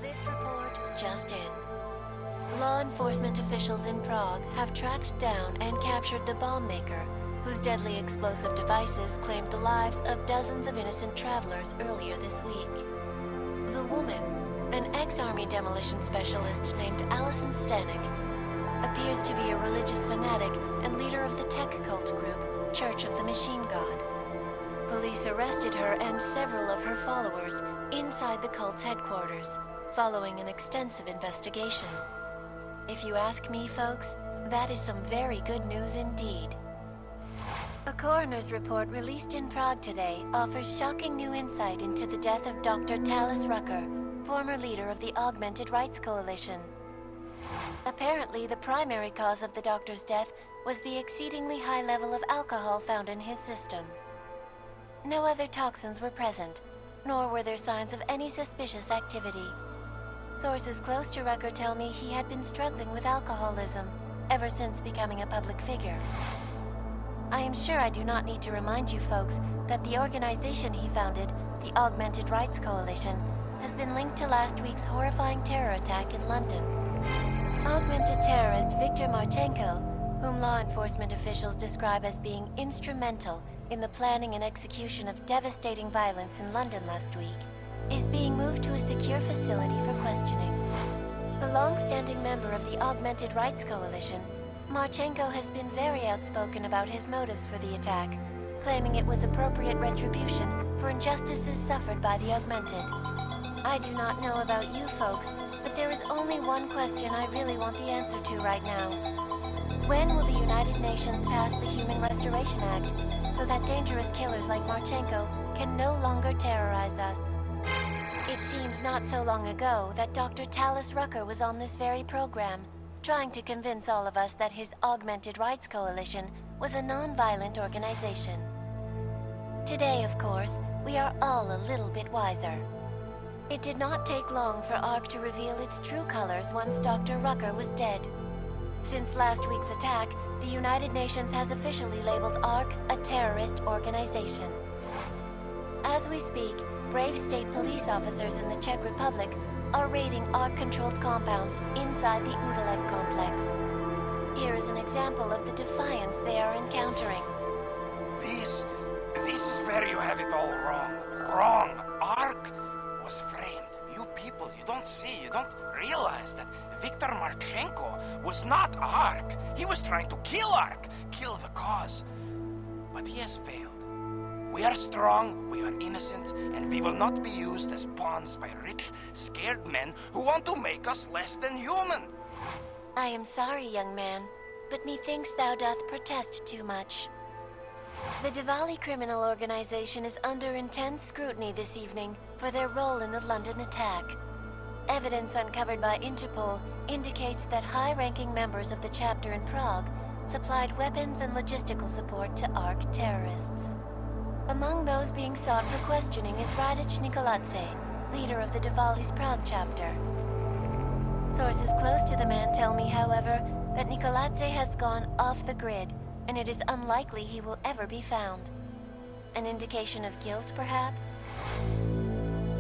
This report just in. Law enforcement officials in Prague have tracked down and captured the bomb maker, whose deadly explosive devices claimed the lives of dozens of innocent travelers earlier this week. The woman, an ex-army demolition specialist named Allison Stanek, appears to be a religious fanatic and leader of the tech cult group, Church of the Machine God. Police arrested her and several of her followers inside the cult's headquarters, following an extensive investigation. If you ask me, folks, that is some very good news indeed. A coroner's report released in Prague today offers shocking new insight into the death of Dr. Talis Rucker, former leader of the Augmented Rights Coalition. Apparently, the primary cause of the doctor's death was the exceedingly high level of alcohol found in his system. No other toxins were present, nor were there signs of any suspicious activity. Sources close to Rucker tell me he had been struggling with alcoholism ever since becoming a public figure. I am sure I do not need to remind you folks that the organization he founded, the Augmented Rights Coalition, has been linked to last week's horrifying terror attack in London. Augmented terrorist Viktor Marchenko, whom law enforcement officials describe as being instrumental in the planning and execution of devastating violence in London last week, is being moved to a secure facility for questioning. The long-standing member of the Augmented Rights Coalition, Marchenko has been very outspoken about his motives for the attack, claiming it was appropriate retribution for injustices suffered by the Augmented. I do not know about you folks, but there is only one question I really want the answer to right now. When will the United Nations pass the Human Restoration Act so that dangerous killers like Marchenko can no longer terrorize us? It seems not so long ago that Dr. Talis Rucker was on this very program, trying to convince all of us that his Augmented Rights Coalition was a non-violent organization. Today, of course, we are all a little bit wiser. It did not take long for ARC to reveal its true colors once Dr. Rucker was dead. Since last week's attack, the United Nations has officially labeled ARC a terrorist organization. As we speak, brave state police officers in the Czech Republic are raiding ARC-controlled compounds inside the Udalek complex. Here is an example of the defiance they are encountering. This is where you have it all wrong. Wrong! ARC was framed. You people, you don't see, you don't realize that Viktor Marchenko was not ARC. He was trying to kill ARC, kill the cause. But he has failed. We are strong, we are innocent, and we will not be used as pawns by rich, scared men who want to make us less than human. I am sorry, young man, but methinks thou doth protest too much. The Diwali criminal organization is under intense scrutiny this evening for their role in the London attack. Evidence uncovered by Interpol indicates that high-ranking members of the chapter in Prague supplied weapons and logistical support to ARC terrorists. Among those being sought for questioning is Radic Nikoladze, leader of the Diwali's Prague chapter. Sources close to the man tell me, however, that Nikoladze has gone off the grid, and it is unlikely he will ever be found. An indication of guilt, perhaps?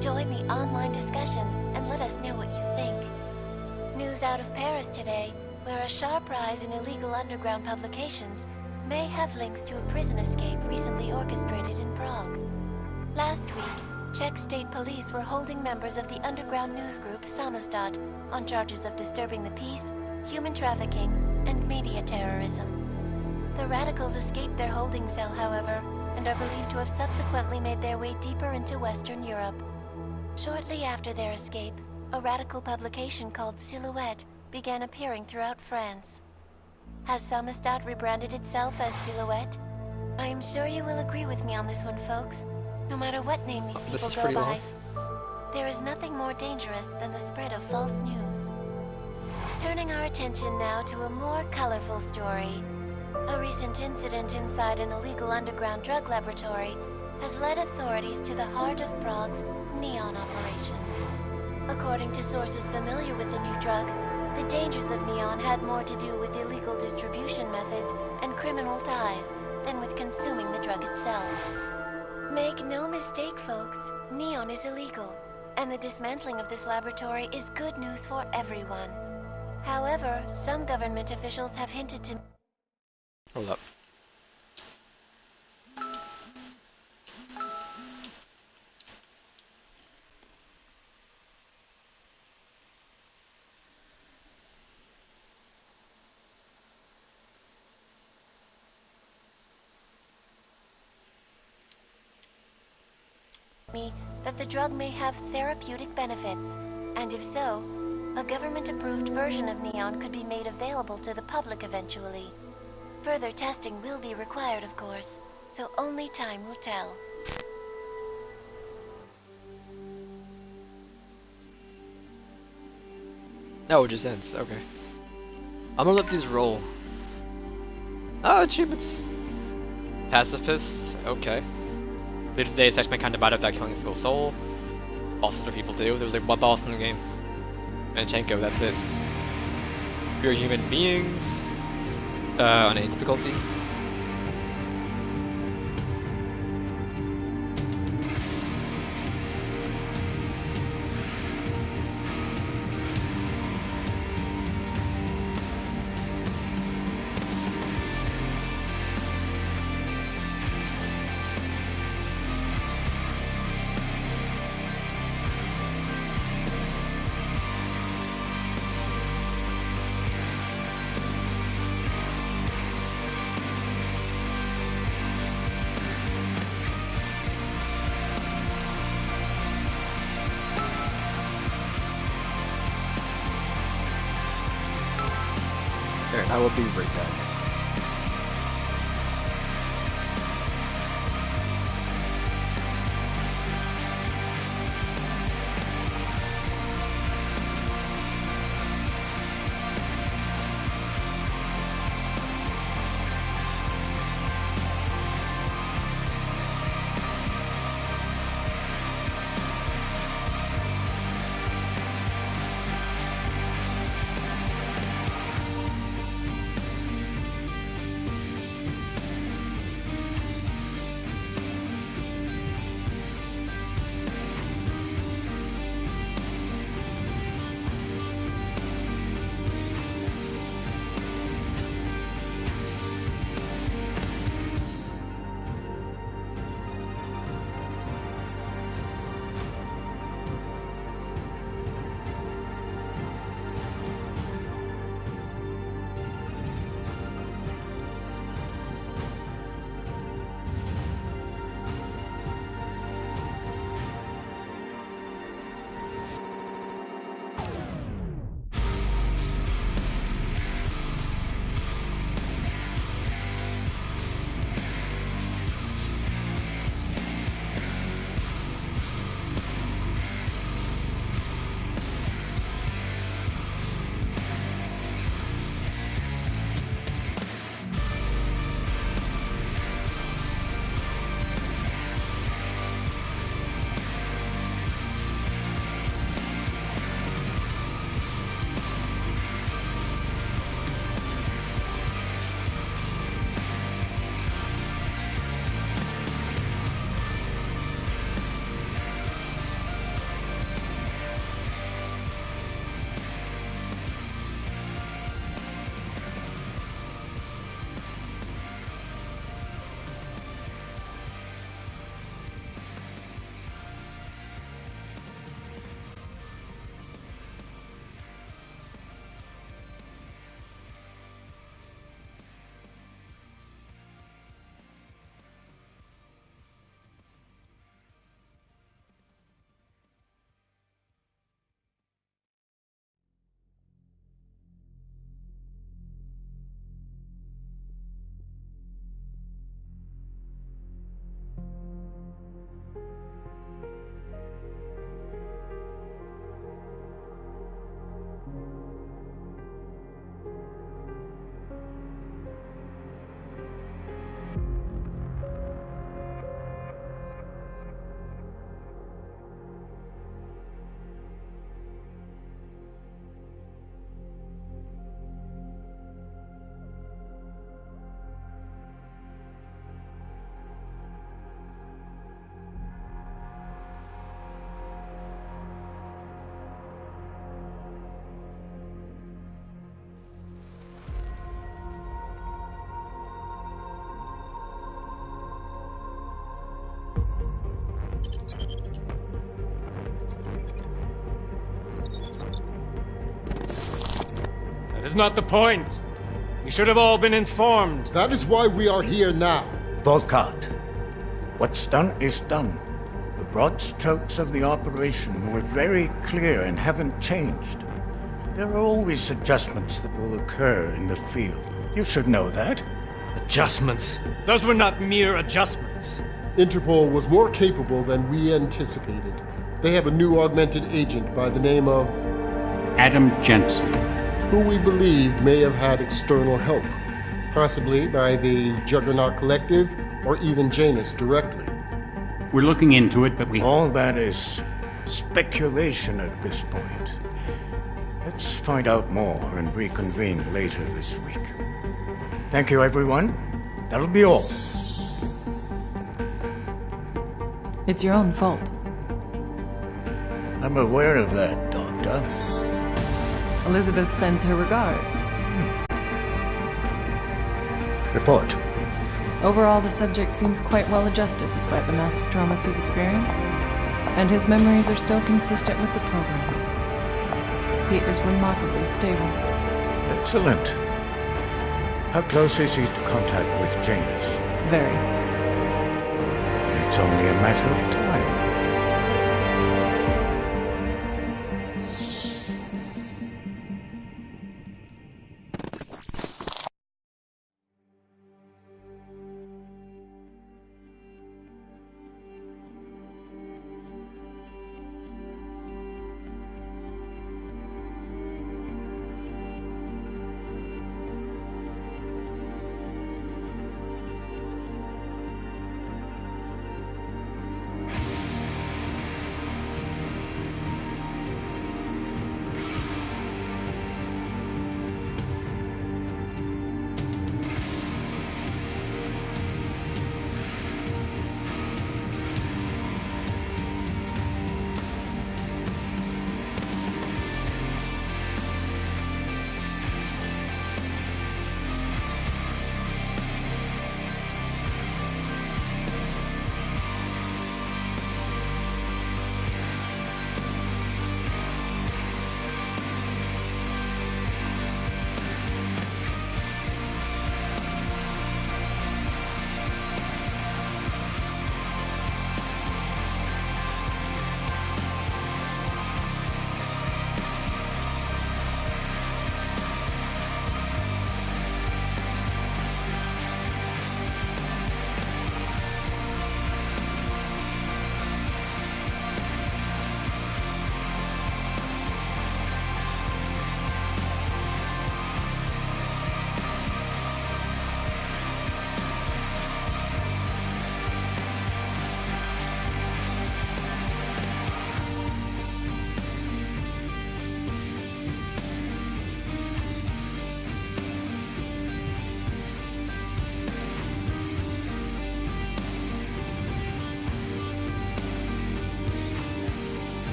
Join the online discussion and let us know what you think. News out of Paris today, where a sharp rise in illegal underground publications may have links to a prison escape recently orchestrated in Prague. Last week, Czech state police were holding members of the underground news group Samizdat on charges of disturbing the peace, human trafficking, and media terrorism. The radicals escaped their holding cell, however, and are believed to have subsequently made their way deeper into Western Europe. Shortly after their escape, a radical publication called Silhouette began appearing throughout France. Has Samizdat rebranded itself as Silhouette? I am sure you will agree with me on this one, folks. No matter what name these people go by, there is nothing more dangerous than the spread of false news. Turning our attention now to a more colorful story. A recent incident inside an illegal underground drug laboratory has led authorities to the heart of Prague's neon operation. According to sources familiar with the new drug, the dangers of neon had more to do with illegal distribution methods and criminal ties than with consuming the drug itself. Make no mistake, folks, neon is illegal, and the dismantling of this laboratory is good news for everyone. However, some government officials have hinted to... Hold up. me that the drug may have therapeutic benefits, and if so, a government-approved version of neon could be made available to the public eventually. Further testing will be required, of course, so only time will tell. Oh, it just ends. Okay. I'm gonna let these roll. Oh, achievements. Pacifist. Okay. Completed today's sex man kind of without killing a single soul. Bosses are people too. There was like one boss in the game. Manchenko, that's it. Pure human beings. On any difficulty. Alright, I will be right back. That is not the point. You should have all been informed. That is why we are here now. Volkart, what's done is done. The broad strokes of the operation were very clear and haven't changed. There are always adjustments that will occur in the field. You should know that. Adjustments? Those were not mere adjustments. Interpol was more capable than we anticipated. They have a new augmented agent by the name of Adam Jensen, who we believe may have had external help, possibly by the Juggernaut Collective or even Janus directly. We're looking into it, but All that is speculation at this point. Let's find out more and reconvene later this week. Thank you, everyone. That'll be all. It's your own fault. I'm aware of that, Doctor. Elizabeth sends her regards. Report. Overall, the subject seems quite well adjusted despite the massive traumas he's experienced, and his memories are still consistent with the program. He is remarkably stable. Excellent. How close is he to contact with Janus? Very. It's only a matter of time.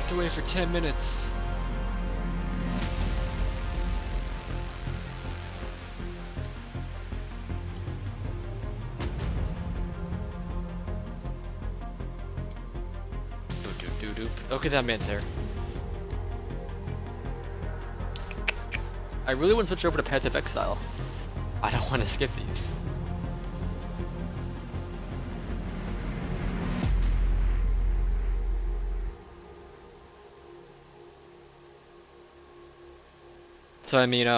locked away for 10 minutes. Look at that man's hair. I really want to switch over to Path of Exile. I don't want to skip these. So I mean,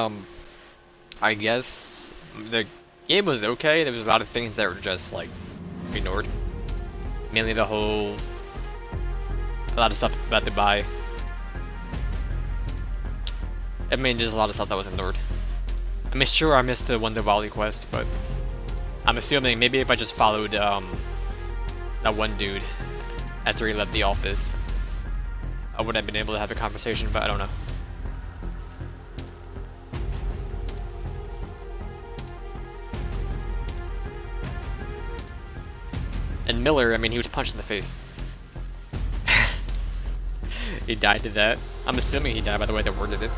I guess the game was okay. There was a lot of things that were just like ignored. Mainly a lot of stuff about to buy. I mean, there's a lot of stuff that was ignored. I mean, sure, I missed the Wonder Valley quest, but I'm assuming maybe if I just followed that one dude after he left the office, I would have been able to have a conversation, but I don't know. And Miller, I mean, he was punched in the face. He died to that. I'm assuming he died by the way they worded it.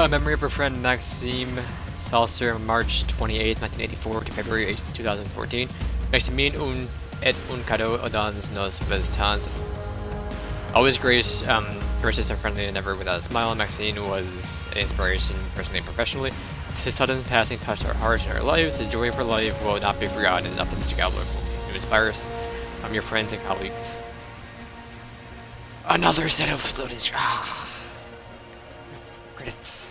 Memory of her friend Maxime Salser, March 28, 1984 to February 8, 2014. Maximine un cadeau dans nos vestants. Always gracious and friendly and never without a smile, Maxine was an inspiration personally and professionally. His sudden passing touched our hearts and our lives. His joy for life will not be forgotten. His optimistic outlook will continue to inspire us. Your friends and colleagues. Another set of floating credits.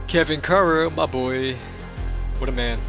Kevin Currer, my boy. What a man.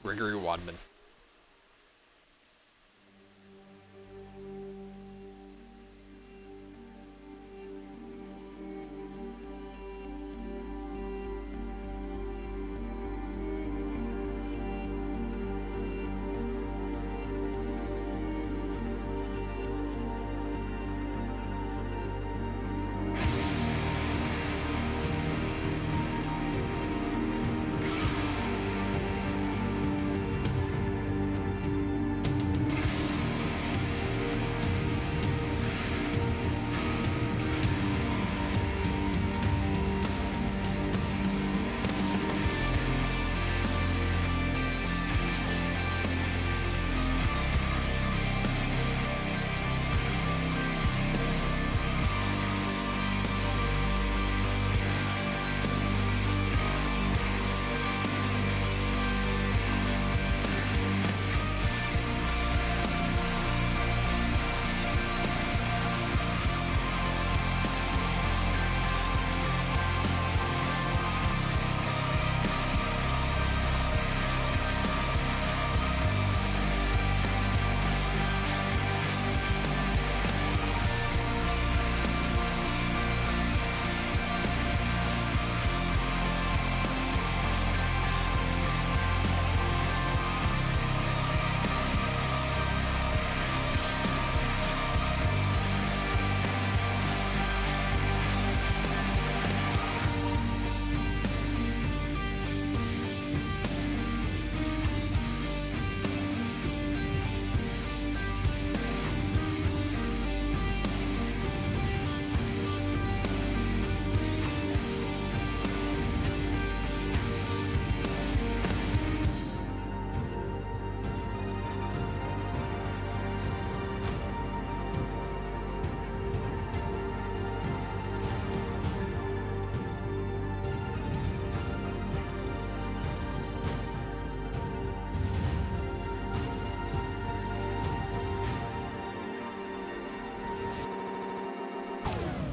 Gregory Wadman.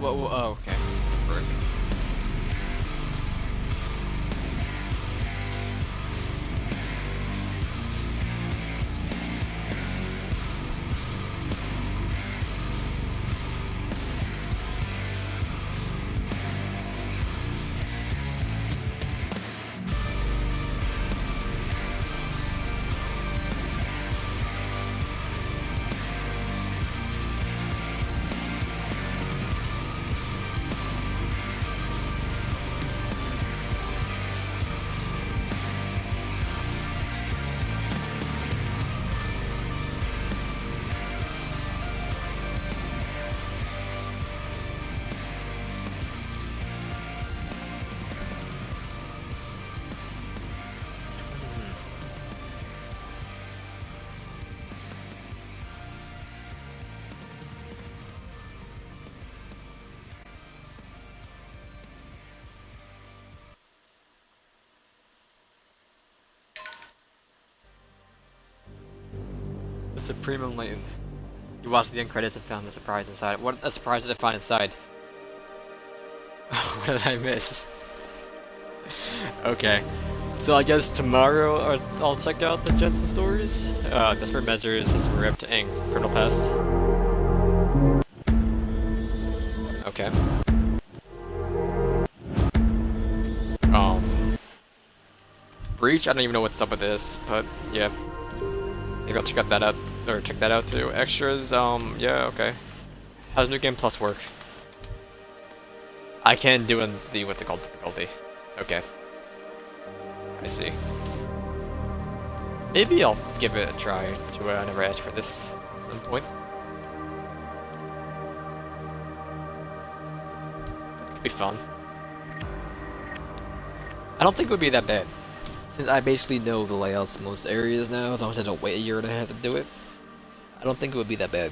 Oh, okay. Right. The Supreme Enlightened. You watched the end credits and found the surprise inside. What a surprise did I find inside? What did I miss? Okay. So I guess tomorrow I'll check out the Jensen stories. Desperate Measures, System Rift, and Criminal Pest. Okay. Breach, I don't even know what's up with this, but yeah. Maybe I'll check out check that out too. Extras, yeah, okay. How's New Game Plus work? I can do the what's it called difficulty. Okay. I see. Maybe I'll give it a try too. I never asked for this at some point. Could be fun. I don't think it would be that bad. Since I basically know the layouts of most areas now, as long as I don't wait a year and a half to do it, I don't think it would be that bad.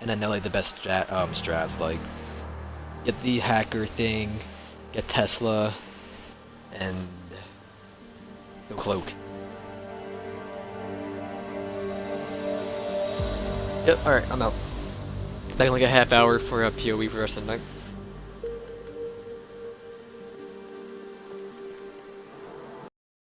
And I know like the best strats, like get the hacker thing, get Tesla, and the cloak. Yep, alright, I'm out. Back in like a half hour for a PoE for the rest of the night.